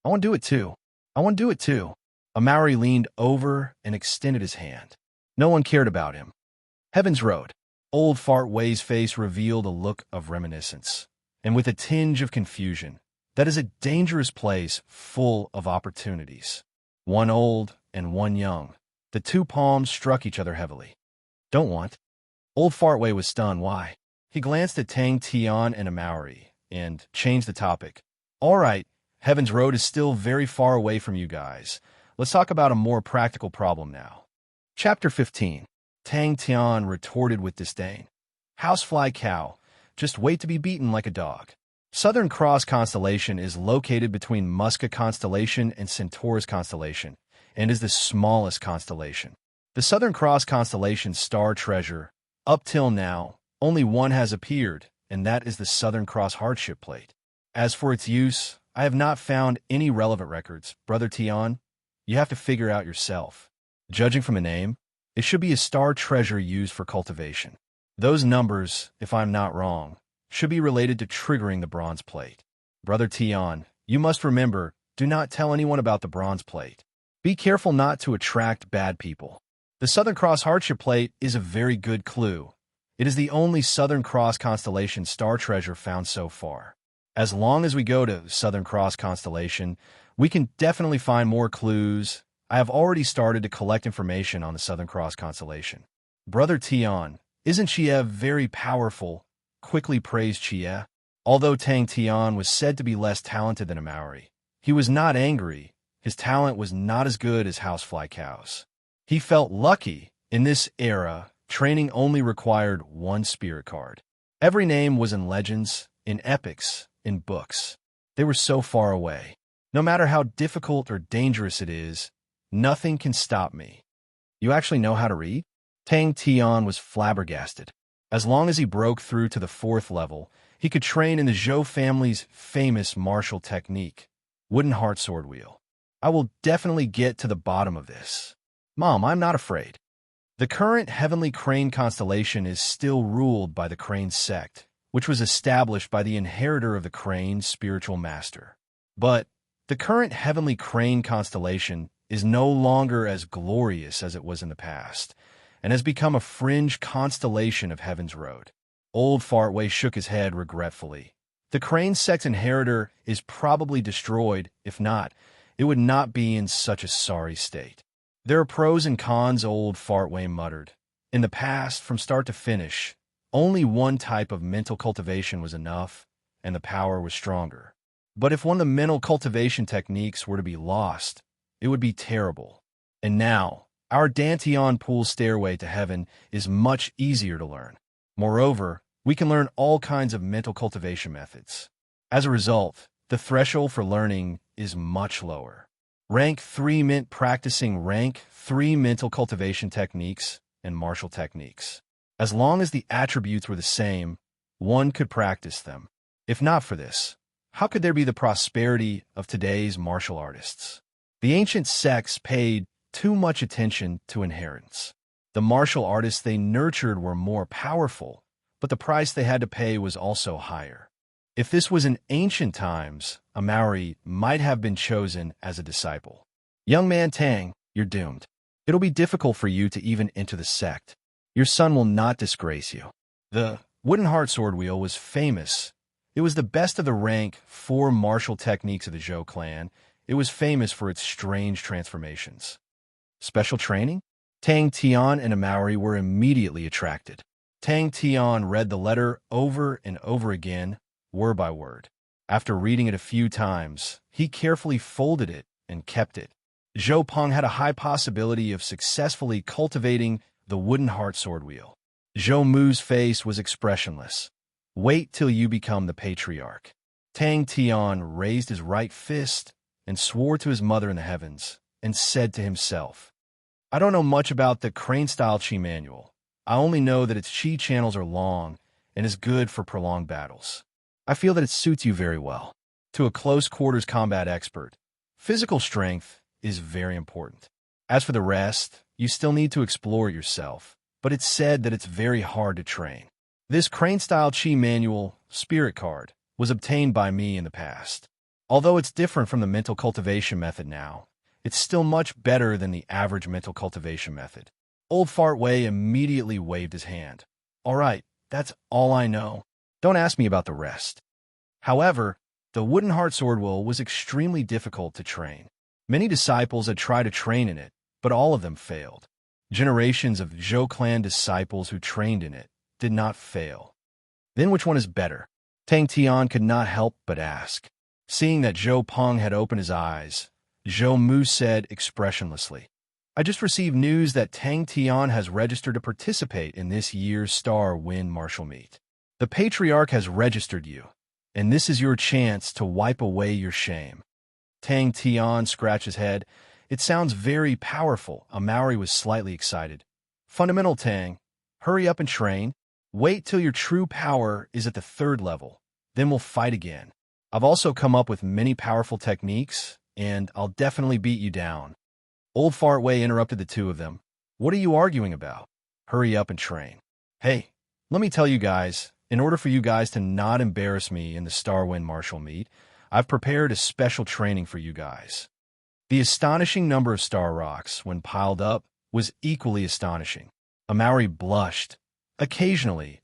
I want to do it too. I want to do it too. Amari leaned over and extended his hand. No one cared about him. Heaven's Road. Old Fartway's face revealed a look of reminiscence, and with a tinge of confusion. That is a dangerous place full of opportunities. One old and one young. The two palms struck each other heavily. Don't want. Old Fartway was stunned. Why? He glanced at Tang Tian and Amari and changed the topic. All right, Heaven's Road is still very far away from you guys. Let's talk about a more practical problem now. Chapter 15. Tang Tian retorted with disdain. Housefly cow, just wait to be beaten like a dog. Southern Cross constellation is located between Musca constellation and Centaurus constellation, and is the smallest constellation. The Southern Cross constellation's star treasure, up till now, only one has appeared, and that is the Southern Cross hardship plate. As for its use, I have not found any relevant records. Brother Tian, you have to figure out yourself. Judging from the name, it should be a star treasure used for cultivation. Those numbers, if I'm not wrong, should be related to triggering the bronze plate. Brother Tian, you must remember, do not tell anyone about the bronze plate. Be careful not to attract bad people. The Southern Cross hardship plate is a very good clue. It is the only Southern Cross constellation star treasure found so far. As long as we go to Southern Cross constellation, we can definitely find more clues. I have already started to collect information on the Southern Cross constellation. Brother Tian, isn't Chie very powerful? Quickly praised Chie. Although Tang Tian was said to be less talented than Amari, he was not angry. His talent was not as good as housefly cows. He felt lucky. In this era, training only required one spirit card. Every name was in legends, in epics, in books. They were so far away. No matter how difficult or dangerous it is, nothing can stop me. You actually know how to read? Tang Tian was flabbergasted. As long as he broke through to the 4th level, he could train in the Zhou family's famous martial technique, wooden heart sword wheel. I will definitely get to the bottom of this. Mom, I'm not afraid. The current heavenly crane constellation is still ruled by the Crane sect, which was established by the inheritor of the Crane spiritual master. But the current heavenly crane constellation is no longer as glorious as it was in the past, and has become a fringe constellation of Heaven's Road. Old Fartway shook his head regretfully. The Crane sect's inheritor is probably destroyed. If not, it would not be in such a sorry state. There are pros and cons, Old Fartway muttered. In the past, from start to finish, only one type of mental cultivation was enough, and the power was stronger. But if one of the mental cultivation techniques were to be lost, it would be terrible. And now, our Dantian Pool stairway to heaven is much easier to learn. Moreover, we can learn all kinds of mental cultivation methods. As a result, the threshold for learning is much lower. Rank 3 meant practicing rank 3 mental cultivation techniques and martial techniques. As long as the attributes were the same, one could practice them. If not for this, how could there be the prosperity of today's martial artists? The ancient sects paid too much attention to inheritance. The martial artists they nurtured were more powerful, but the price they had to pay was also higher. If this was in ancient times, Amari might have been chosen as a disciple. Young man Tang, you're doomed. It'll be difficult for you to even enter the sect. Your son will not disgrace you. The wooden heart sword wheel was famous. It was the best of the rank 4 martial techniques of the Zhou clan. It was famous for its strange transformations. Special training? Tang Tian and Amauri were immediately attracted. Tang Tian read the letter over and over again, word by word. After reading it a few times, he carefully folded it and kept it. Zhou Peng had a high possibility of successfully cultivating the wooden heart sword wheel. Zhou Mu's face was expressionless. Wait till you become the patriarch. Tang Tian raised his right fist and swore to his mother in the heavens and said to himself, I don't know much about the crane-style chi manual. I only know that its chi channels are long and is good for prolonged battles. I feel that it suits you very well. To a close-quarters combat expert, physical strength is very important. As for the rest, you still need to explore it yourself, but it's said that it's very hard to train. This crane-style chi manual, spirit card, was obtained by me in the past. Although it's different from the mental cultivation method now, it's still much better than the average mental cultivation method. Old Fartway immediately waved his hand. All right, that's all I know. Don't ask me about the rest. However, the wooden heart sword wheel was extremely difficult to train. Many disciples had tried to train in it, but all of them failed. Generations of Zhou clan disciples who trained in it did not fail. Then which one is better? Tang Tian could not help but ask. Seeing that Zhou Peng had opened his eyes, Zhou Mu said expressionlessly, I just received news that Tang Tian has registered to participate in this year's Star Wind Martial Meet. The Patriarch has registered you, and this is your chance to wipe away your shame. Tang Tian scratched his head. It sounds very powerful. Amauri was slightly excited. Fundamental Tang, hurry up and train. Wait till your true power is at the 3rd level. Then we'll fight again. I've also come up with many powerful techniques, and I'll definitely beat you down. Old Fartway interrupted the two of them. What are you arguing about? Hurry up and train. Hey, let me tell you guys, in order for you guys to not embarrass me in the Starwind Martial Meet, I've prepared a special training for you guys. The astonishing number of star rocks, when piled up, was equally astonishing. Amauri blushed. Occasionally,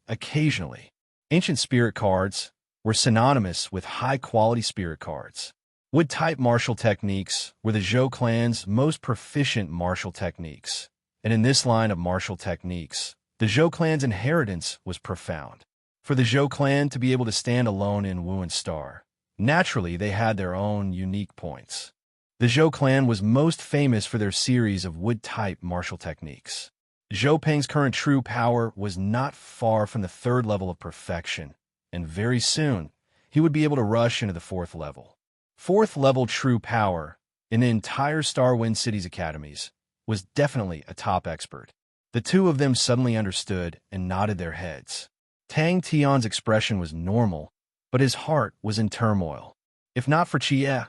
ancient spirit cards were synonymous with high-quality spirit cards. Wood-type martial techniques were the Zhou clan's most proficient martial techniques, and in this line of martial techniques, the Zhou clan's inheritance was profound. For the Zhou clan to be able to stand alone in Wuan Star, naturally they had their own unique points. The Zhou clan was most famous for their series of wood-type martial techniques. Zhou Peng's current true power was not far from the 3rd level of perfection, and very soon, he would be able to rush into the 4th level. 4th level true power in the entire Starwind City's academies was definitely a top expert. The two of them suddenly understood and nodded their heads. Tang Tian's expression was normal, but his heart was in turmoil. If not for Chie,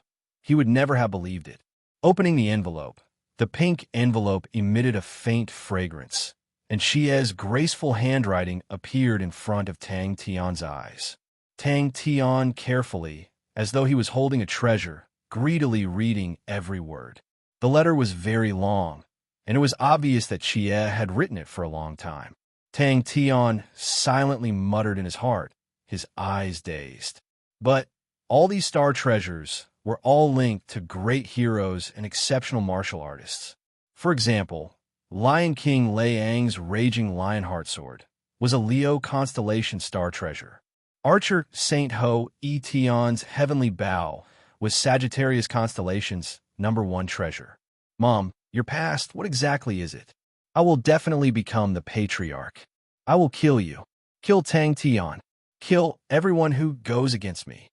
he would never have believed it. Opening the envelope, the pink envelope emitted a faint fragrance, and Chie's graceful handwriting appeared in front of Tang Tian's eyes. Tang Tian carefully, as though he was holding a treasure, greedily reading every word. The letter was very long, and it was obvious that Chie had written it for a long time. Tang Tian silently muttered in his heart, his eyes dazed. But all these star treasures were all linked to great heroes and exceptional martial artists. For example, Lion King Lei Ang's Raging Lionheart Sword was a Leo constellation star treasure. Archer Saint Ho E Tian's Heavenly Bow was Sagittarius Constellation's #1 treasure. Mom, your past, what exactly is it? I will definitely become the patriarch. I will kill you. Kill Tang Tian. Kill everyone who goes against me.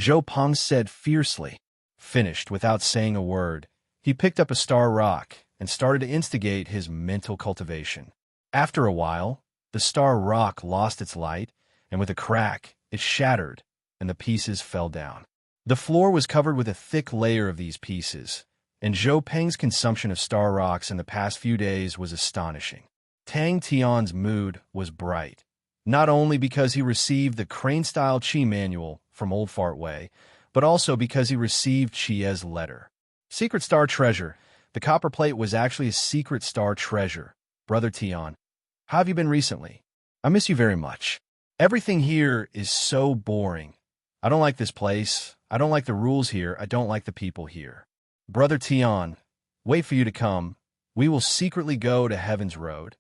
Zhou Peng said fiercely. Finished without saying a word, he picked up a star rock and started to instigate his mental cultivation. After a while, the star rock lost its light, and with a crack, it shattered, and the pieces fell down. The floor was covered with a thick layer of these pieces, and Zhou Peng's consumption of star rocks in the past few days was astonishing. Tang Tian's mood was bright, not only because he received the crane-style chi manual from Old Fartway, but also because he received Chie's letter. Secret Star Treasure. The copper plate was actually a secret star treasure. Brother Tian, How have you been recently? I miss you very much. Everything here is so boring. I don't like this place. I don't like the rules here. I don't like the people here. Brother Tion, wait for you to come. We will secretly go to Heaven's Road.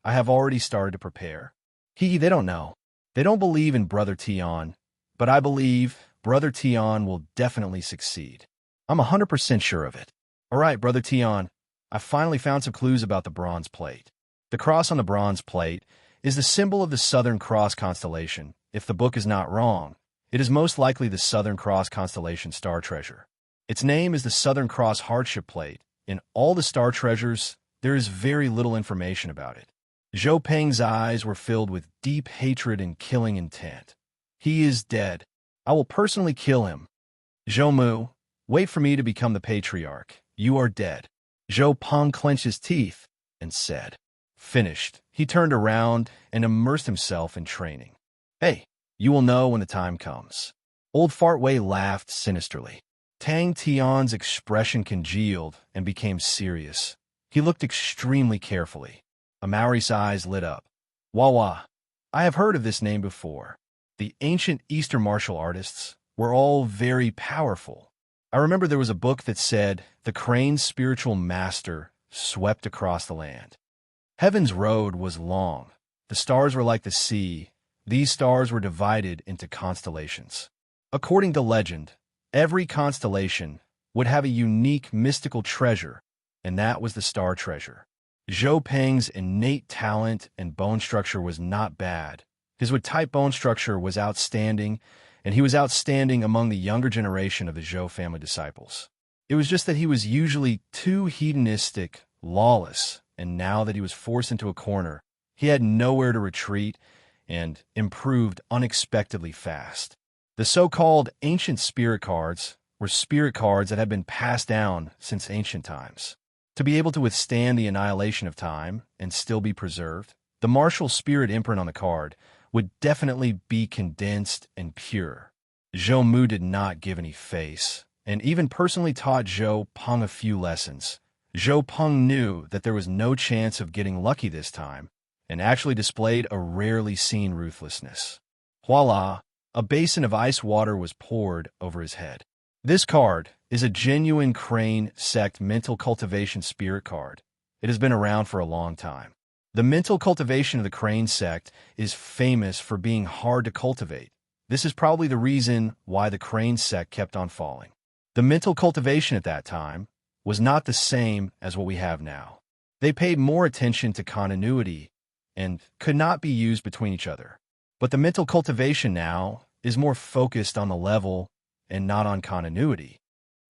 I have already started to prepare. They don't know. They don't believe in Brother Tion, but I believe Brother Tion will definitely succeed. I'm 100% sure of it. All right, Brother Tion, I finally found some clues about the bronze plate. The cross on the bronze plate is the symbol of the Southern Cross constellation. If the book is not wrong, it is most likely the Southern Cross constellation star treasure. Its name is the Southern Cross hardship plate. In all the star treasures, there is very little information about it. Zhou Peng's eyes were filled with deep hatred and killing intent. He is dead. I will personally kill him. Zhou Mu, wait for me to become the patriarch. You are dead. Zhou Peng clenched his teeth and said, finished. He turned around and immersed himself in training. Hey, you will know when the time comes. Old Fartway laughed sinisterly. Tang Tian's expression congealed and became serious. He looked extremely carefully. Amaury's eyes lit up. Wawa, I have heard of this name before. The ancient Eastern martial artists were all very powerful. I remember there was a book that said the crane's spiritual master swept across the land. Heaven's road was long. The stars were like the sea. These stars were divided into constellations. According to legend, every constellation would have a unique mystical treasure, and that was the star treasure. Zhou Peng's innate talent and bone structure was not bad. His wood-type bone structure was outstanding, and he was outstanding among the younger generation of the Zhou family disciples. It was just that he was usually too hedonistic, lawless, and now that he was forced into a corner, he had nowhere to retreat and improved unexpectedly fast. The so-called ancient spirit cards were spirit cards that had been passed down since ancient times. To be able to withstand the annihilation of time and still be preserved, the martial spirit imprint on the card would definitely be condensed and pure. Zhou Mu did not give any face, and even personally taught Zhou Peng a few lessons. Zhou Peng knew that there was no chance of getting lucky this time, and actually displayed a rarely seen ruthlessness. Voila! A basin of ice water was poured over his head. This card is a genuine Crane Sect mental cultivation spirit card. It has been around for a long time. The mental cultivation of the Crane Sect is famous for being hard to cultivate. This is probably the reason why the Crane Sect kept on falling. The mental cultivation at that time was not the same as what we have now. They paid more attention to continuity and could not be used between each other. But the mental cultivation now is more focused on the level and not on continuity.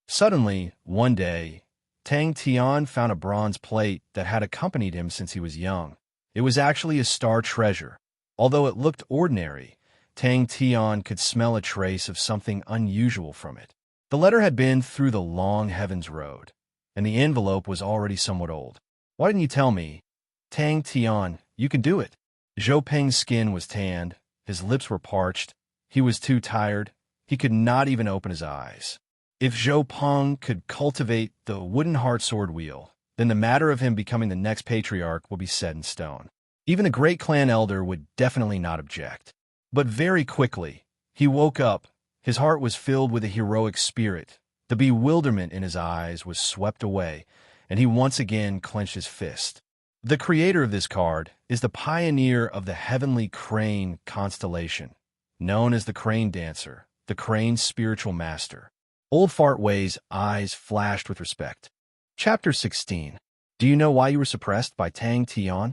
Suddenly, one day, Tang Tian found a bronze plate that had accompanied him since he was young. It was actually a star treasure. Although it looked ordinary, Tang Tian could smell a trace of something unusual from it. The letter had been through the long Heaven's Road, and the envelope was already somewhat old. Why didn't you tell me? Tang Tian, you can do it. Zhou Peng's skin was tanned, his lips were parched, he was too tired, he could not even open his eyes. If Zhou Peng could cultivate the wooden heart sword wheel, then the matter of him becoming the next patriarch would be set in stone. Even a great clan elder would definitely not object. But very quickly, he woke up. His heart was filled with a heroic spirit. The bewilderment in his eyes was swept away, and he once again clenched his fist. The creator of this card is the pioneer of the heavenly crane constellation, known as the Crane Dancer, the Crane's spiritual master. Old Fartway's eyes flashed with respect. Chapter 16. Do you know why you were suppressed by Tang Tian?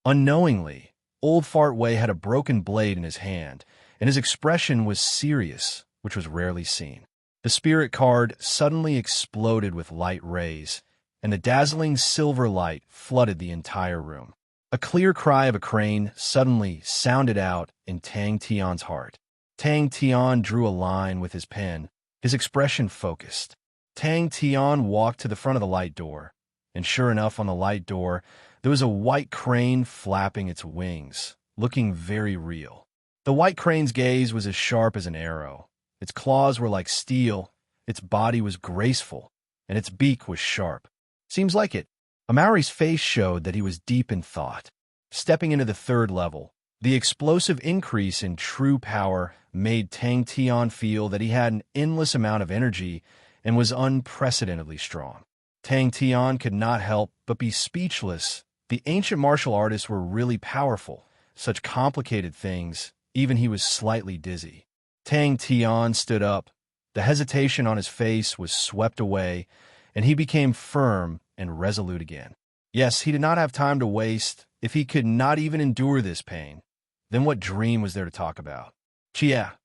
Unknowingly, Old Fartway had a broken blade in his hand, and his expression was serious, which was rarely seen. The spirit card suddenly exploded with light rays, and the dazzling silver light flooded the entire room. A clear cry of a crane suddenly sounded out in Tang Tian's heart. Tang Tian drew a line with his pen, his expression focused. Tang Tian walked to the front of the light door, and sure enough, on the light door, there was a white crane flapping its wings, looking very real. The white crane's gaze was as sharp as an arrow. Its claws were like steel, its body was graceful, and its beak was sharp. Seems like it. Amaury's face showed that he was deep in thought. Stepping into the third level, the explosive increase in true power made Tang Tian feel that he had an endless amount of energy and was unprecedentedly strong. Tang Tian could not help but be speechless. The ancient martial artists were really powerful. Such complicated things, even he was slightly dizzy. Tang Tian stood up. The hesitation on his face was swept away, and he became firm and resolute again. Yes, he did not have time to waste. If he could not even endure this pain, then what dream was there to talk about? Chia,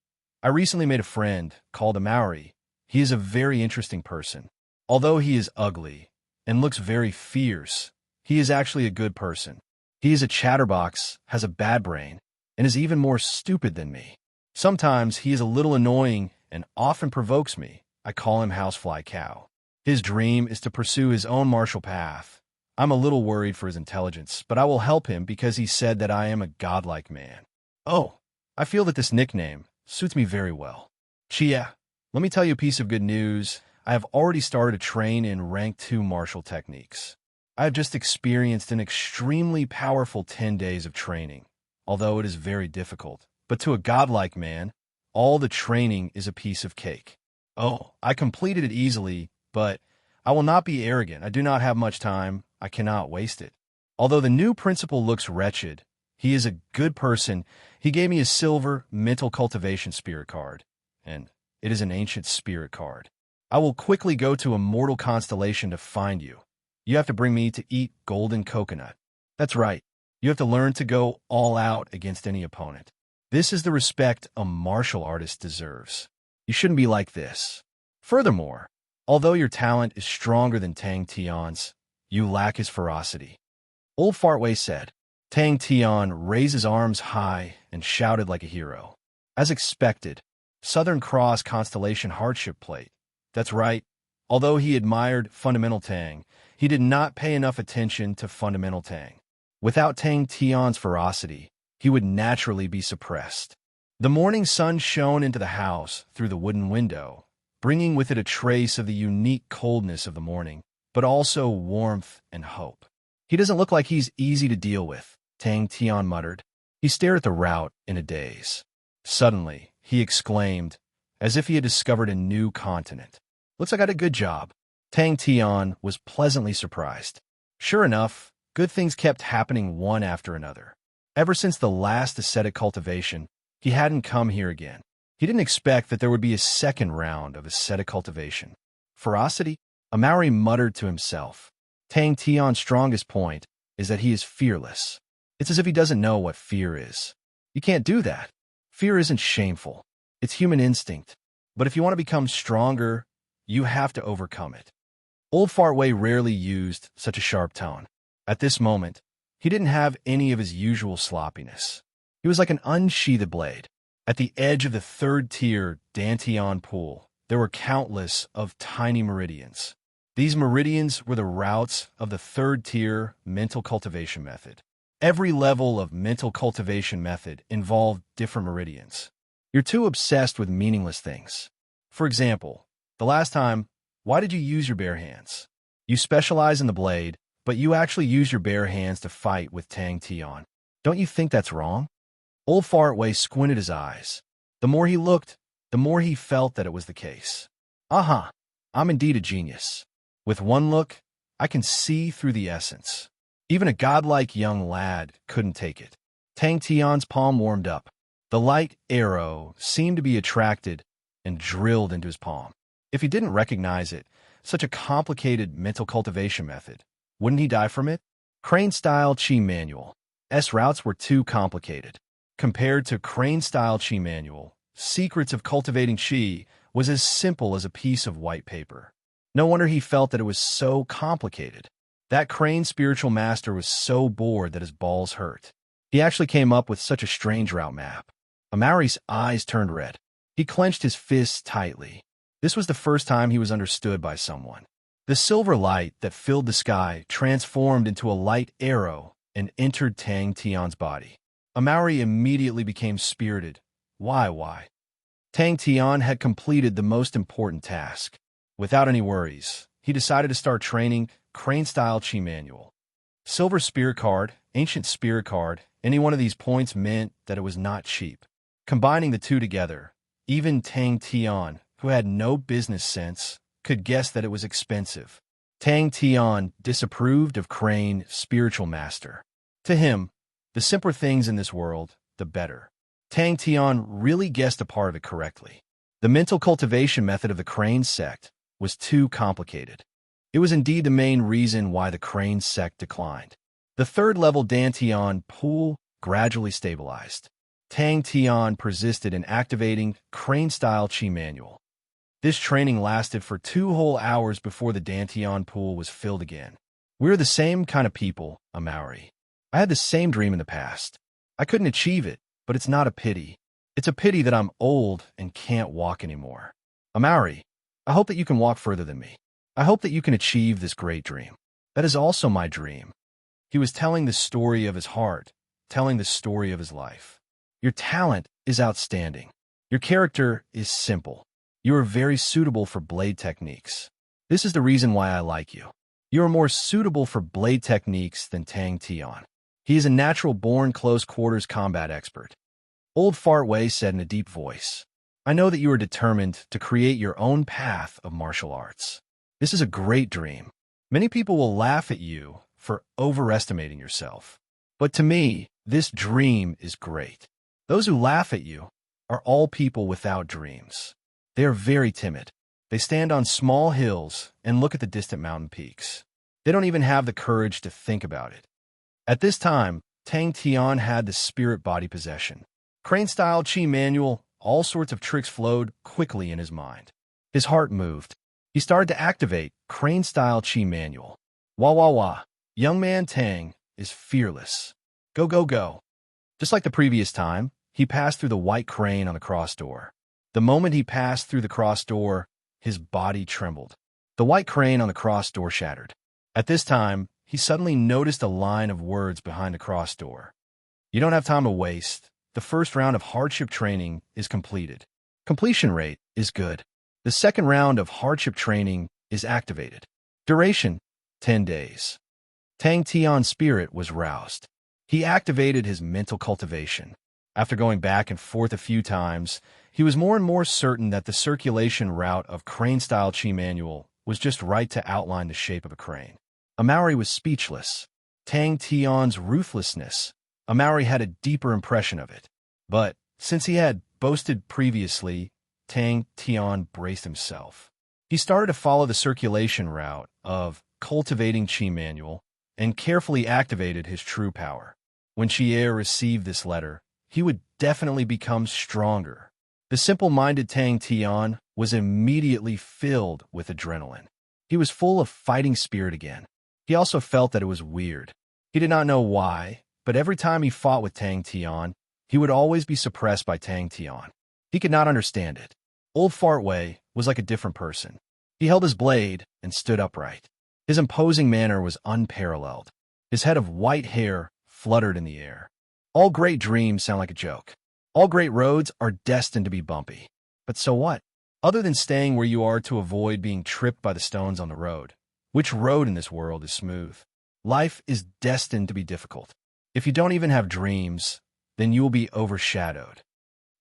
I recently made a friend called Amaury. He is a very interesting person. Although he is ugly and looks very fierce, he is actually a good person. He is a chatterbox, has a bad brain, and is even more stupid than me. Sometimes he is a little annoying and often provokes me. I call him Housefly Cow. His dream is to pursue his own martial path. I'm a little worried for his intelligence, but I will help him because he said that I am a godlike man. Oh, I feel that this nickname suits me very well. Chia, let me tell you a piece of good news. I have already started to train in Rank 2 martial techniques. I have just experienced an extremely powerful 10 days of training, although it is very difficult. But to a godlike man, all the training is a piece of cake. Oh, I completed it easily, but I will not be arrogant. I do not have much time. I cannot waste it. Although the new principal looks wretched, he is a good person. He gave me a silver mental cultivation spirit card, and it is an ancient spirit card. I will quickly go to a mortal constellation to find you. You have to bring me to eat golden coconut. That's right. You have to learn to go all out against any opponent. This is the respect a martial artist deserves. You shouldn't be like this. Furthermore, although your talent is stronger than Tang Tian's, you lack his ferocity. Old Fartway said. Tang Tian raised his arms high and shouted like a hero. As expected, Southern Cross Constellation Hardship Plate. That's right. Although he admired Fundamental Tang, he did not pay enough attention to Fundamental Tang. Without Tang Tian's ferocity, he would naturally be suppressed. The morning sun shone into the house through the wooden window, bringing with it a trace of the unique coldness of the morning, but also warmth and hope. He doesn't look like he's easy to deal with, Tang Tian muttered. He stared at the route in a daze. Suddenly, he exclaimed, as if he had discovered a new continent. Looks like I did a good job. Tang Tian was pleasantly surprised. Sure enough, good things kept happening one after another. Ever since the last ascetic cultivation, he hadn't come here again. He didn't expect that there would be a second round of ascetic cultivation. Ferocity? Amaury muttered to himself. Tang Tian's strongest point is that he is fearless. It's as if he doesn't know what fear is. You can't do that. Fear isn't shameful. It's human instinct. But if you want to become stronger, you have to overcome it. Old Fartway rarely used such a sharp tone. At this moment, he didn't have any of his usual sloppiness. He was like an unsheathed blade. At the edge of the third-tier Dantian pool, there were countless of tiny meridians. These meridians were the routes of the third-tier mental cultivation method. Every level of mental cultivation method involved different meridians. You're too obsessed with meaningless things. For example, the last time, why did you use your bare hands? You specialize in the blade, but you actually use your bare hands to fight with Tang Tian. Don't you think that's wrong? Old Fartway squinted his eyes. The more he looked, the more he felt that it was the case. Uh-huh, I'm indeed a genius. With one look, I can see through the essence. Even a godlike young lad couldn't take it. Tang Tian's palm warmed up. The light arrow seemed to be attracted and drilled into his palm. If he didn't recognize it, such a complicated mental cultivation method, wouldn't he die from it? Crane-style Chi Manual. S routes were too complicated. Compared to Crane-style Chi Manual, Secrets of Cultivating Chi was as simple as a piece of white paper. No wonder he felt that it was so complicated. That Crane spiritual master was so bored that his balls hurt. He actually came up with such a strange route map. Amaury's eyes turned red. He clenched his fists tightly. This was the first time he was understood by someone. The silver light that filled the sky transformed into a light arrow and entered Tang Tian's body. Amaury immediately became spirited. Why? Tang Tian had completed the most important task. Without any worries, he decided to start training Crane-style Chi Manual. Silver spirit card, ancient spirit card, any one of these points meant that it was not cheap. Combining the two together, even Tang Tian, who had no business sense, could guess that it was expensive. Tang Tian disapproved of Crane, spiritual master. To him, the simpler things in this world, the better. Tang Tian really guessed a part of it correctly. The mental cultivation method of the Crane sect was too complicated. It was indeed the main reason why the Crane sect declined. The third-level Dantian pool gradually stabilized. Tang Tian persisted in activating Crane-style Chi manual. This training lasted for 2 whole hours before the Dantian pool was filled again. We're the same kind of people, Amaury. I had the same dream in the past. I couldn't achieve it, but it's not a pity. It's a pity that I'm old and can't walk anymore. Amaury, I hope that you can walk further than me. I hope that you can achieve this great dream. That is also my dream. He was telling the story of his heart, telling the story of his life. Your talent is outstanding. Your character is simple. You are very suitable for blade techniques. This is the reason why I like you. You are more suitable for blade techniques than Tang Tian. He is a natural-born close-quarters combat expert. Old Fart Wei said in a deep voice, I know that you are determined to create your own path of martial arts. This is a great dream. Many people will laugh at you for overestimating yourself. But to me, this dream is great. Those who laugh at you are all people without dreams. They are very timid. They stand on small hills and look at the distant mountain peaks. They don't even have the courage to think about it. At this time, Tang Tian had the spirit body possession. Crane-style Chi manual, all sorts of tricks flowed quickly in his mind. His heart moved. He started to activate Crane-style Chi manual. Wah wah wah. Young man Tang is fearless. Go go go. Just like the previous time, he passed through the white crane on the cross door. The moment he passed through the cross door, his body trembled. The white crane on the cross door shattered. At this time, he suddenly noticed a line of words behind the cross door. You don't have time to waste. The first round of hardship training is completed. Completion rate is good. The second round of hardship training is activated. Duration, 10 days. Tang Tian's spirit was roused. He activated his mental cultivation. After going back and forth a few times, he was more and more certain that the circulation route of crane-style Chi manual was just right to outline the shape of a crane. Amaury was speechless. Tang Tian's ruthlessness, Amaury had a deeper impression of it. But, since he had boasted previously, Tang Tian braced himself. He started to follow the circulation route of cultivating Chi manual and carefully activated his true power. When Chi'er received this letter, he would definitely become stronger. The simple-minded Tang Tian was immediately filled with adrenaline. He was full of fighting spirit again. He also felt that it was weird. He did not know why, but every time he fought with Tang Tian, he would always be suppressed by Tang Tian. He could not understand it. Old Fart Wei was like a different person. He held his blade and stood upright. His imposing manner was unparalleled. His head of white hair fluttered in the air. All great dreams sound like a joke. All great roads are destined to be bumpy. But so what? Other than staying where you are to avoid being tripped by the stones on the road, which road in this world is smooth? Life is destined to be difficult. If you don't even have dreams, then you will be overshadowed.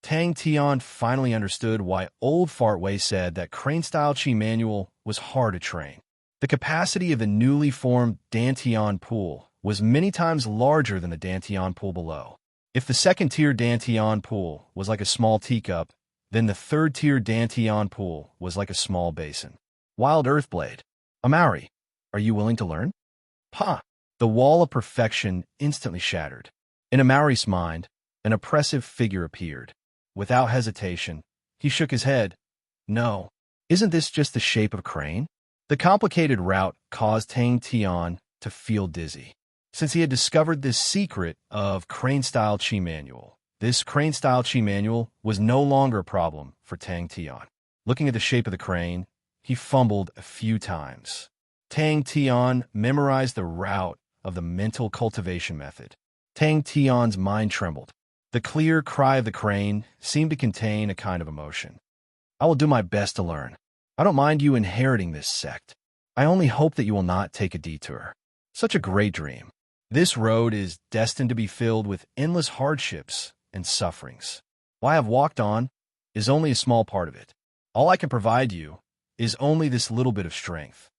Tang Tian finally understood why Old Fart Wei said that crane-style Chi manual was hard to train. The capacity of the newly formed Dantian pool was many times larger than the Dantian pool below. If the second-tier Dantian pool was like a small teacup, then the third-tier Dantian pool was like a small basin. Wild Earthblade. Amaury, are you willing to learn? Pa! The wall of perfection instantly shattered. In Amaury's mind, an oppressive figure appeared. Without hesitation, he shook his head. No. Isn't this just the shape of a crane? The complicated route caused Tang Tian to feel dizzy. Since he had discovered this secret of crane-style Chi manual, this crane-style Chi manual was no longer a problem for Tang Tian. Looking at the shape of the crane, he fumbled a few times. Tang Tian memorized the route of the mental cultivation method. Tang Tian's mind trembled. The clear cry of the crane seemed to contain a kind of emotion. I will do my best to learn. I don't mind you inheriting this sect. I only hope that you will not take a detour. Such a great dream. This road is destined to be filled with endless hardships and sufferings. What I have walked on is only a small part of it. All I can provide you is only this little bit of strength.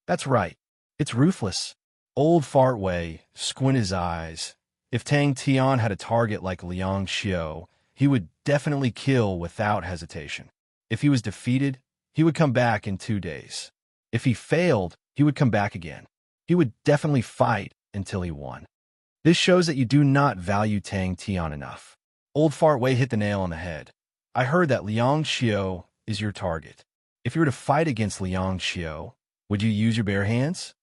That's right. It's ruthless. Old Fart Wei squinted his eyes. If Tang Tian had a target like Liang Xiao, he would definitely kill without hesitation. If he was defeated, he would come back in 2 days. If he failed, he would come back again. He would definitely fight until he won. This shows that you do not value Tang Tian enough. Old Fart Wei hit the nail on the head. I heard that Liang Xiao is your target. If you were to fight against Liang Xiao, would you use your bare hands?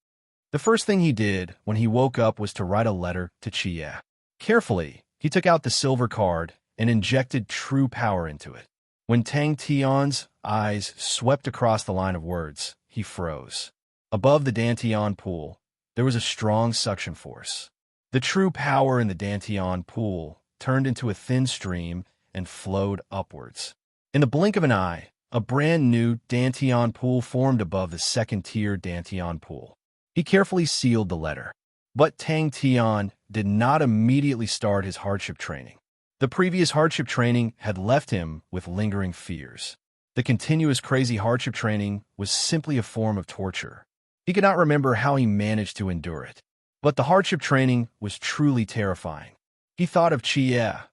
The first thing he did when he woke up was to write a letter to Qie. Carefully, he took out the silver card and injected true power into it. When Tang Tian's eyes swept across the line of words, he froze. Above the Dantian pool, there was a strong suction force. The true power in the Dantian pool turned into a thin stream and flowed upwards. In the blink of an eye, a brand new Dantian pool formed above the second-tier Dantian pool. He carefully sealed the letter. But Tang Tian did not immediately start his hardship training. The previous hardship training had left him with lingering fears. The continuous crazy hardship training was simply a form of torture. He could not remember how he managed to endure it. But the hardship training was truly terrifying. He thought of Qie,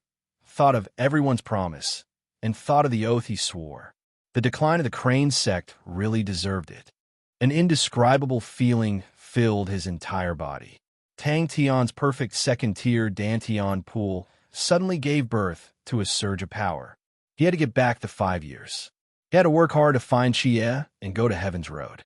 thought of everyone's promise, and thought of the oath he swore. The decline of the Crane sect really deserved it. An indescribable feeling filled his entire body. Tang Tian's perfect second-tier Dantian pool suddenly gave birth to a surge of power. He had to get back the 5 years. He had to work hard to find Qie and go to Heaven's Road.